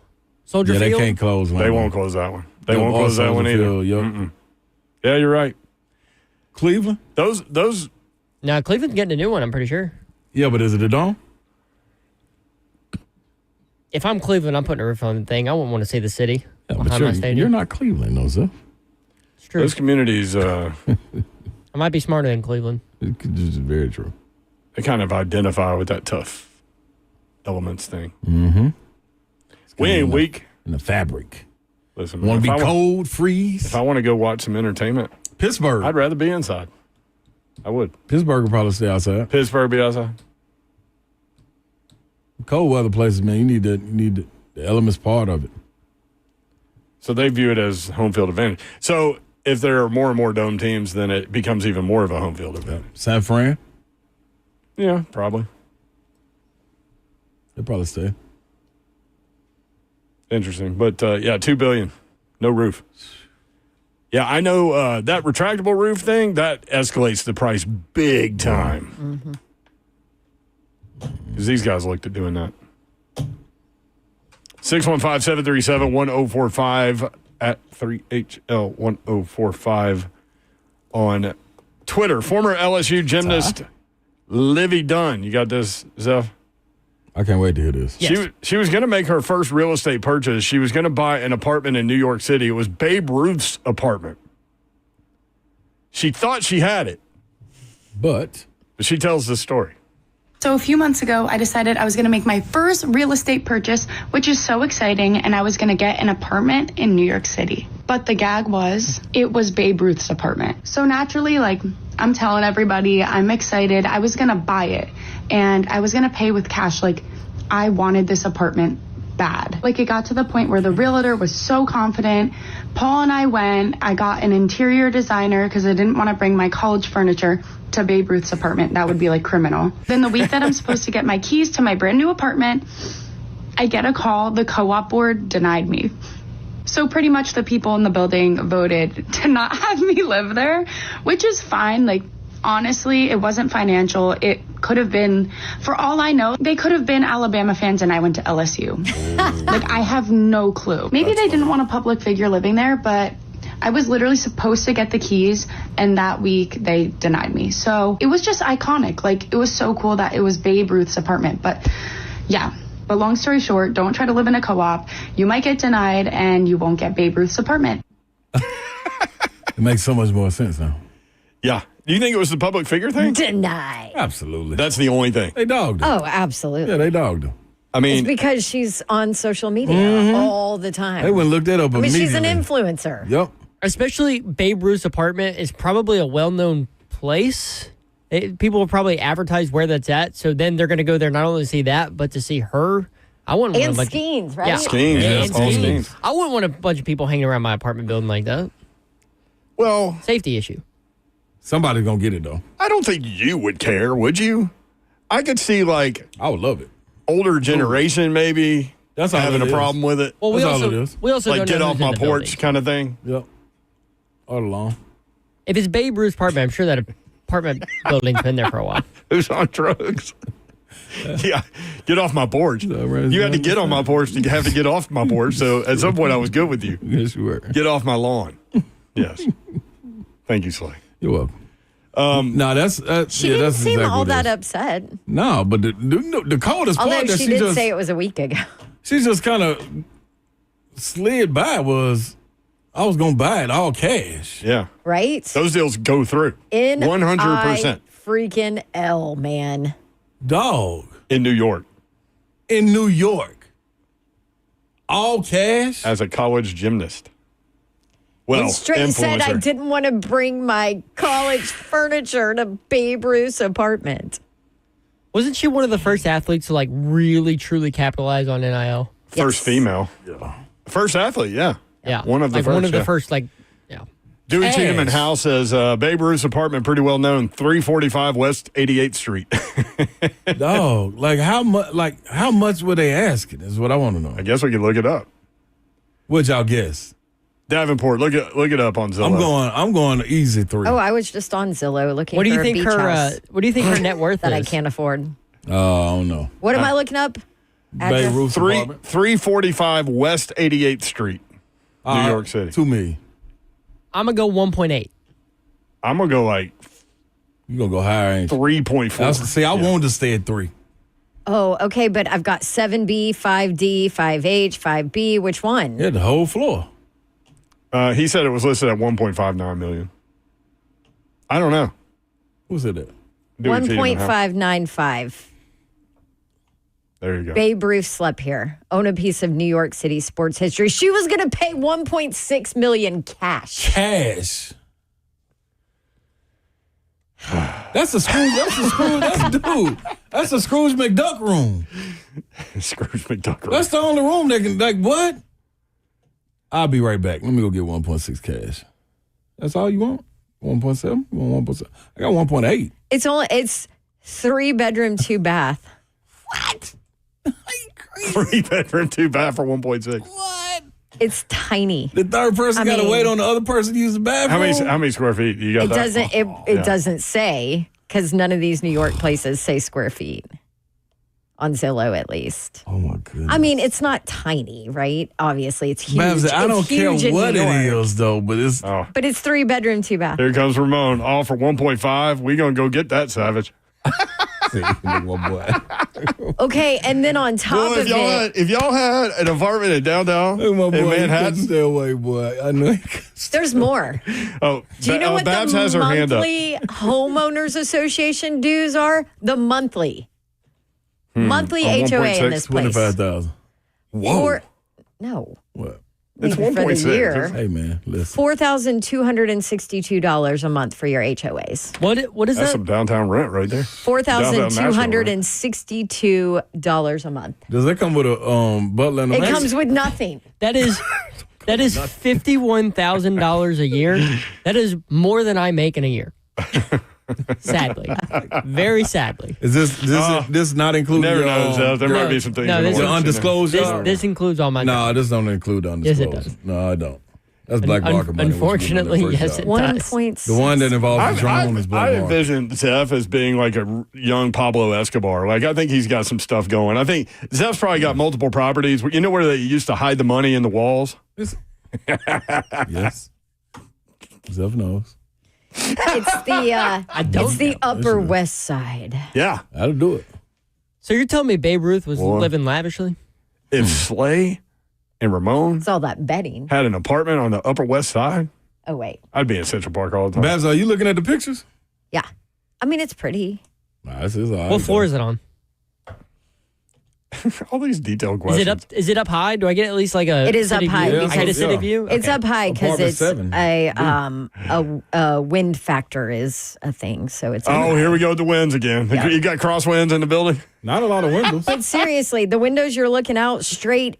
Soldier Yeah, they Field? can't close one. They won't close that one. They won't close that one either. Yep. Yeah, you're right. Cleveland? Those. No, Cleveland's getting a new one, I'm pretty sure. Yeah, but is it a dome? If I'm Cleveland, I'm putting a roof on the thing. I wouldn't want to see the city Yeah, but behind my stadium. you're not Cleveland, no, sir. It's true. Those communities, I might be smarter than Cleveland. This is very true. they kind of identify with that tough elements thing. Mm-hmm. We ain't weak. In the fabric. Listen, Want to if be I cold, freeze? If I want to go watch some entertainment, Pittsburgh. I'd rather be inside. I would. Pittsburgh will probably stay outside. Pittsburgh be outside. Cold weather places, man, you need the elements part of it. So they view it as home field advantage. So if there are more and more dome teams, then it becomes even more of a home field advantage. San Fran, Yeah, probably. they'll probably stay. Interesting. But yeah, $2 billion. No roof. Yeah, I know that retractable roof thing, that escalates the price big time. Because these guys looked at doing that. 615-737-1045 at 3HL1045 on Twitter. Former LSU gymnast Livy Dunn. You got this, Zeph? I can't wait to hear this. Yes. She was going to make her first real estate purchase. She was going to buy an apartment in New York City. It was Babe Ruth's apartment. She thought she had it, But she tells the story. So a few months ago, I decided I was going to make my first real estate purchase, which is so exciting, and I was going to get an apartment in New York City. But the gag was, it was Babe Ruth's apartment. So naturally, I'm telling everybody, I'm excited. I was going to buy it, and I was going to pay with cash. I wanted this apartment bad. It got to the point where the realtor was so confident. Paul and I went. I got an interior designer because I didn't want to bring my college furniture to Babe Ruth's apartment. That would be criminal. Then the week that I'm supposed to get my keys to my brand new apartment, I get a call. The co-op board denied me. So pretty much the people in the building voted to not have me live there, which is fine. Honestly, it wasn't financial. It could have been, for all I know, they could have been Alabama fans and I went to LSU. I have no clue. Maybe they didn't want a public figure living there, but I was literally supposed to get the keys, and that week they denied me. So it was just iconic. It was so cool that it was Babe Ruth's apartment. But yeah, but long story short, don't try to live in a co-op. You might get denied, and you won't get Babe Ruth's apartment. it makes so much more sense now. Yeah. Do you think it was the public figure thing? Deny. Absolutely. That's the only thing. They dogged her. Oh, absolutely. Yeah, they dogged her. I It's mean, because she's on social media all the time. They wouldn't look that up immediately. She's an influencer. Yep. Especially Babe Ruth's apartment is probably a well-known place. People will probably advertise where that's at, so then they're going to go there not only to see that, but to see her. I wouldn't want And a bunch Skeens, right? Yeah. Skeens, Yeah, yes, and all Skeens. Skeens. I wouldn't want a bunch of people hanging around my apartment building like that. well, Safety issue. Somebody's going to get it, though. I don't think you would care, would you? I could see I would love it. older generation maybe That's all having it a is. problem with it. Well, we That's all also it is. we also Like don't get know off who's in my the porch building. kind of thing. Yep. All along. If it's Babe Ruth's apartment, I'm sure that apartment building's been there for a while. Who's on drugs? Yeah, get off my porch. right. You had to get on my porch to have to get off my porch. So at some point I was good with you. Yes, you were. Get off my lawn. Yes. Thank you, Slay. You're welcome. No, that's She yeah, didn't that's seem exactly all what it that is. upset. No, but the coldest Although part that she she did just say it was a week ago. she just kind of slid by was I was gonna buy it all cash. Yeah. Right? Those deals go through. 100%. freaking L, man. Dog. In New York. In New York. All cash? As a college gymnast. Well, And straight said I influencer. didn't want to bring my college furniture to Babe Ruth's apartment. Wasn't she one of the first athletes to like really truly capitalize on NIL? First Yes. female. First athlete, yeah. Yeah, One of the like first. one of the yeah. first. Like, yeah. Dewey Ass. Cheatham House says Babe Ruth's apartment, pretty well known, 345 West 88th Street. Dog. Like how much were they asking is what I want to know. I guess we could look it up. What y'all guess? Davenport, look it up on Zillow. I'm going to easy 3. Oh, I was just on Zillow looking What do for you a think beach her? house What do you think her net worth that is? I can't afford. I don't know. What am I looking up? Babe Address? Ruth's apartment. 345 West 88th Street, New York City. $2 million. I'm gonna go 1.8. I'm going to go like You gonna go higher, ain't you? 3.4. See, I wanted to stay at 3. Oh, okay, but I've got 7B, 5D, 5H, 5B. Which one? Yeah, the whole floor. He said it was listed at 1.59 million. I don't know. Who's it at? Dewey Cheatham House. 1.595. There you go. Babe Ruth slept here. Own a piece of New York City sports history. She was going to pay 1.6 million cash. Cash. That's a Scrooge. That's a Scrooge McDuck room. Scrooge McDuck. That's the only room that can, like, what? I'll be right back. Let me go get 1.6 cash. That's all you want? 1.7? You want 1.7? I got 1.8. It's 3-bedroom, 2-bath. What? 3-bedroom, 2-bath for 1.6. What? It's tiny. The third person got to wait on the other person to use the bathroom? How many square feet you got? It that? doesn't. It doesn't say, because none of these New York places say square feet. On Zillow, at least. Oh my goodness. I mean, it's not tiny, right? Obviously, it's huge. Babs, I don't It's care huge in what New it York. is, though, but it's. Oh, But it's 3-bedroom, 2-bath. here comes Ramon. All for 1.5. We gonna go get that, Savage. One boy. Okay, and then on top Well, of it, if y'all had an apartment in downtown Hey, my boy, in you couldn't Manhattan, stay away, boy. I know. there's more. oh, Do you know what Babs the has her hand up. monthly homeowners association dues are? The monthly. Monthly On HOA 1.6, in this place. 25,000. Whoa, No. What? it's For the 1.6. year. Hey, man, listen. $4,262 a month for your HOAs. What is That's that? some downtown rent right there. $4,262 a month. Does that come with a butler and a It maid? comes with nothing. That is $51,000 a year. That is more than I make in a year. Sadly, very sadly. Is this not including Never your, knows. There no, might be some things. no, in the this works, your is- you know. undisclosed yard? This includes all my. No, this don't include the Yes, undisclosed. it does. No, I don't. That's black market money. Unfortunately, yes, it does. 1.6. The one that involves the drone is black I market. envision Zeph as being like a young Pablo Escobar. Like, I think he's got some stuff going. I think Zeph's probably got multiple properties. You know where they used to hide the money in the walls? Yes. Zeph knows. It's the Upper West Side. Yeah. That'll do it. So you're telling me Babe Ruth was Boy. living lavishly? If Slay and Ramon It's all that betting. had an apartment on the Upper West Side, Oh, wait. I'd be in Central Park all the time. Babs, are you looking at the pictures? Yeah. I mean, it's pretty. Nah, this is all right. What floor is it on? All these detailed Is questions. it up? Is it up high? Do I get at least like a? It is city up high view? because- I get a city Yeah. view. It's Okay. up high because Apartment it's 7. a wind factor is a thing. So it's. Oh, here we go with the winds again. Yeah. You got crosswinds in the building? Not a lot of windows. But seriously, the windows you're looking out straight.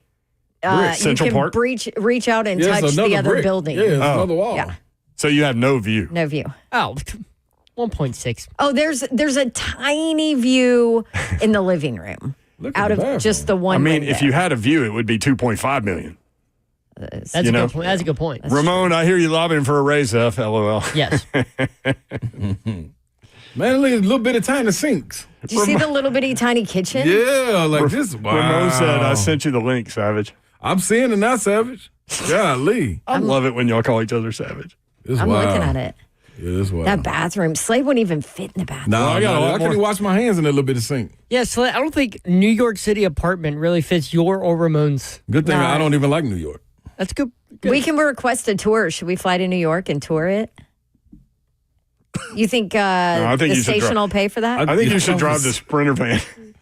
You Central can Park? reach out and Yeah, it's touch the another other brick. building. Yeah, it's another wall. Yeah. So you have no view. No view. Oh, 1.6. Oh, there's a tiny view in the living room Look at out the of bathroom. just the one. I mean, window. if you had a view, it would be 2.5 million. That's You a know? good point. That's a good point. Ramon, I hear you lobbying for a raise, F. LOL. Yes. Man, look at a little bit of tiny sinks. do you see the little bitty tiny kitchen? Yeah, like this. Wow. Ramon said, I sent you the link, Savage. I'm seeing it now, Savage. Golly. I love it when y'all call each other Savage. It's I'm wild. looking at it. Yeah, it's wild. That bathroom, Slade wouldn't even fit in the bathroom. No, I got a lot I can't more. even wash my hands in that little bit of sink. Yeah, so I don't think New York City apartment really fits your or Ramon's. Good thing No. I don't even like New York. That's good. We can request a tour. Should we fly to New York and tour it? You think, I think the you should station drive- will pay for that? I think you should drive the Sprinter van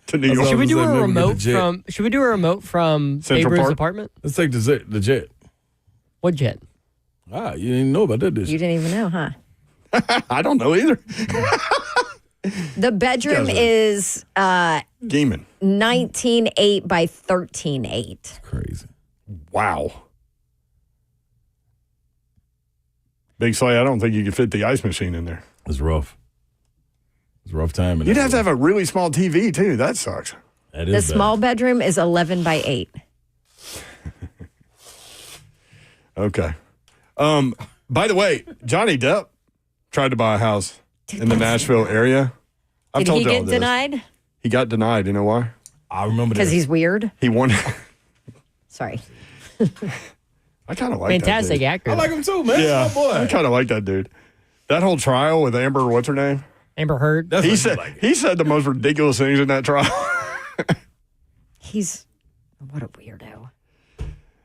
to New York. Should we do a Maybe get the remote jet. from? Should we do a remote from Central Babe Ruth's Park? apartment? Let's take the jet. What jet? Ah, you didn't know about that, did You you? didn't even know, huh? I don't know either. The bedroom Doesn't. is Geeman. 19.8 by 13.8. Crazy. Wow. Big Slay, I don't think you could fit the ice machine in there. It's rough. It's a rough time. You'd have to have a really small TV, too. That sucks. That The is bad. small bedroom is 11 by 8. Okay. By the way, Johnny Depp tried to buy a house in the Nashville area. I've Did told he y'all get this. denied? He got denied. You know why? I remember Because that. he's weird? He wanted. Sorry. I kind of like Fantastic that actor. I like him too, man. dude. Yeah, That's my boy. I kind of like that dude. That whole trial with Amber, what's her name? Amber Heard. That's He what said like. he said the most ridiculous things in that trial. He's, what a weirdo.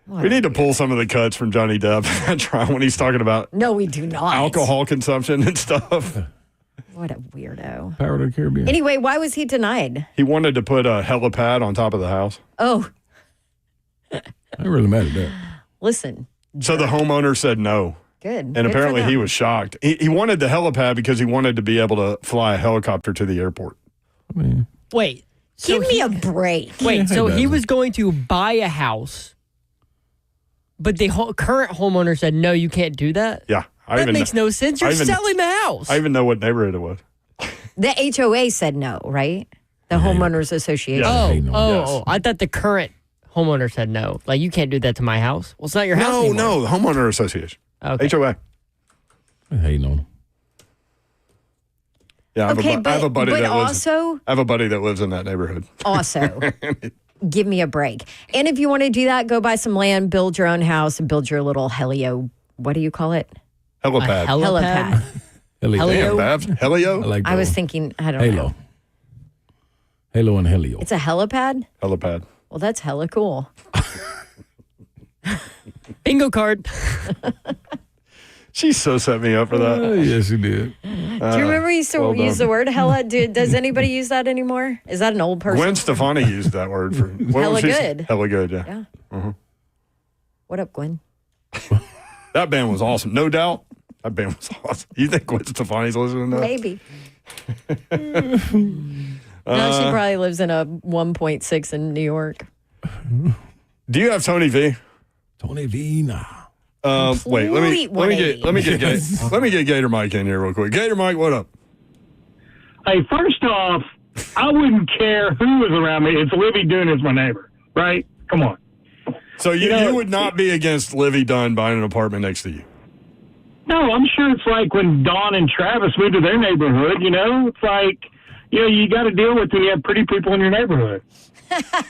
We need to pull some of the cuts from Johnny Depp in that trial when he's talking about No, we do not. alcohol consumption and stuff. What a weirdo. Power of the Caribbean. Anyway, why was he denied? He wanted to put a helipad on top of the house. Oh, I ain't really mad at that. listen. So the homeowner said no. Good. And Good for apparently he them. was shocked. He wanted the helipad because he wanted to be able to fly a helicopter to the airport. I mean, Wait. Give so me he- a break. Wait. Yeah, So he he does. was going to buy a house, but the current homeowner said no, you can't do that. Yeah. That makes no sense. You're I even- selling the house. I even know what neighborhood it was. The HOA said no, right? The homeowners association. Yeah. oh, Hey, no. Yes. I thought the current homeowner said no. Like you can't do that to my house. Well, it's not your house anymore. No, the homeowner association. Okay. HOA. I hating on him. Yeah, Okay, I have a but buddy that lives. also, I have a buddy that lives in that neighborhood. give me a break. And if you want to do that, go buy some land, build your own house, and build your little helio. What do you call it? Helipad. Helipad. Helio. Damn, Babs. Helio? I like that I was one. thinking, I don't Halo. know. Halo and Helio. It's a helipad? Helipad. Well, that's hella cool. Bingo card. She so set me up for that. Yes, you did. Do you remember you used to well use done. the word hella? Does anybody use that anymore? Is that an old person? Gwen Stefani used that word for what Hella was she- good. Hella good, yeah. Yeah. What up, Gwen? That band was awesome, no doubt. That band was awesome. You think Gwen Stefani's listening to that? Maybe. No, she probably lives in a 1.6 in New York. Do you have Tony V? Tony V. Nah. Wait, let me get Gator Mike in here real quick. Gator Mike, what up? Hey, first off, I wouldn't care who was around me. It's Livy Dunn is my neighbor, right? Come on. So you know- would not be against Livy Dunn buying an apartment next to you? No, I'm sure it's like when Dawn and Travis moved to their neighborhood, you know? It's like, you got to deal with when you have pretty people in your neighborhood.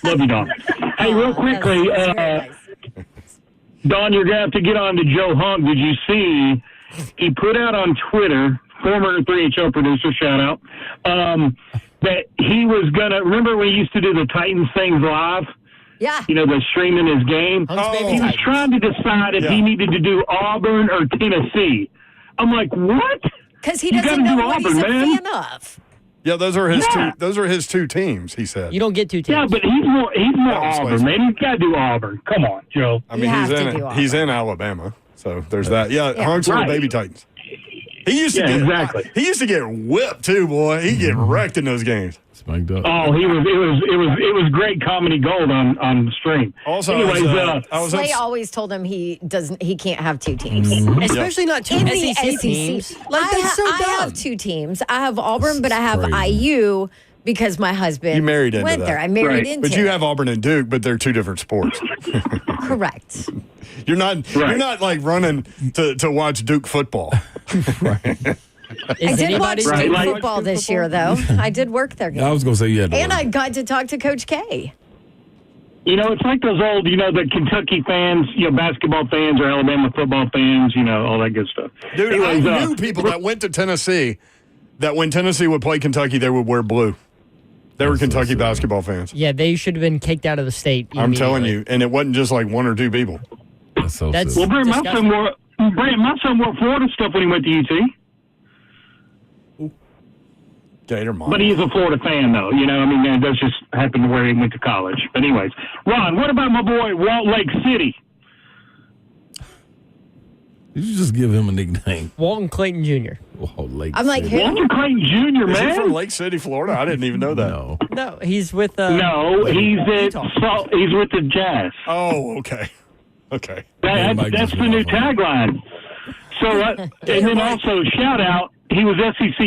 Love you, Dawn. Hey, real quickly, That's very nice. Dawn, you're going to have to get on to Joe Hunk. Did you see he put out on Twitter, former 3HL producer, shout out, that he was going to, remember when he used to do the Titans things live? Yeah. The streaming his game? Hunks Baby He was Titans. trying to decide if Yeah. he needed to do Auburn or Tennessee. I'm like, what? Because he You doesn't gotta know do what he's a Auburn, man. fan of. Yeah, those are his Yeah. two. Those are his two teams. He said. You don't get two teams. Yeah, but he's more was Auburn, lazy. man. He's got to do Auburn. Come on, Joe. I mean, You have he's to in do he's Auburn. in Alabama, so there's that. Yeah, Hunks are Right. the Baby Titans. He used to Yeah, get exactly. He used to get whipped too, boy. He get wrecked in those games. Spanked up. Oh, it was great comedy gold on the stream. Also, anyways, I was Slay ups- always told him he can't have two teams. Especially not two In the SEC SEC, teams. Like that's so I dumb. have two teams. I have Auburn, but I have crazy. IU because my husband You married into went that. there. I married Right. into but you it. have Auburn and Duke, but they're two different sports. Correct. You're not Right. like running to watch Duke football. Is I did watch anybody Right, Duke like- football this year, though. I did work there. I was going to say you had to And work. I got to talk to Coach K. it's like those old, the Kentucky fans, basketball fans or Alabama football fans, all that good stuff. Dude, Anyways, I knew people that went to Tennessee that when Tennessee would play Kentucky, they would wear blue. They were That's so Kentucky sad. basketball fans. Yeah, they should have been kicked out of the state. I'm telling immediately. you, and it wasn't just like one or two people. That's so That's- silly. Well, Brent, my Disgusting. son wore Florida stuff when he went to UT. Gator Mike. But he is a Florida fan, though. You know, I mean, that does just happen to where he went to college. But anyways, Ron, what about my boy Walt Lake City? You should just give him a nickname. Walton Clayton Jr. Walt Lake I'm like, City. who? Walter Clayton Jr., Is he man. from Lake City, Florida? I didn't even know that. No. No, he's with. No, he's he's with the Jazz. Oh, okay. Okay. That's the new tagline. So, and then also, shout out, he was SEC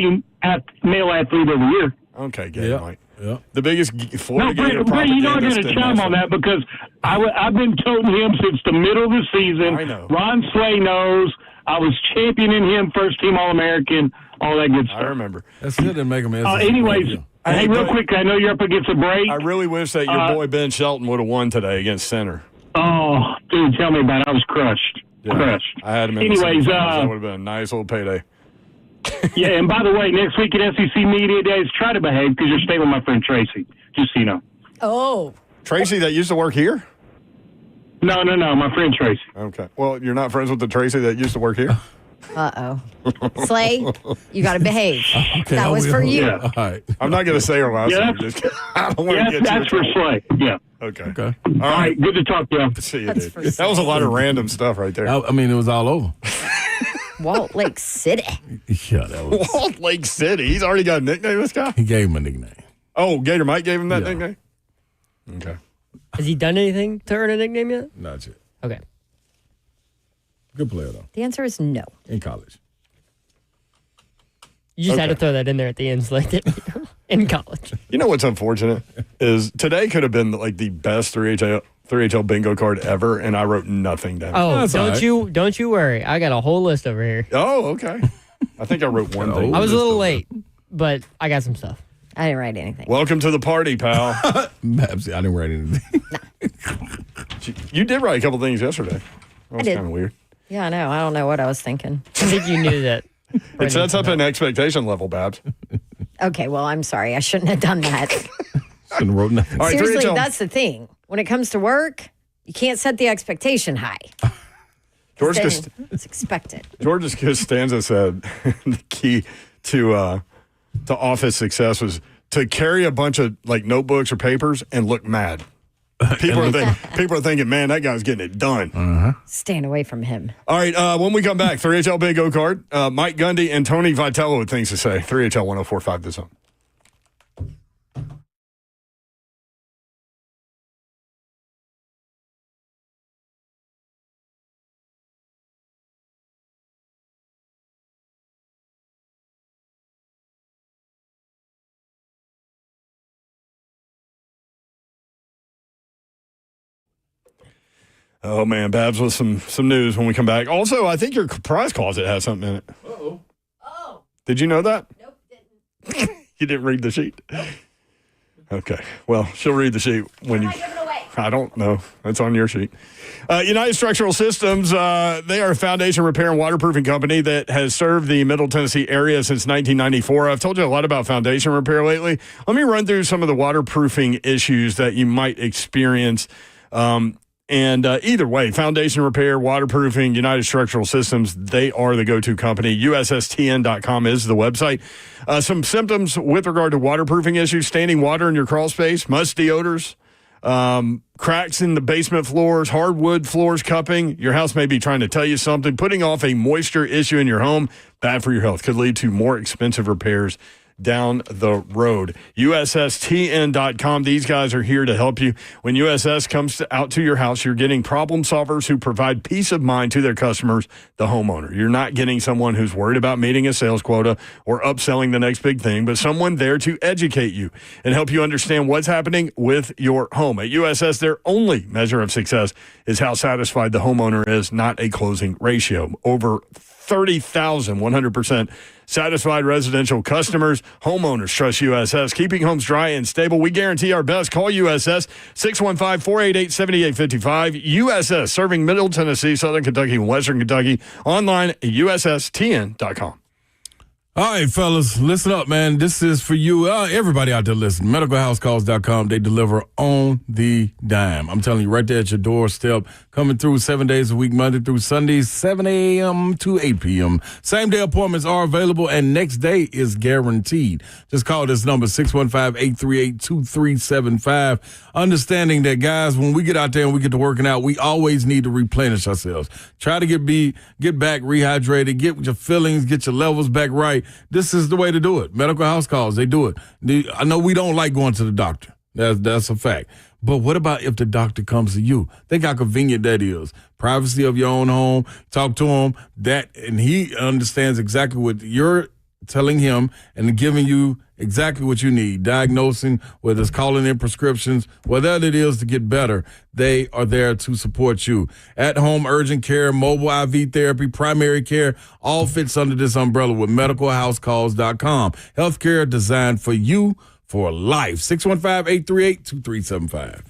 male athlete of the year. Okay, Gator Yeah. Mike. Yeah. The biggest Florida Gator Brett, you know I got propagandist to in chime on Nashville. that because I've been toting him since the middle of the season. I know. Ron Slay knows. I was championing him, first team All-American, all that good stuff. I remember. That still didn't make him Anyways, hey, real quick, I know you're up against a break. I really wish that your boy Ben Shelton would have won today against Center. Oh, dude, tell me about it. I was crushed. Yeah, Crushed. I had him in Anyways, the semifinals. That would have been a nice little payday. Yeah, and by the way, next week at SEC Media Days, try to behave because you're staying with my friend Tracy, just so you know. Oh, Tracy that used to work here? No, my friend Tracy. Okay. Well, you're not friends with the Tracy that used to work here? uh-oh. Slay, you got to behave. Okay, That was for you. Yeah. All right. I'm not going to say her last Yeah, name. Just, I don't want Yeah, to get that's you for in trouble. Slay. Yeah. Okay. Okay. All All right, good to talk to you. See you, That's dude. for That was a lot of random stuff right there. I mean, it was all over. Walt Lake City. Yeah, that was. Walt Lake City. He's already got a nickname, this guy? He gave him a nickname. Oh, Gator Mike gave him that Yeah. nickname? Okay. Has he done anything to earn a nickname yet? Not yet. Okay. Good player, though, The answer is no. in college. You just had to Okay. throw that in there at the end, like in college. You know what's unfortunate is today could have been like the best 3HL bingo card ever, and I wrote nothing down. Oh, That's all right. don't you worry. I got a whole list over here. Oh, okay. I think I wrote one thing. I was a list little over late, but I got some stuff. I didn't write anything. Welcome to the party, pal. Babsy, I didn't write anything. You did write a couple things yesterday. That was did. kind of weird. Yeah, I know. I don't know what I was thinking. I think you knew that. It sets up an expectation level, Babs. Okay, well, I'm sorry. I shouldn't have done that. Shouldn't have wrote nothing. All right, Seriously, 3HL. that's the thing. When it comes to work, you can't set the expectation high. George Then Cost- it's expected. George Costanza said the key to office success was to carry a bunch of like notebooks or papers and look mad. People are thinking, man, that guy's getting it done. Staying away from him. All right, when we come back, 3HL Bingo Card, Mike Gundy and Tony Vitello with things to say. 3HL 104.5 The Zone. Oh, man, Babs with some news when we come back. Also, I think your prize closet has something in it. Oh. Did you know that? Nope, didn't. You didn't read the sheet? Okay. Well, she'll read the sheet when you. I don't know. That's on your sheet. United Structural Systems, they are a foundation repair and waterproofing company that has served the Middle Tennessee area since 1994. I've told you a lot about foundation repair lately. Let me run through some of the waterproofing issues that you might experience. And either way, foundation repair, waterproofing, United Structural Systems, they are the go-to company. USSTN.com is the website. Some symptoms with regard to waterproofing issues: standing water in your crawl space, musty odors, cracks in the basement floors, hardwood floors cupping. Your house may be trying to tell you something. Putting off a moisture issue in your home, bad for your health, could lead to more expensive repairs down the road. USSTN.com. These guys are here to help you. When USS comes out to your house, you're getting problem solvers who provide peace of mind to their customers, the homeowner. You're not getting someone who's worried about meeting a sales quota or upselling the next big thing, but someone there to educate you and help you understand what's happening with your home. At USS, their only measure of success is how satisfied the homeowner is, not a closing ratio. Over 30,000, 100% satisfied residential customers. Homeowners trust USS, keeping homes dry and stable. We guarantee our best. Call USS, 615-488-7855. USS, serving Middle Tennessee, Southern Kentucky, and Western Kentucky. Online at USSTN.com. All right, fellas, listen up, man. This is for you. Everybody out there listening. MedicalHouseCalls.com. They deliver on the dime. I'm telling you, right there at your doorstep, coming through 7 days a week, Monday through Sunday, 7 a.m. to 8 p.m. Same-day appointments are available, and next day is guaranteed. Just call this number, 615-838-2375. Understanding that, guys, when we get out there and we get to working out, we always need to replenish ourselves. Try to get back rehydrated, get your fillings, get your levels back right. This is the way to do it. Medical House Calls, they do it. I know we don't like going to the doctor. That's a fact. But what about if the doctor comes to you? Think how convenient that is. Privacy of your own home. Talk to him. And he understands exactly what you're telling him and giving you exactly what you need. Diagnosing, whether it's calling in prescriptions, whatever it is to get better, they are there to support you. At-home urgent care, mobile IV therapy, primary care, all fits under this umbrella with medicalhousecalls.com. Healthcare designed for you for life. 615-838-2375.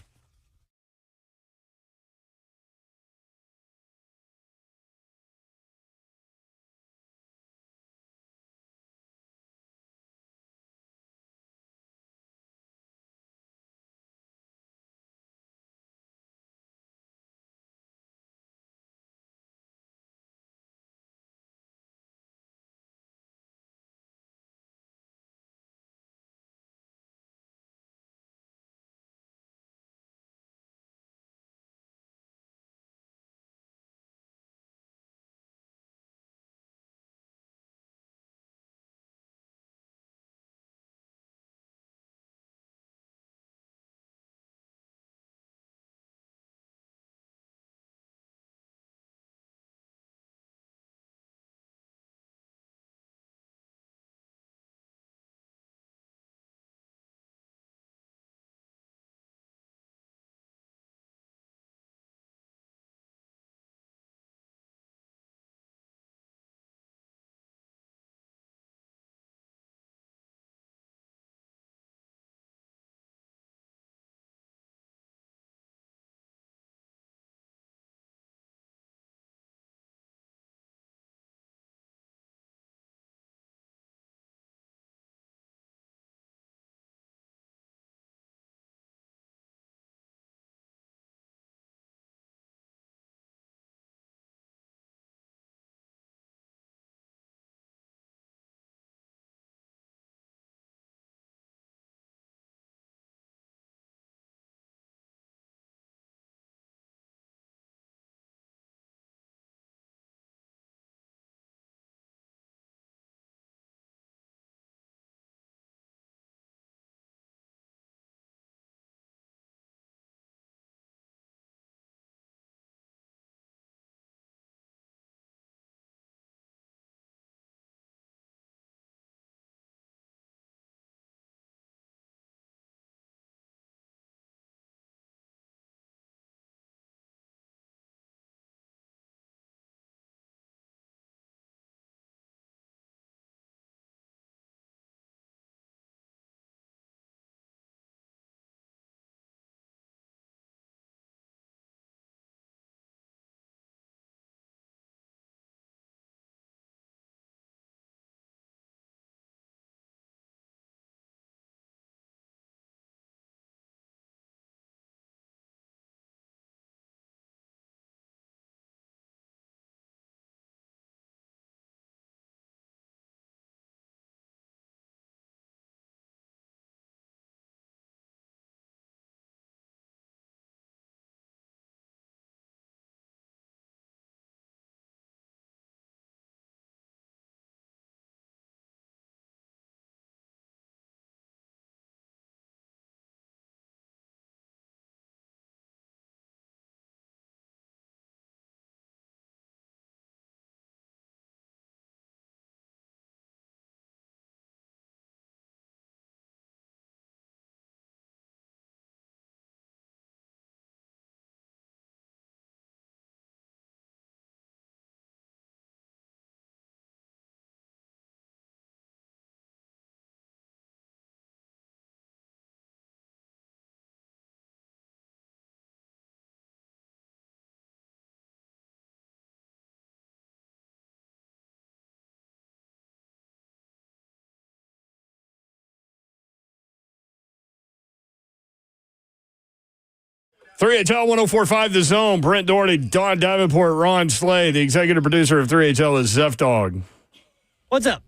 3HL 104.5 The Zone. Brent Doherty, Don Davenport, Ron Slay. The executive producer of 3HL is Zeph Dog. What's up?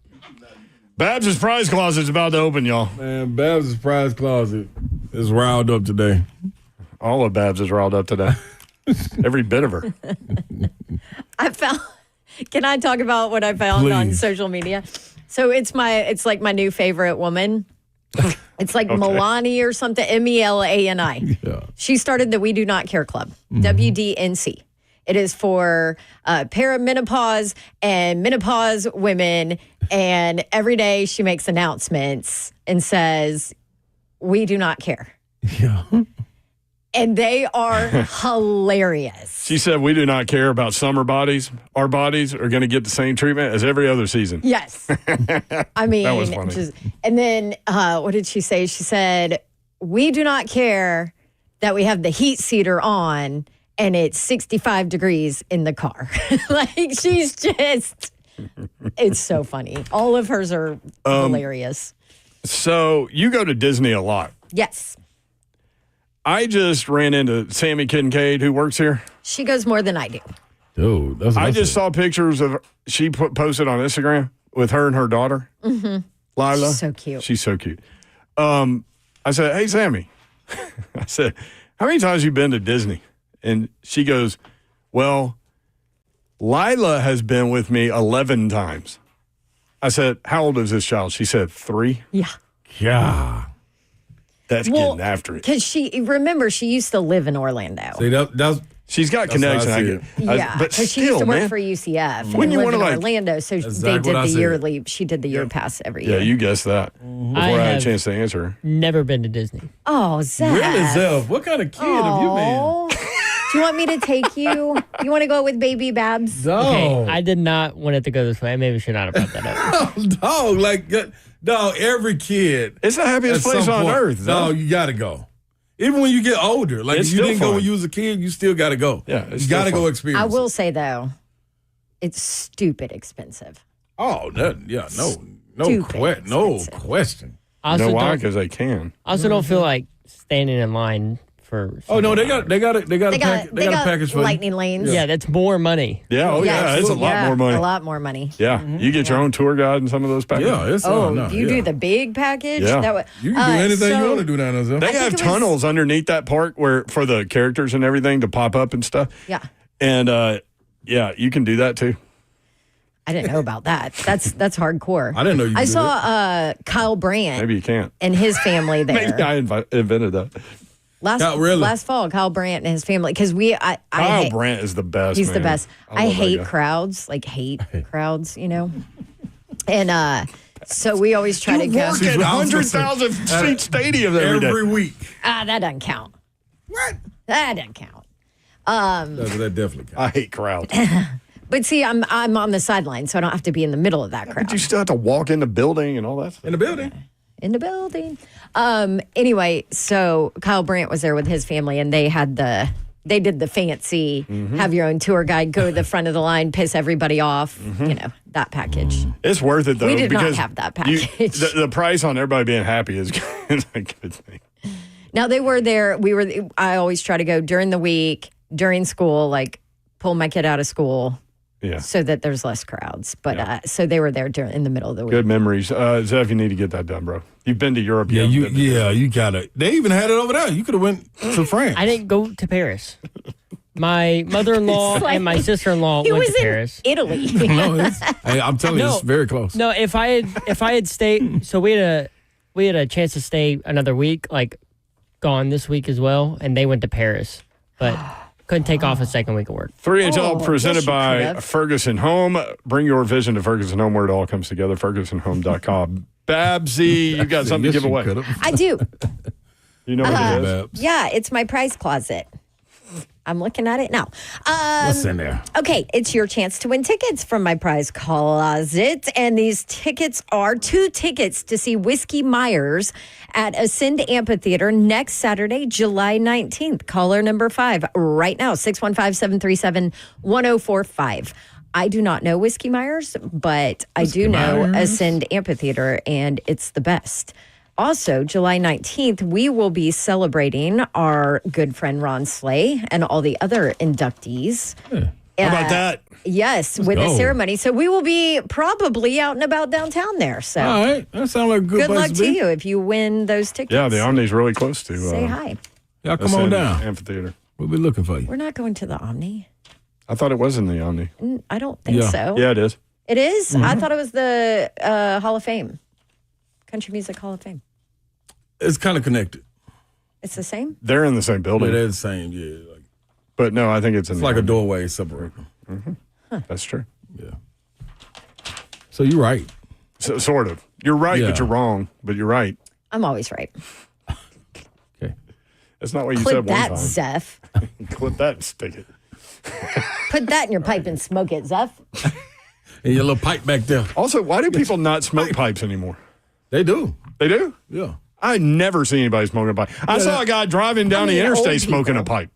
Babs' prize closet's about to open, y'all. Man, Babs' prize closet is riled up today. All of Babs is riled up today. Every bit of her. Can I talk about what I found on Please. social media? So it's like my new favorite woman. It's like Melanie or something, Melani. Yeah. She started the We Do Not Care Club, WDNC. It is for perimenopause and menopause women. And every day she makes announcements and says, we do not care. Yeah. And they are hilarious. She said, we do not care about summer bodies. Our bodies are going to get the same treatment as every other season. Yes. I mean, That was funny. And then what did she say? She said, we do not care that we have the heat seater on and it's 65 degrees in the car. Like, she's just, it's so funny. All of hers are hilarious. So you go to Disney a lot. Yes. I just ran into Sammy Kincaid, who works here. She goes more than I do. Dude, that's I just saw pictures of she posted on Instagram with her and her daughter, Lila. She's so cute. She's so cute. I said, hey, Sammy. I said, how many times have you been to Disney? And she goes, well, Lila has been with me 11 times. I said, how old is this child? She said, 3. Yeah. Yeah. That's getting after it. Because she used to live in Orlando. See, that's She's got That's how I connection. I see get it. Yeah, but because she used to still, work man. for UCF When and you lived wanna, in like- Orlando, so exactly they did what I the said. yearly. She did the year pass every Yeah, year. you guessed that before I had a have- chance to answer. Never been to Disney. Oh, Zach. really, Zeph. What kind of kid have you Aw. Do you want me to take you? You want to go with baby Babs? been? Okay, Dog. I did not want it to go this way. I maybe should not have brought that up. Dog, like, dog, every kid. It's the happiest at place some on point, earth. though. Dog, you got to go. Even when you get older. Like, It's if you still didn't go fun. when you was a kid, you still got to go. Yeah, it's you still got to fun. go experience I will it. say, though, it's stupid expensive. Oh, no Stupid expensive. question. I You also know why? don't, Because they can. I also don't feel like standing in line for. Oh no, they several got hours. a package for you. lightning lanes. Yeah, that's more money. Yeah, oh yeah, it's a lot more money. A lot more money. Yeah, you get your own tour guide and some of those packages. Yeah, it's Oh, no, you yeah. do the big package? Yeah. That would, You can do anything you want to do down there, Zeph. They have it was- tunnels underneath that park where for the characters and everything to pop up and stuff. Yeah. And yeah, you can do that too. I didn't know about that. That's hardcore. I didn't know you I could do saw Kyle Brandt Maybe you can't. and his family there. Maybe I invented that. Last fall, Kyle Brandt and his family, because I Kyle hate, Brandt is the best. he's the man. best. I love that hate guy. crowds, crowds, you know. And so we always try to You go. work at I was gonna say, 100,000 seat stadium every day. Every week. That doesn't count. What? That doesn't count. That definitely counts. I hate crowds. But see, I'm on the sideline, so I don't have to be in the middle of that crowd. But you still have to walk in the building and all that stuff. In the building. In the building. Anyway, so Kyle Brandt was there with his family, and they did the fancy, have your own tour guide, go to the front of the line, piss everybody off, you know, that package. It's worth it though. We did not because have that you- package. the price on everybody being happy is a good thing. Now they were there. I always try to go during the week, during school, like pull my kid out of school Yeah. so that there's less crowds. But so they were there in the middle of the week. Good memories. Zeph, you need to get that done, bro. You've been to Europe. Yeah, haven't been to- you gotta. They even had it over there. You could have went to France. I didn't go to Paris. My mother-in-law It's like- and my sister-in-law He went was to in Paris. Italy. No, hey, I'm telling you, No. it's very close. No, if I had stayed, so we had a chance to stay another week, like gone this week as well, and they went to Paris, but couldn't take off a second week of work. 3HL Oh, presented yes, you by could've. Ferguson Home. Bring your vision to Ferguson Home where it all comes together. FergusonHome.com. Babsy, you got something to Yes, give you away. could've. I do. You know what it is? Babs. Yeah, it's my prize closet. I'm looking at it now. What's in there? Okay, it's your chance to win tickets from my prize closet. And these tickets are 2 tickets to see Whiskey Myers at Ascend Amphitheater next Saturday, July 19th. Caller number 5 right now, 615-737-1045. I do not know Whiskey Myers, but I do know Ascend Amphitheater, and it's the best. Also, July 19th, we will be celebrating our good friend Ron Slay and all the other inductees. How about that? Yes, with a ceremony. So we will be probably out and about downtown there. So All right. That sounds like a good good place luck to to be. you if you win those tickets. Yeah, the Omni's really close to. Say hi. Y'all come on down. Amphitheater. We'll be looking for you. We're not going to the Omni. I thought it was in the Omni. I don't think so. Yeah, it is. It is? I thought it was the Hall of Fame. Country Music Hall of Fame. It's kind of connected. It's the same? They're in the same building. They're the same, yeah. But no, I think it's in It's the like a Omni. doorway separate them. That's true. Yeah. So you're right. So, sort of. You're right, Yeah. but you're wrong. But you're right. I'm always right. Okay. That's not what you Clip said one that, time. Zeph. Clip that and stick it. Put that in your pipe and smoke it, Zeph. And your little pipe back there. Also, why do people not smoke pipes anymore? They do. They do? Yeah. I never see anybody smoking a pipe. I saw a guy driving down the old interstate smoking a people. pipe.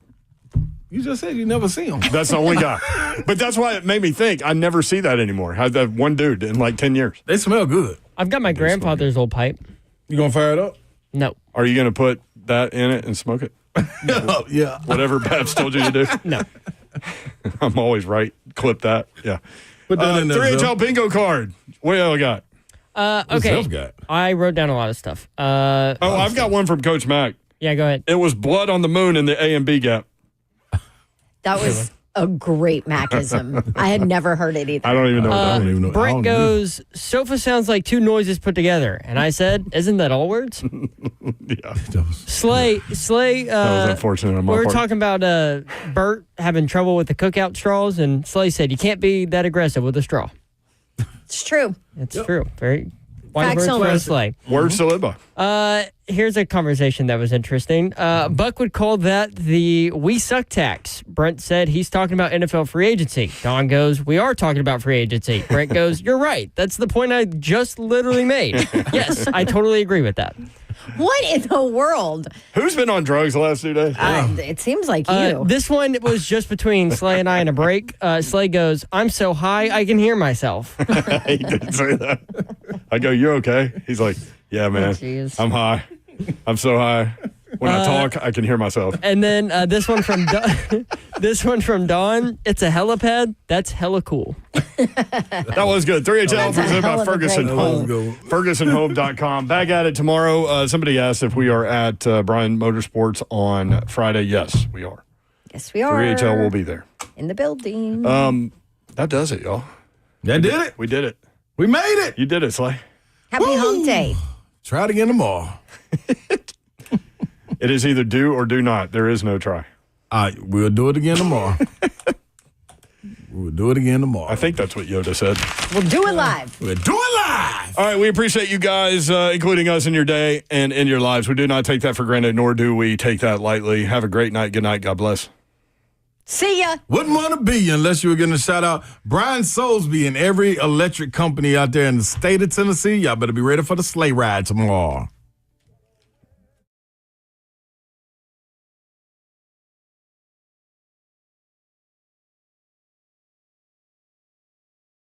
You just said you never see them. That's the only guy. But that's why it made me think I never see that anymore. I had one dude in like 10 years. They smell good. I've got my grandfather's old pipe. You gonna fire it up? No. Are you going to put that in it and smoke it? Yeah. Whatever Babs told you to do? No. I'm always right. Clip that. Yeah. Put that in there. 3HL bingo card. What else I got? Okay. Zelf got? I wrote down a lot of stuff. I've got one from Coach Mack. Yeah, go ahead. It was blood on the moon in the A and B gap. That was a great Macism. I had never heard it either. I don't even know what that I don't means. even know. I Brent don't goes, sofa sounds like two noises put together. And I said, isn't that all words? Yeah. Slay. That was unfortunate on my We were part. talking about Bert having trouble with the cookout straws, and Slay said, you can't be that aggressive with a straw. It's true. It's true. Very wise Facts words only. for Slay. Words to live by. Here's a conversation that was interesting. Buck would call that the we suck tax. Brent said he's talking about NFL free agency. Don goes, we are talking about free agency. Brent goes, you're right. That's the point I just literally made. Yes, I totally agree with that. What in the world? Who's been on drugs the last 2 days? It seems like you. This one was just between Slay and I in a break. Slay goes, I'm so high I can hear myself. He did say that. I go, you're okay? He's like, yeah, man. jeez. I'm high. I'm so high. When I talk, I can hear myself. And then this one from this one from Dawn. It's a helipad. That's hella cool. That was good. 3HL presented hell by of a Ferguson great Home. FergusonHome.com. Back at it tomorrow. Somebody asked if we are at Bryan Motorsports on Friday. Yes, we are. Yes, we are. 3HL will be there. In the building. That does it, y'all. That did it. We did it. We made it. You did it, Slay. Happy hump day. Try it again tomorrow. It is either do or do not. There is no try. All right, we'll do it again tomorrow. We'll do it again tomorrow. I think that's what Yoda said. We'll do it live. We'll do it live. All right, we appreciate you guys, including us in your day and in your lives. We do not take that for granted, nor do we take that lightly. Have a great night. Good night. God bless. See ya. Wouldn't want to be you unless you were going to shout out Brian Soulsby and every electric company out there in the state of Tennessee. Y'all better be ready for the sleigh ride tomorrow.